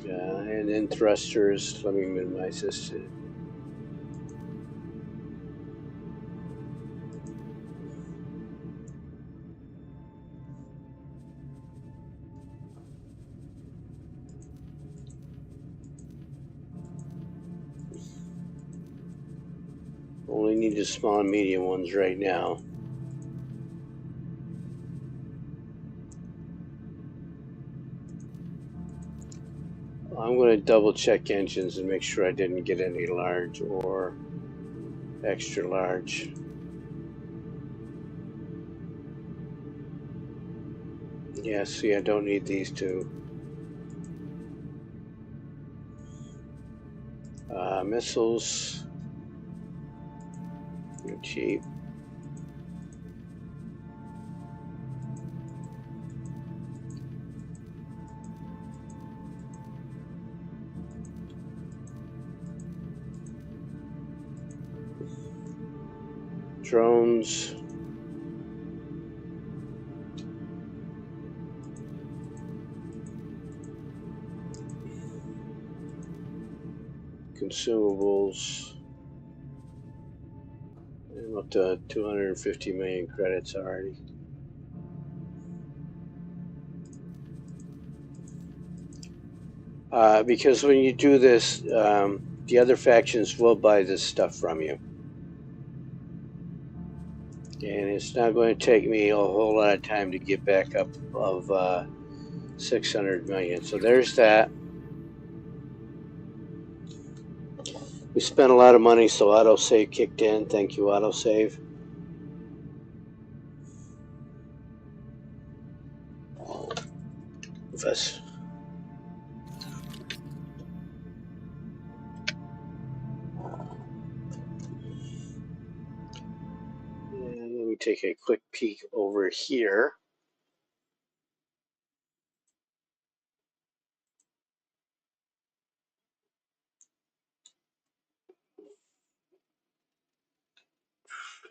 And then thrusters. Let me minimize this. Only need the small and medium ones right now. I'm going to double check engines and make sure I didn't get any large or extra large. Yeah, see, I don't need these two. Missiles. They're cheap. Drones. Consumables. I'm up to 250 million credits already. Because when you do this, the other factions will buy this stuff from you. And it's not going to take me a whole lot of time to get back up of 600 million. So there's that. We spent a lot of money, so autosave kicked in. Thank you, autosave. Us. And let me take a quick peek over here.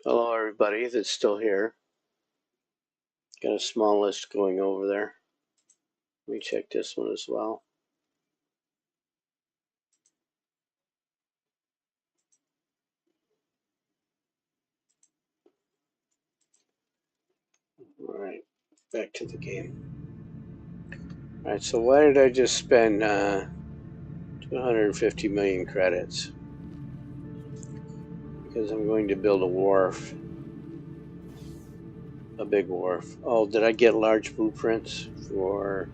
Hello, everybody that's still here. Got a small list going over there. Let me check this one as well. All right, back to the game. All right, so why did I just spend 250 million credits? Because I'm going to build a wharf. A big wharf. Oh, did I get large blueprints for...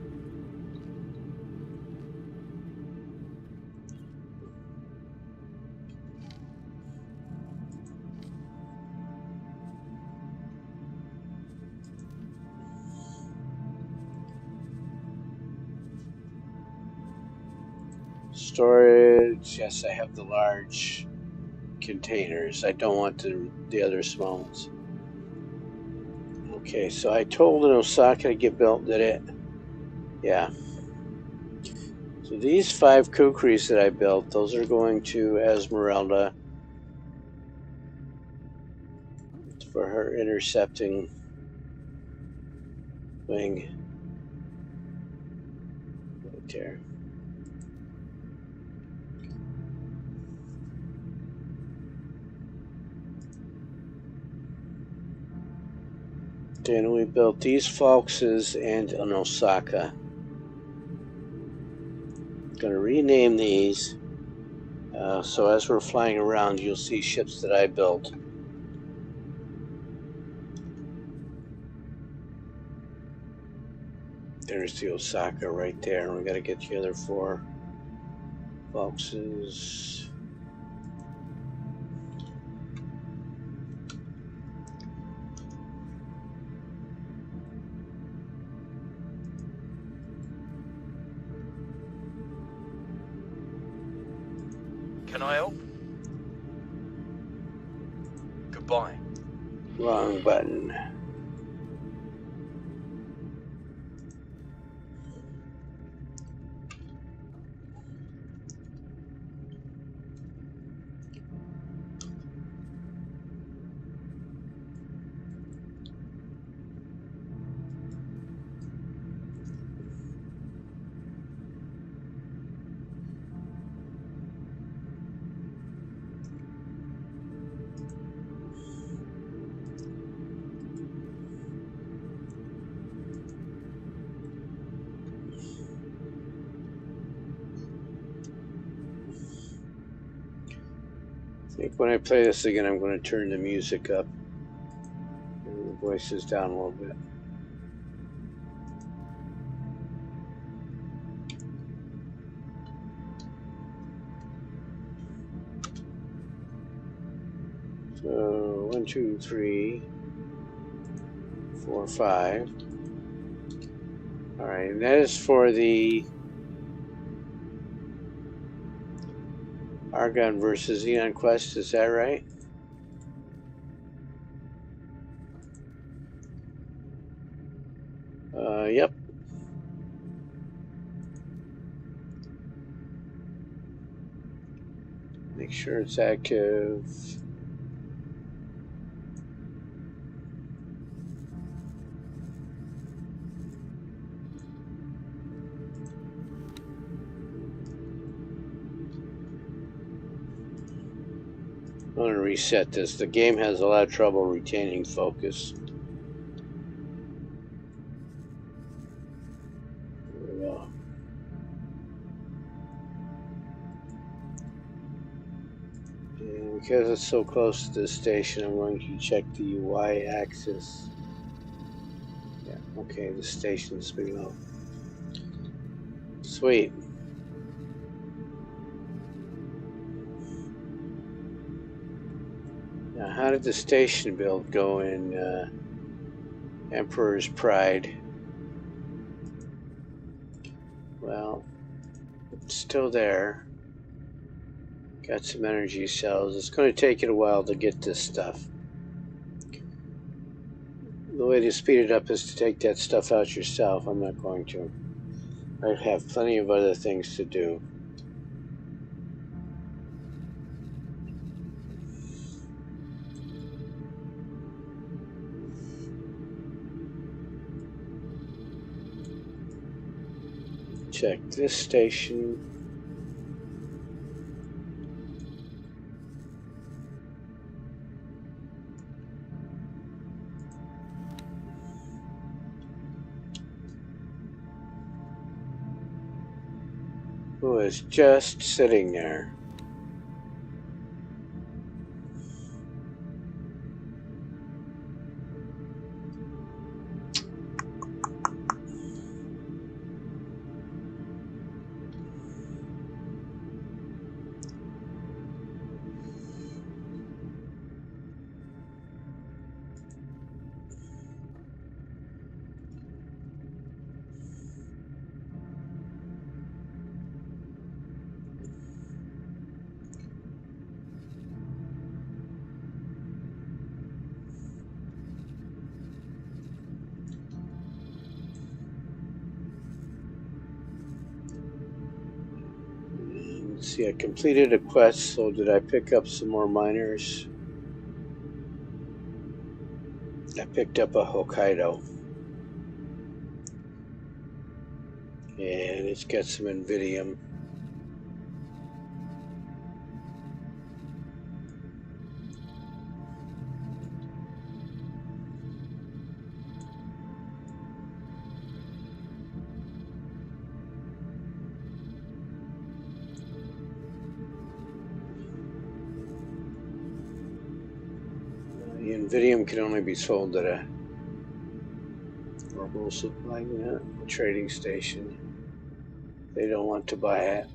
storage? Yes, I have the large containers. I don't want the other small ones. Okay, so I told an Osaka to get built, did it? Yeah. So these 5 kukris that I built, those are going to Esmeralda for her intercepting wing. Right there. Then we built these Foxes and an Osaka. I'm going to rename these. So as we're flying around, you'll see ships that I built. There's the Osaka right there. And we got to get the other 4 Foxes. Can I help? Goodbye. Wrong button. I think when I play this again, I'm going to turn the music up and the voices down a little bit. So 1, 2, 3, 4, 5. All right, and that is for the Argon versus Xenon Quest. Is that right? Yep. Make sure it's active. I'm going to reset this. The game has a lot of trouble retaining focus. There we go. And because it's so close to the station, I'm going to check the Y axis. Yeah, okay, the station's below. Sweet. Now, how did the station build go in Emperor's Pride? Well, it's still there. Got some energy cells. It's going to take it a while to get this stuff. The way to speed it up is to take that stuff out yourself. I'm not going to. I have plenty of other things to do. check this station. Who is just sitting there. Let's see, I completed a quest, so did I pick up some more miners? I picked up a Hokkaido. And it's got some Invidium. The Invidium can only be sold at a normal supply unit, a trading station. They don't want to buy it.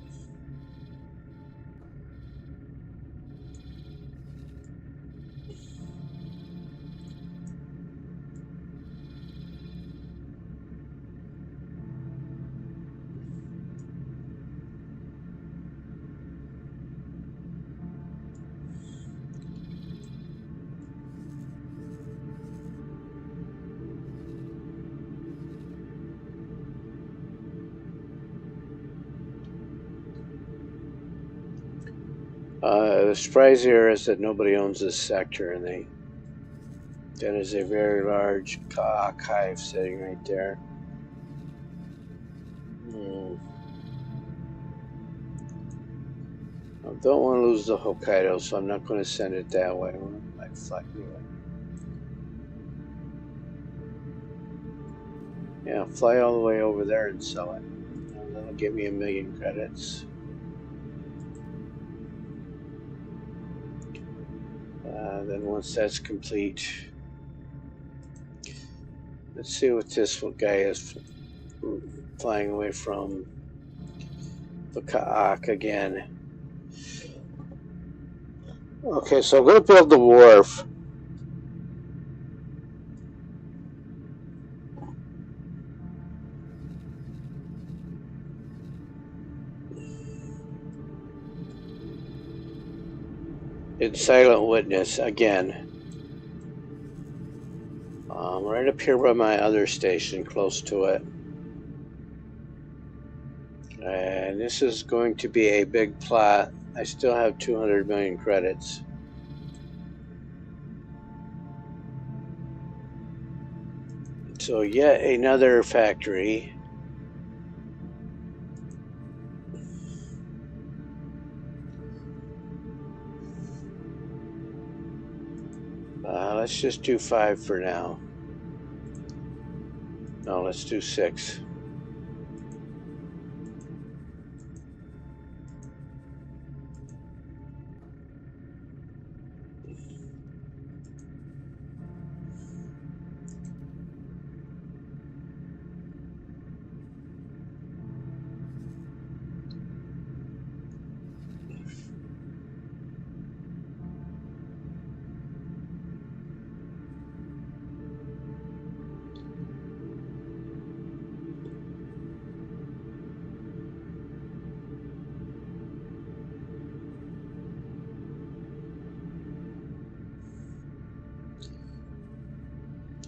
The surprise here is that nobody owns this sector, and that is a very large archive sitting right there. I don't want to lose the Hokkaido, so I'm not going to send it that way. I might fly anyway. Yeah, fly all the way over there and sell it. That'll give me 1,000,000 credits. Then once that's complete, let's see what this guy is flying away from. The Ka'ak again. Okay, so I'm going to build the wharf. It's Silent Witness again. Right up here by my other station, close to it. And this is going to be a big plot. I still have 200 million credits. So yet another factory. Let's just do 5 for now. No, let's do 6.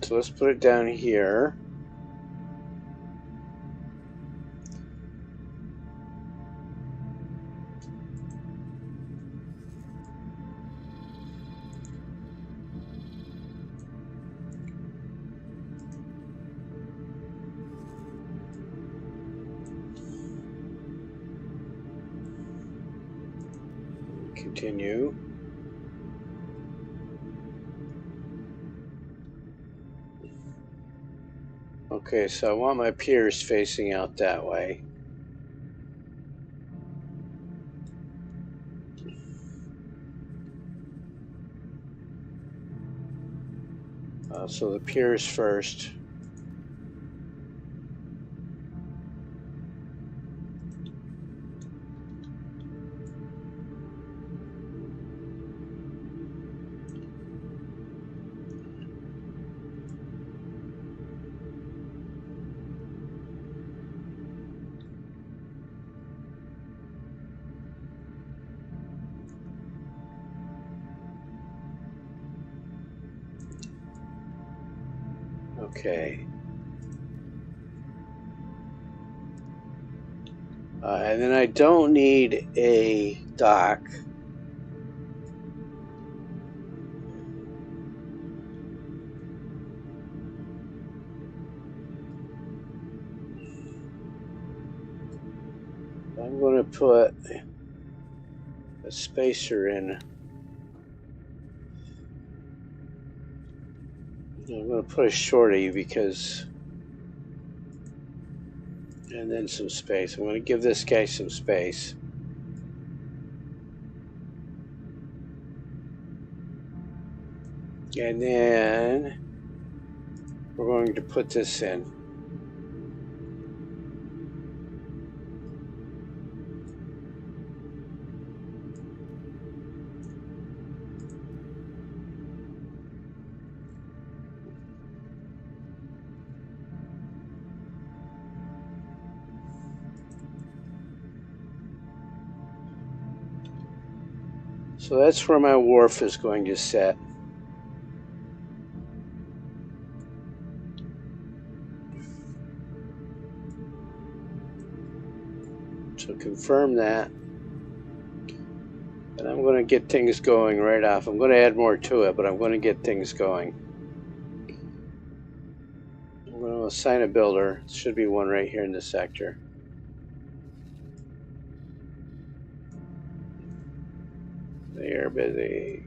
So let's put it down here. Continue. Okay, so I want my piers facing out that way. So the piers first. Okay. And then I don't need a dock. I'm going to put a spacer in. I'm going to put a shorty because, and then some space. I'm going to give this guy some space. And then we're going to put this in. So that's where my wharf is going to set. So confirm that. And I'm going to get things going right off. I'm going to add more to it, but I'm going to get things going. I'm going to assign a builder. There should be one right here in the sector. They are busy.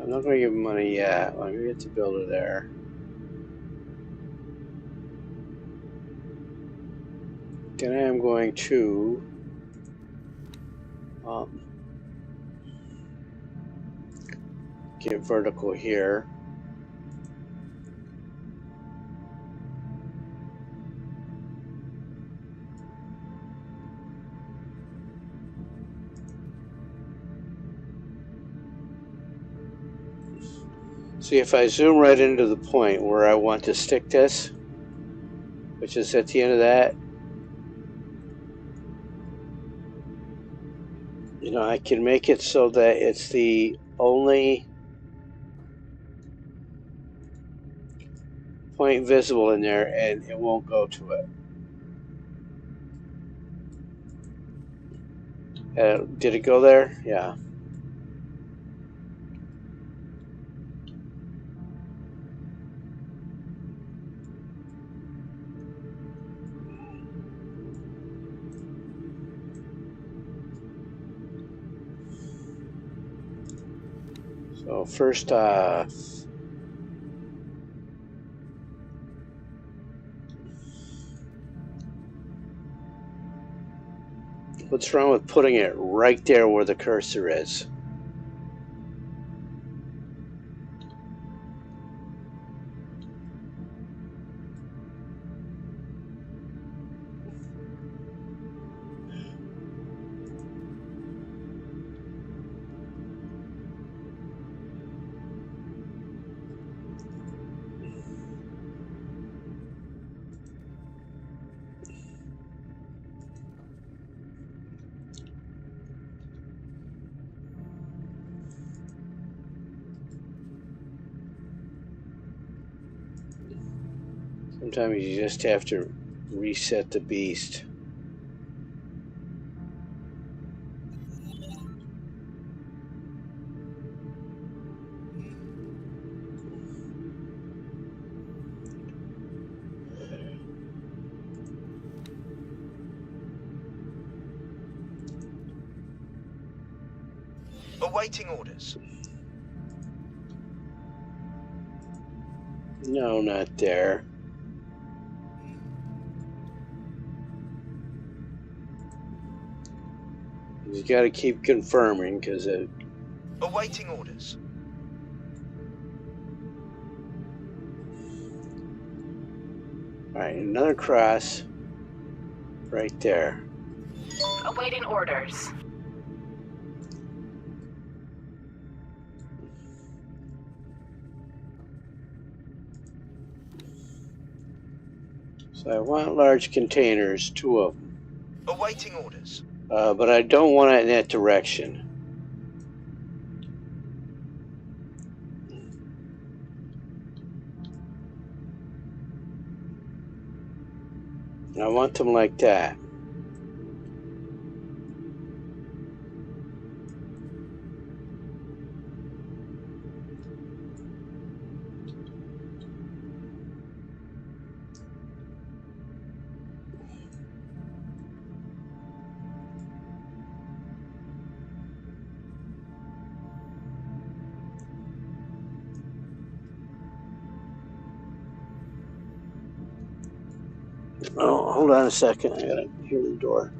I'm not going to give him money yet. I'm going to get the builder there. Then I am going to get vertical here. See, if I zoom right into the point where I want to stick this, which is at the end of that, you know, I can make it so that it's the only point visible in there and it won't go to it. Did it go there? Yeah. So first off, what's wrong with putting it right there where the cursor is? Sometimes you just have to reset the beast. Awaiting orders. No, not there. You got to keep confirming because it. Awaiting orders. All right, another cross right there. Awaiting orders. So I want large containers, 2 of them. Awaiting orders. But I don't want it in that direction. I want them like that. Oh, hold on a second. I gotta hear the door.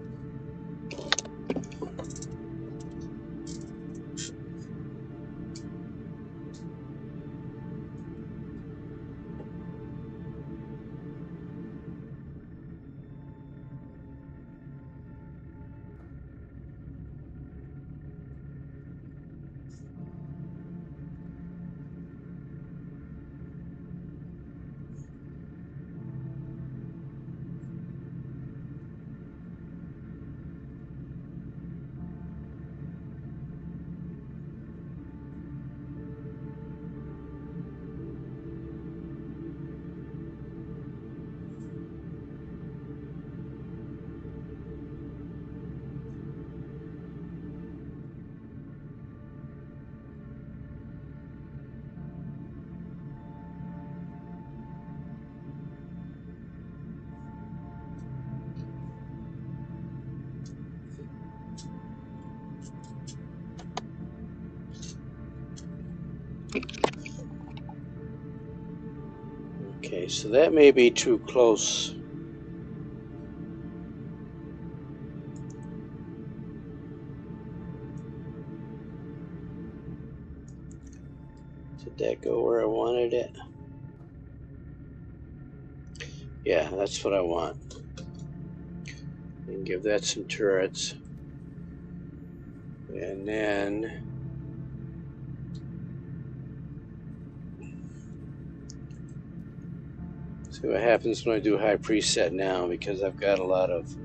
Okay, so that may be too close. Did that go where I wanted it? Yeah, that's what I want. And give that some turrets. And then see what happens when I do high preset now, because I've got a lot of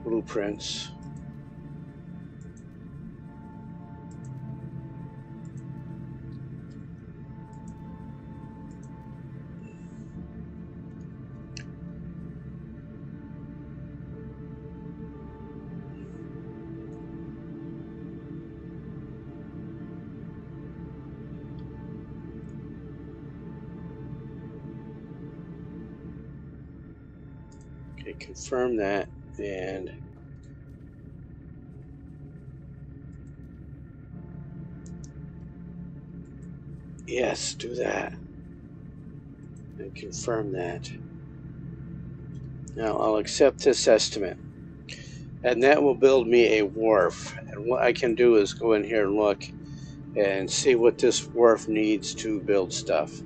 blueprints. Okay, confirm that, and yes, do that. And confirm that. Now I'll accept this estimate. And that will build me a wharf. And what I can do is go in here and look and see what this wharf needs to build stuff.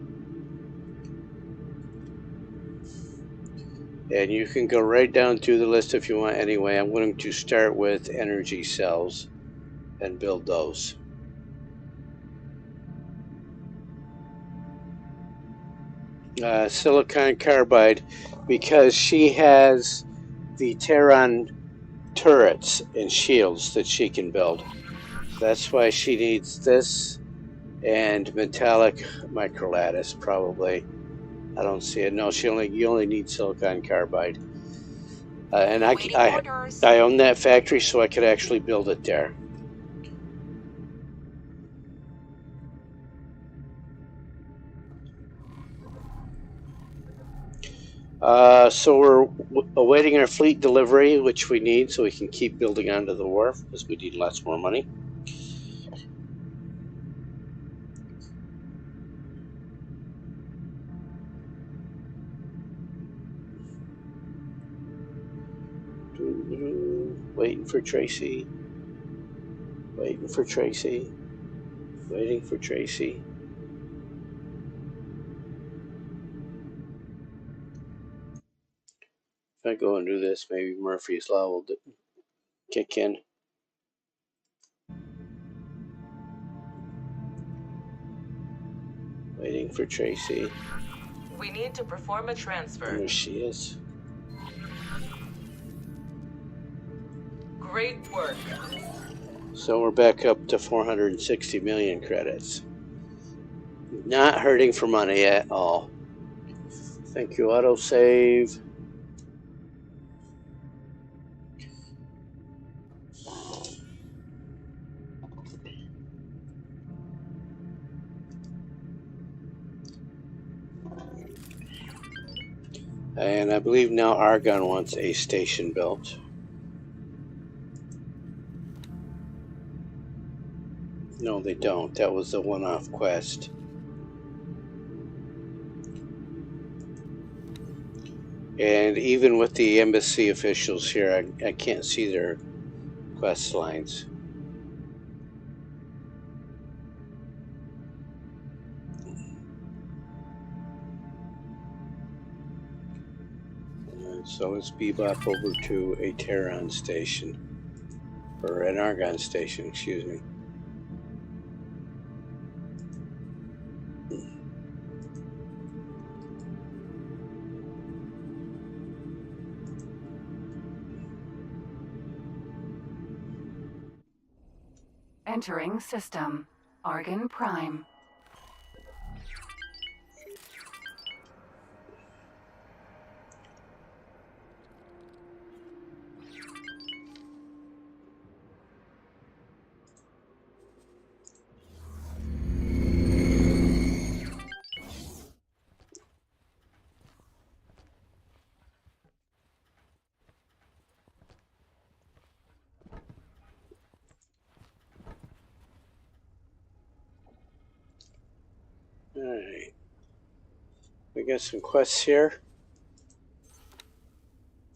And you can go right down through the list if you want. Anyway, I'm going to start with energy cells and build those. Silicon carbide, because she has the Terran turrets and shields that she can build. That's why she needs this and metallic microlattice, probably. I don't see it. No, you only need silicon carbide. And I own that factory, so I could actually build it there. So we're awaiting our fleet delivery, which we need so we can keep building onto the wharf because we need lots more money. Waiting for Tracy. Waiting for Tracy. Waiting for Tracy. If I go and do this, maybe Murphy's Law will kick in. Waiting for Tracy. We need to perform a transfer. There she is. Great work. So we're back up to 460 million credits. Not hurting for money at all. Thank you, autosave. And I believe now Argon wants a station built. No, they don't. That was a one-off quest. And even with the embassy officials here, I can't see their quest lines. So let's bebop over to a Terran station. Or an Argon station, excuse me. Entering system. Argon Prime. Alright. We got some quests here.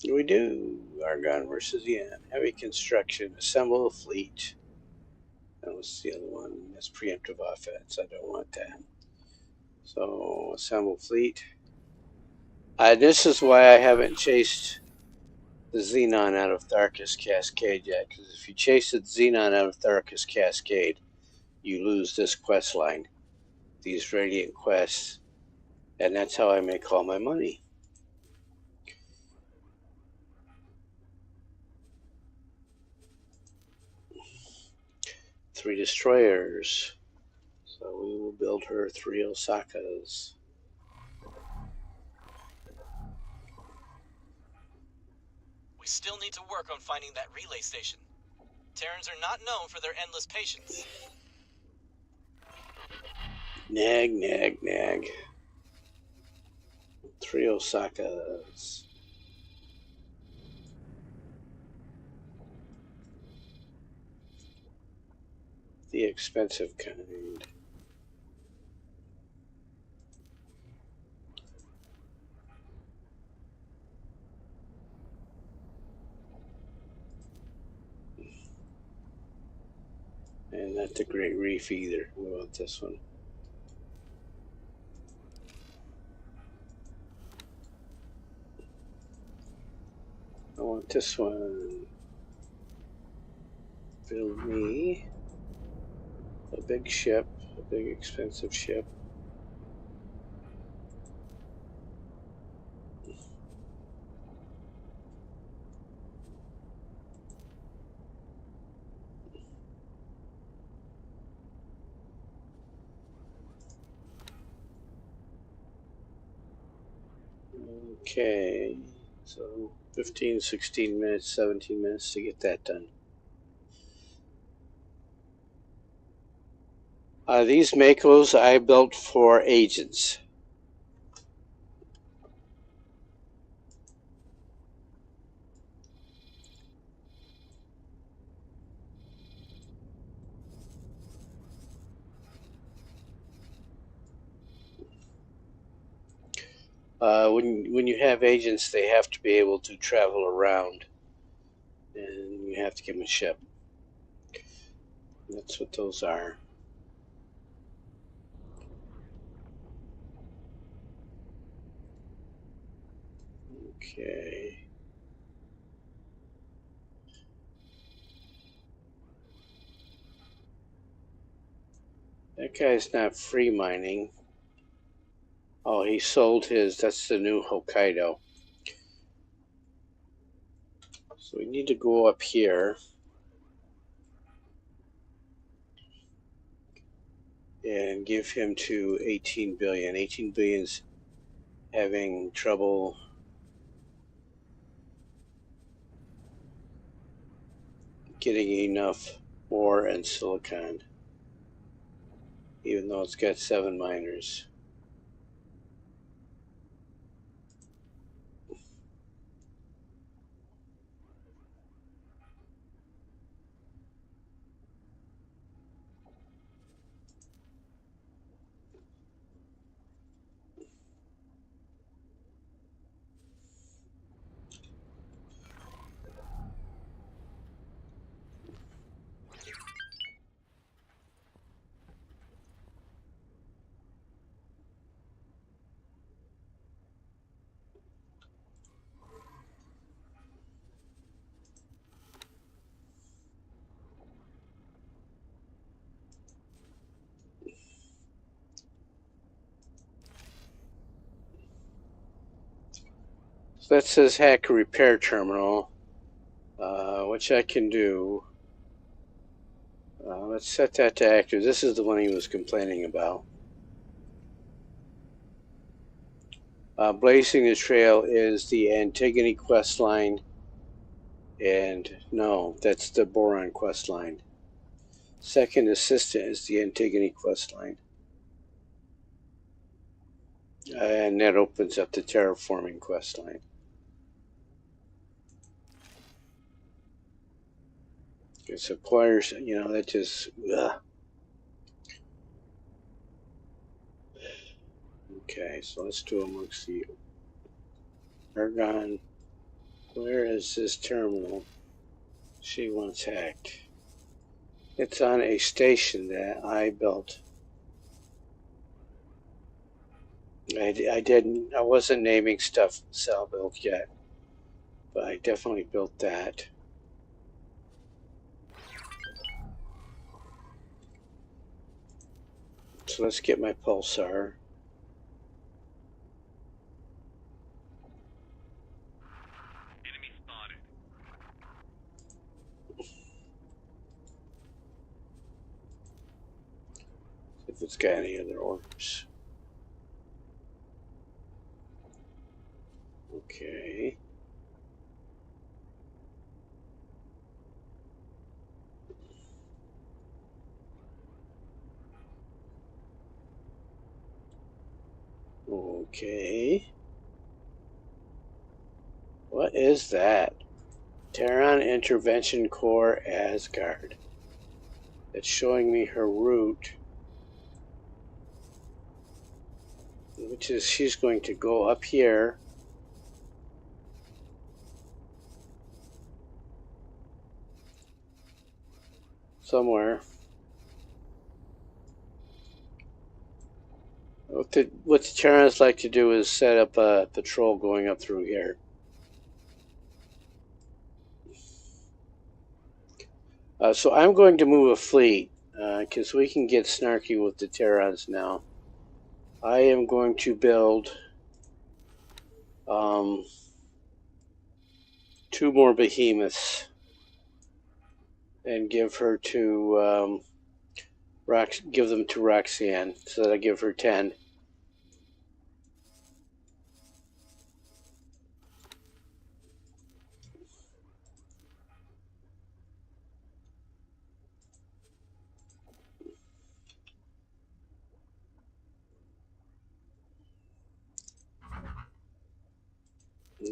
We do. Argon versus heavy construction. Assemble a fleet. That was the other one. That's preemptive offense. I don't want that. So assemble fleet. This is why I haven't chased the Xenon out of Tharkus Cascade yet. Because if you chase the Xenon out of Tharkus Cascade, you lose this quest line. These Radiant quests. And that's how I make all my money. Three destroyers. So we will build her 3 Osakas. We still need to work on finding that relay station. Terrans are not known for their endless patience. Nag, nag, nag. 3 Osakas. The expensive kind. And not the Great Reef either. What about this one? I want this one. Build me a big ship, a big expensive ship. Okay, so 15, 16 minutes, 17 minutes to get that done. These Makos I built for agents. When you have agents, they have to be able to travel around, and you have to give them a ship. That's what those are. Okay. That guy's not free mining. Oh, he sold his. That's the new Hokkaido. So we need to go up here and give him to 18 billion. 18 billion's having trouble getting enough ore and silicon, even though it's got 7 miners. So that says hack repair terminal, which I can do. Let's set that to active. This is the one he was complaining about. Blazing the Trail is the Antigone quest line, and no, that's the Boron quest line. Second Assistant is the Antigone quest line. And that opens up the terraforming quest line. It acquires, that just, ugh. Okay, so let's do amongst the Argon. Where is this terminal she wants hacked? It's on a station that I built. I wasn't naming stuff Sal built yet, but I definitely built that. So let's get my pulsar. Enemy spotted. If it's got any other orders. Okay. Okay. What is that? Terran Intervention Corps Asgard. It's showing me her route, which is she's going to go up here. Somewhere. What the Terrans like to do is set up a patrol going up through here. So I'm going to move a fleet, because we can get snarky with the Terrans now. I am going to build 2 more behemoths and give her to give them to Roxanne, so that I give her 10.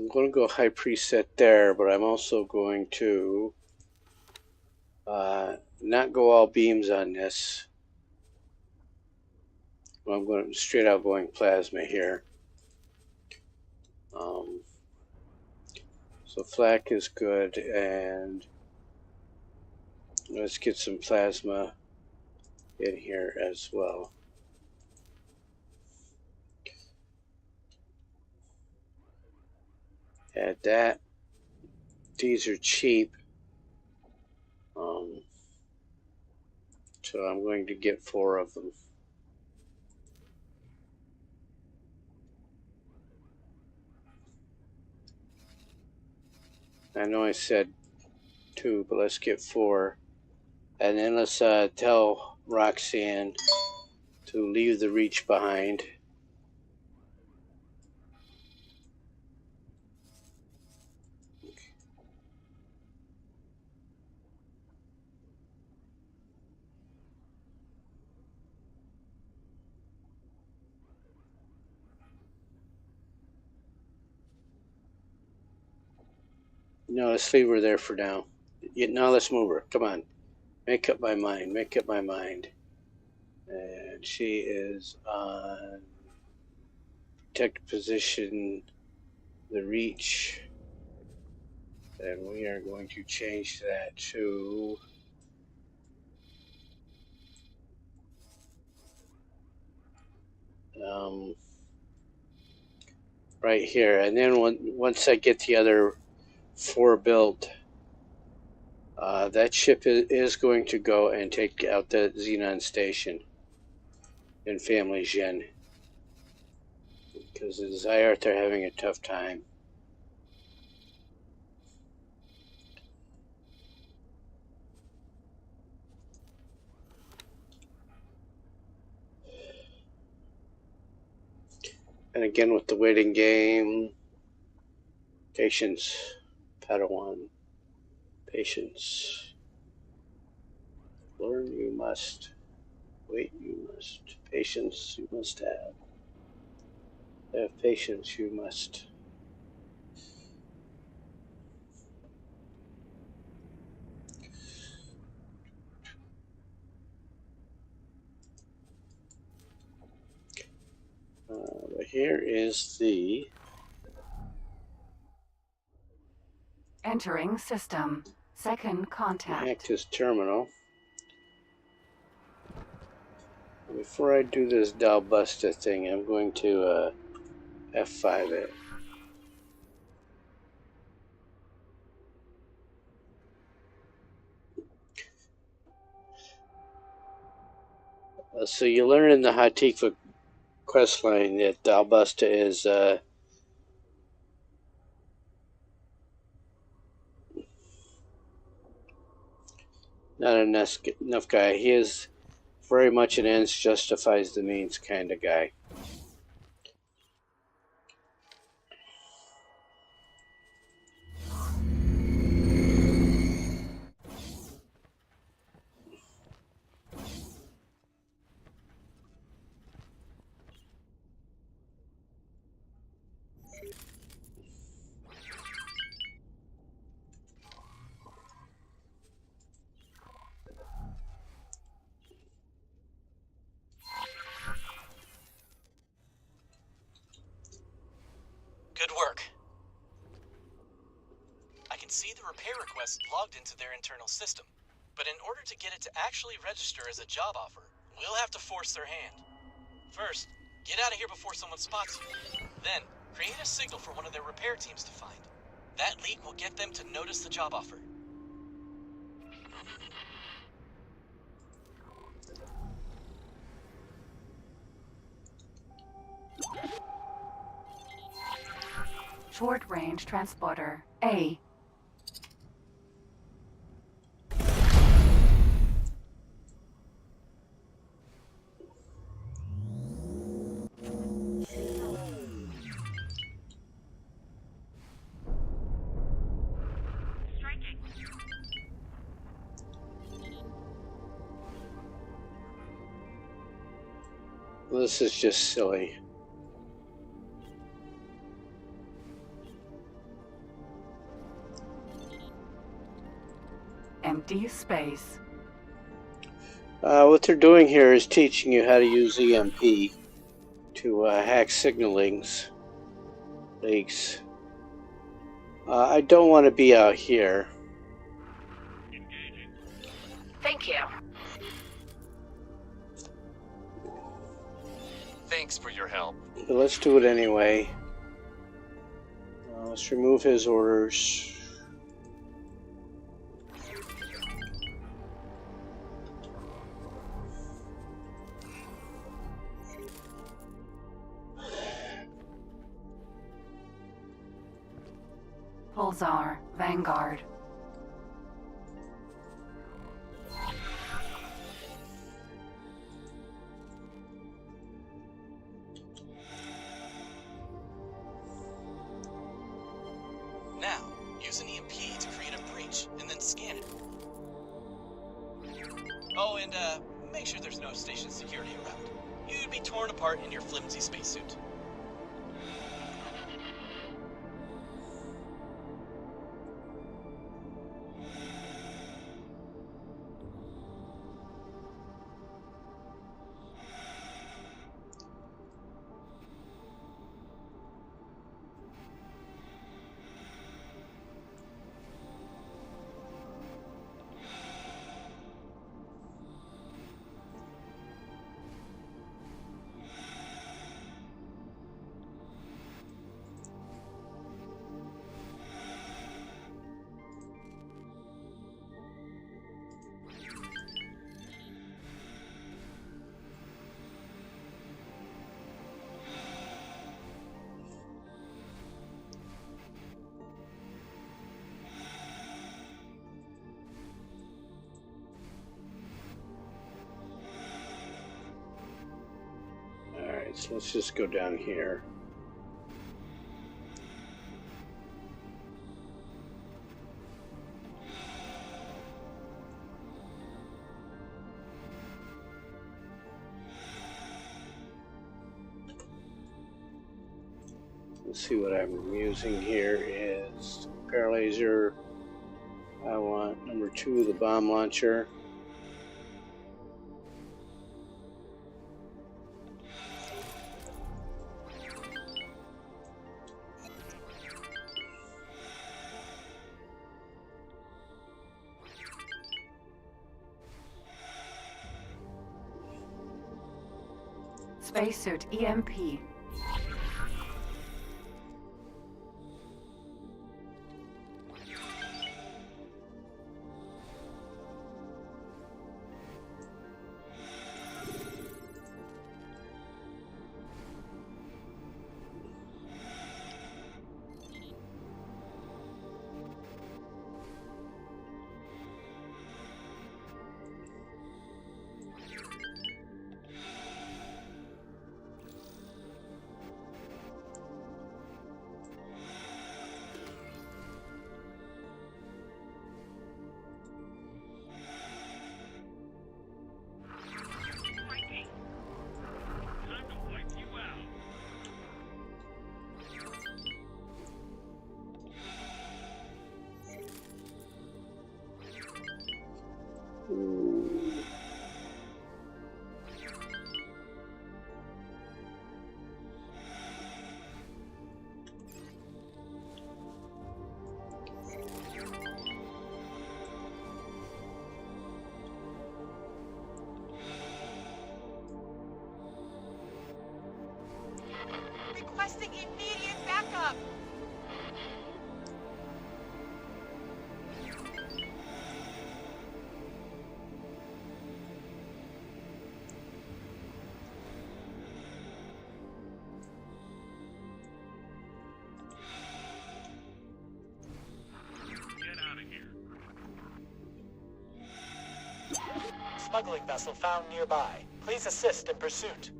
I'm going to go high preset there, but I'm also going to not go all beams on this. Well, I'm going straight out going plasma here. So flak is good, and let's get some plasma in here as well. Add that. These are cheap. So I'm going to get 4 of them. I know I said 2, but let's get 4. And then let's tell Roxanne to leave the reach behind. No, let's leave her there for now. Now let's move her. Come on. Make up my mind. Make up my mind. And she is on protect position, the reach. And we are going to change that to right here. And then once I get the other 4 built, that ship is going to go and take out the Xenon station in Family Gen. Because the Zyarth are having a tough time. And again with the waiting game, patience, Padawan, patience. Learn you must, wait you must, patience you must have patience you must. But here is the Entering system. Second contact. hacked his terminal. Before I do this Dalbusta thing, I'm going to F5 it. So you learn in the Hatikva questline that Dalbusta is not enough guy. He is very much an ends justifies the means kind of guy. Good work. I can see the repair request logged into their internal system, but in order to get it to actually register as a job offer, we'll have to force their hand. First, get out of here before someone spots you. Then, create a signal for one of their repair teams to find. That leak will get them to notice the job offer. Short-range transporter. A. Striking. This is just silly. empty space. What they're doing here is teaching you how to use EMP to hack signalings leaks. I don't want to be out here. Thank you. Thanks for your help. But let's do it anyway. Let's remove his orders. Pulsar, Vanguard. Now, use an EMP to create a breach, and then scan it. Oh, and make sure there's no station security around. You'd be torn apart in your flimsy spacesuit. Alright, so let's just go down here. Let's see what I'm using here is paralaser. I want number 2, the bomb launcher. Spacesuit EMP. Requesting immediate backup. Get out of here. Smuggling vessel found nearby. Please assist in pursuit.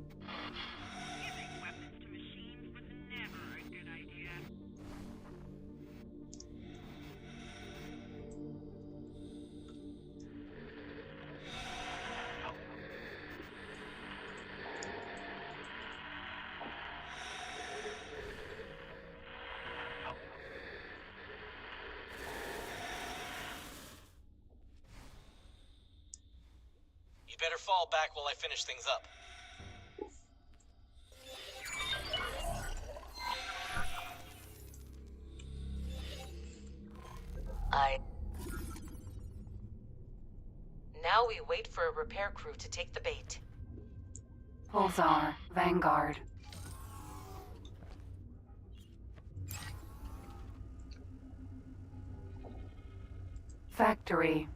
Giving weapons to machines was never a good idea. You better fall back while I finish things up. Now we wait for a repair crew to take the bait. Pulsar, Vanguard. Factory.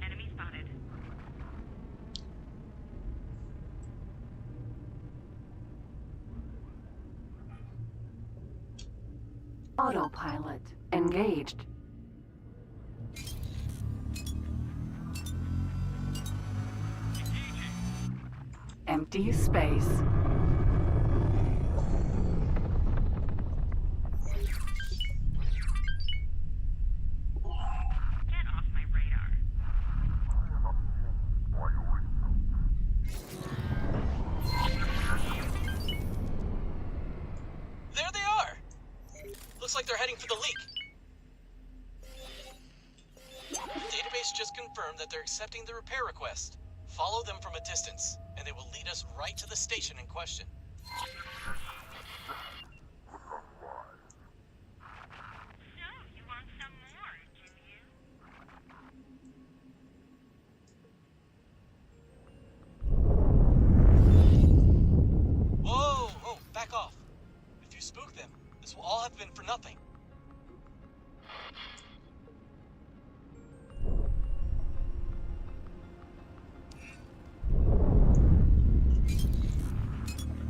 Enemy spotted. Autopilot engaged. Empty space. Get off my radar. There they are! Looks like they're heading for the leak. The database just confirmed that they're accepting the repair request. Follow them from a distance, and they will lead us right to the station in question. So, you want some more, do you? Whoa! Whoa, back off. If you spook them, this will all have been for nothing.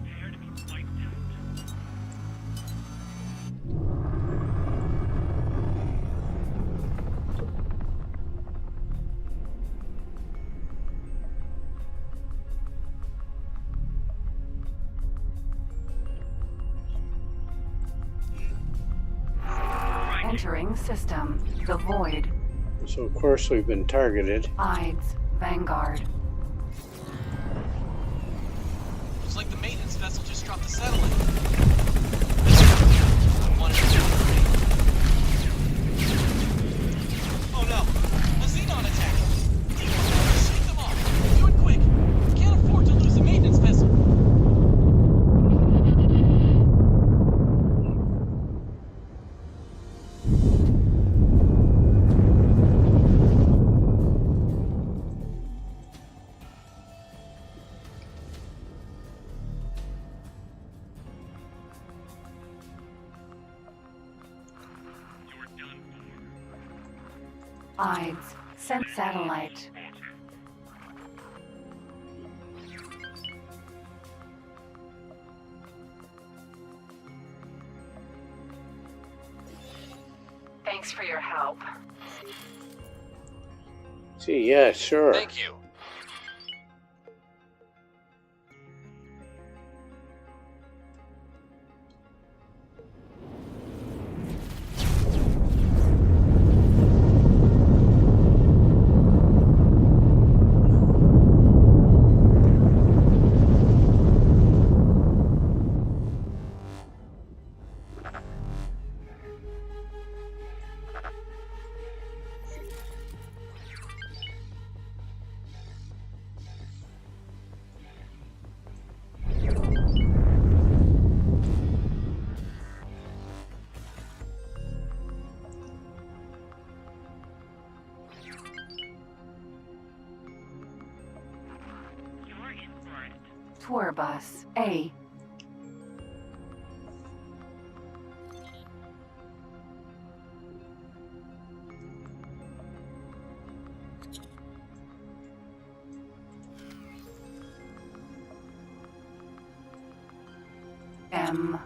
Prepare to be wiped out. Entering system. The Void. So of course we've been targeted. Ides. Vanguard. Looks like the maintenance vessel just dropped a satellite. One of them. Oh no! A Xenon attack! Shake them off! Do it quick! We can't afford to lose a maintenance vessel! Ides. Sent satellite. Thanks for your help. See, yeah, sure. Thank you. You're in for it. Tour bus. A. M.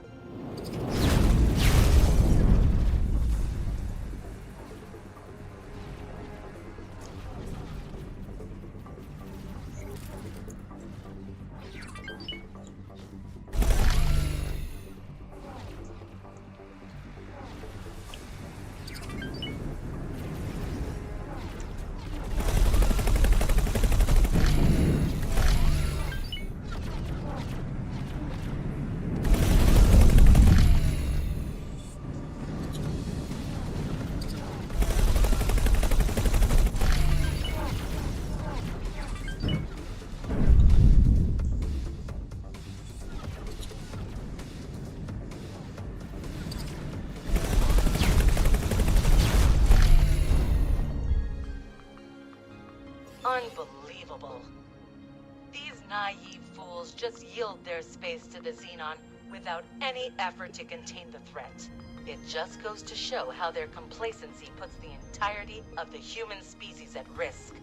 naive fools just yield their space to the Xenon without any effort to contain the threat. It just goes to show how their complacency puts the entirety of the human species at risk.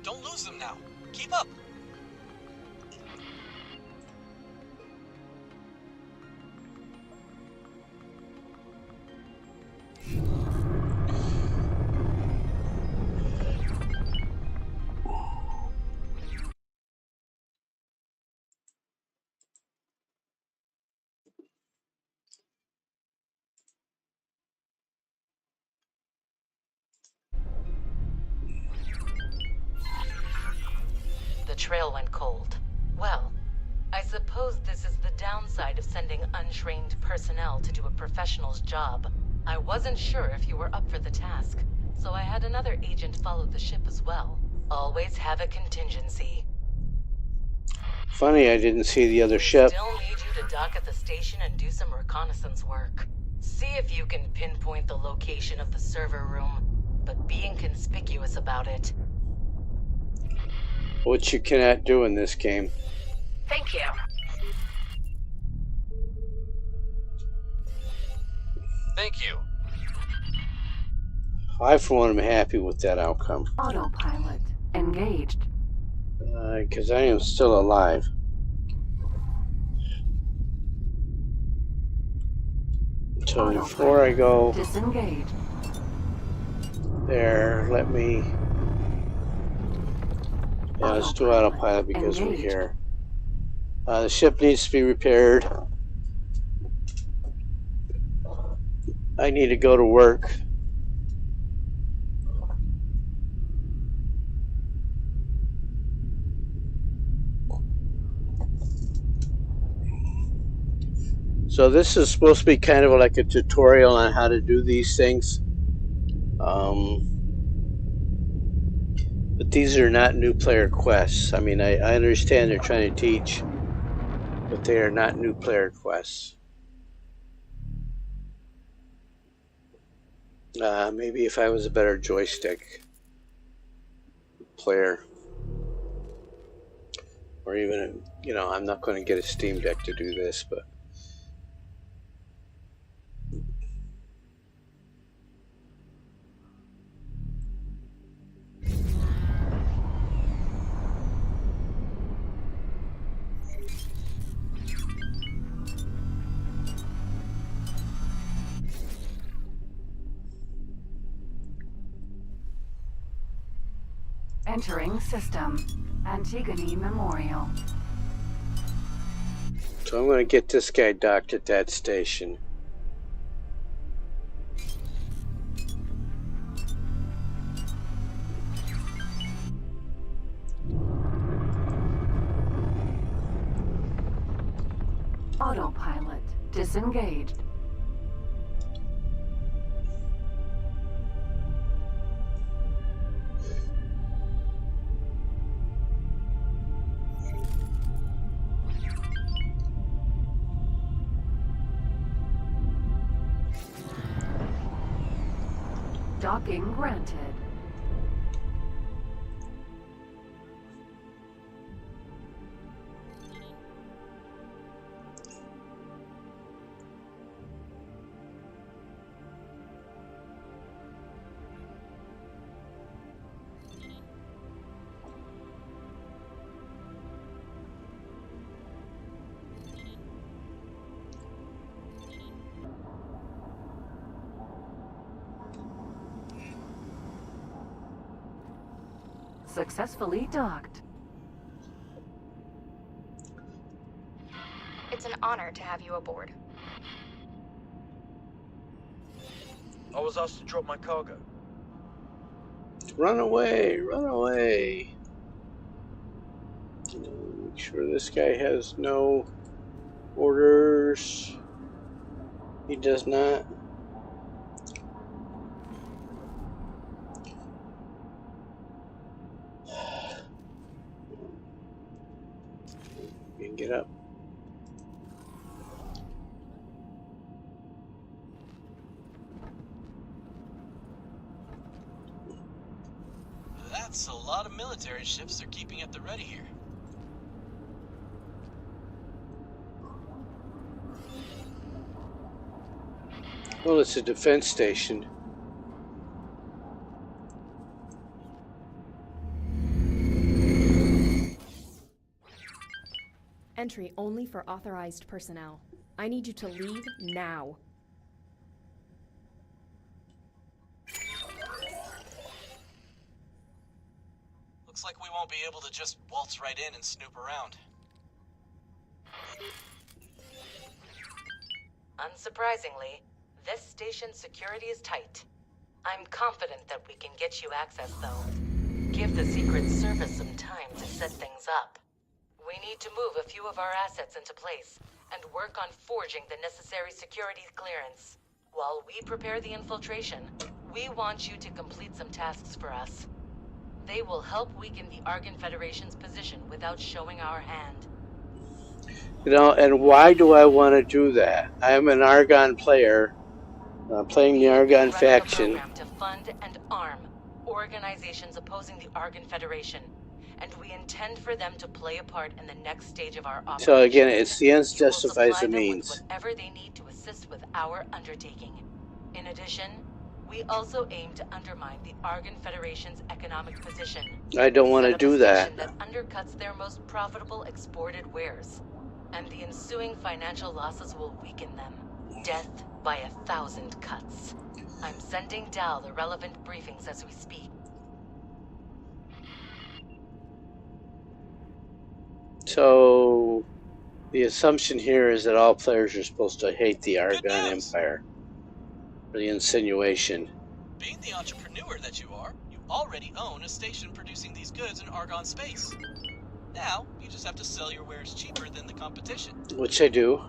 Don't lose them now. Keep up. The trail went cold. Well, I suppose this is the downside of sending untrained personnel to do a professional's job. I wasn't sure if you were up for the task, so I had another agent follow the ship as well. Always have a contingency. Funny, I didn't see the other ship. Still need you to dock at the station and do some reconnaissance work. See if you can pinpoint the location of the server room, but be inconspicuous about it. Which you cannot do in this game. Thank you. Thank you. I, for one, am happy with that outcome. Autopilot engaged. Because I am still alive. So before I go Disengage. there, let me... Yeah, let's do autopilot because we're here. The ship needs to be repaired. I need to go to work. So this is supposed to be kind of like a tutorial on how to do these things. But these are not new player quests. I mean, I understand they're trying to teach, but they are not new player quests. Maybe if I was a better joystick player, or even, you know, I'm not going to get a Steam Deck to do this, but Entering system. Antigone Memorial. so I'm going to get this guy docked at that station. Autopilot disengaged. Docking granted. Successfully docked. It's an honor to have you aboard. I was asked to drop my cargo. Run away, run away. Make sure this guy has no orders. He does not. You can get up. That's a lot of military ships they're keeping at the ready here. Well, it's a defense station. Entry only for authorized personnel. I need you to leave now. Looks like we won't be able to just waltz right in and snoop around. Unsurprisingly, this station's security is tight. I'm confident that we can get you access, though. Give the Secret Service some time to set things up. We need to move a few of our assets into place and work on forging the necessary security clearance. While we prepare the infiltration, we want you to complete some tasks for us. They will help weaken the Argon Federation's position without showing our hand. You know, and why do I want to do that? I'm an Argon player, playing the Argon faction. We have begun a program to fund and arm organizations opposing the Argon Federation, and we intend for them to play a part in the next stage of our operation. So again, it's the ends justifies the means. With whatever they need to assist with our undertaking. In addition, we also aim to undermine the Argon Federation's economic position. I don't want to do that. That undercuts their most profitable exported wares, and the ensuing financial losses will weaken them. Death by 1,000 cuts. I'm sending Dal the relevant briefings as we speak. So, the assumption here is that all players are supposed to hate the Argon Empire. Or the insinuation. Being the entrepreneur that you are, you already own a station producing these goods in Argon space. Now, you just have to sell your wares cheaper than the competition. Which I do.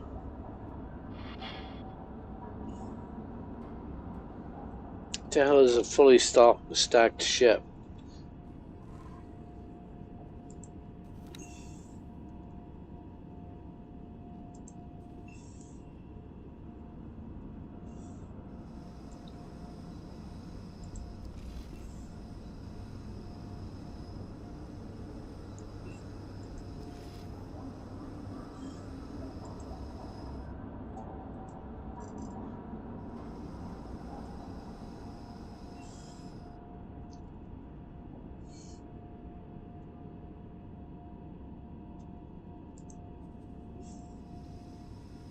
What the hell is a fully stocked ship?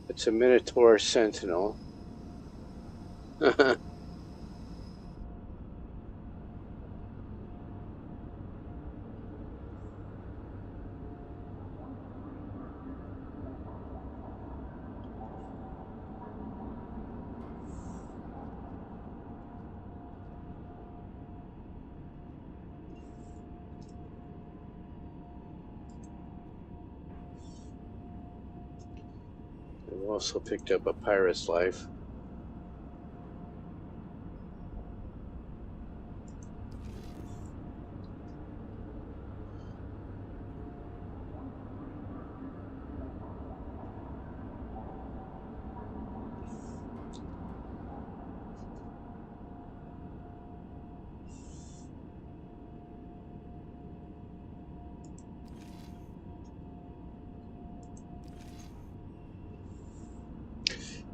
It's a Minotaur Sentinel. I've also picked up a pirate's life.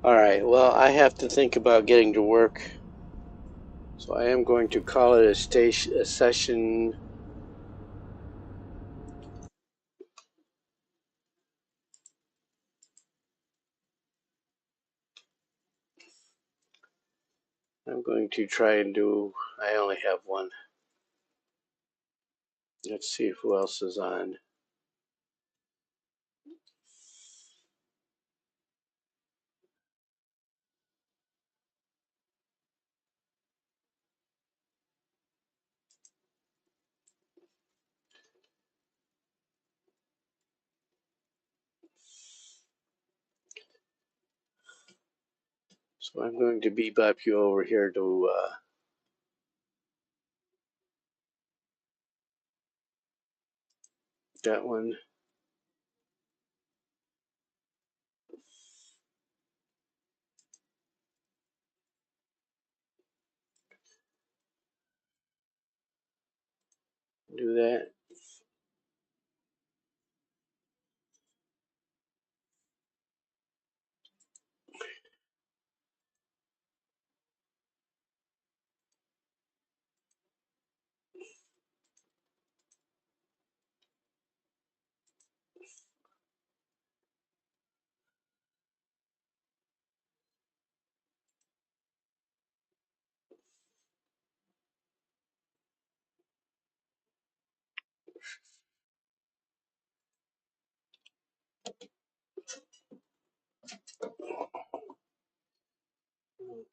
Alright, well, I have to think about getting to work. So I am going to call it a session. I'm going to try and do, I only have one. Let's see who else is on. So I'm going to bebop you over here to that one. Do that.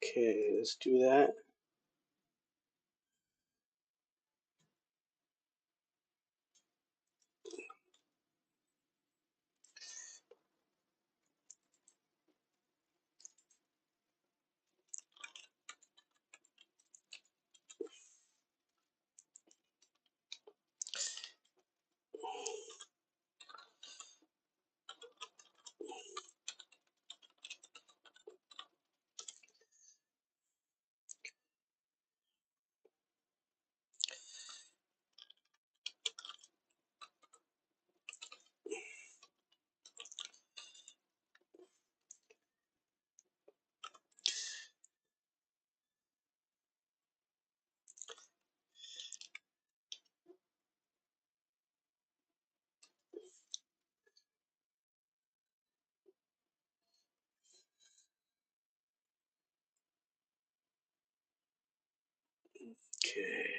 Okay, let's do that. Okay.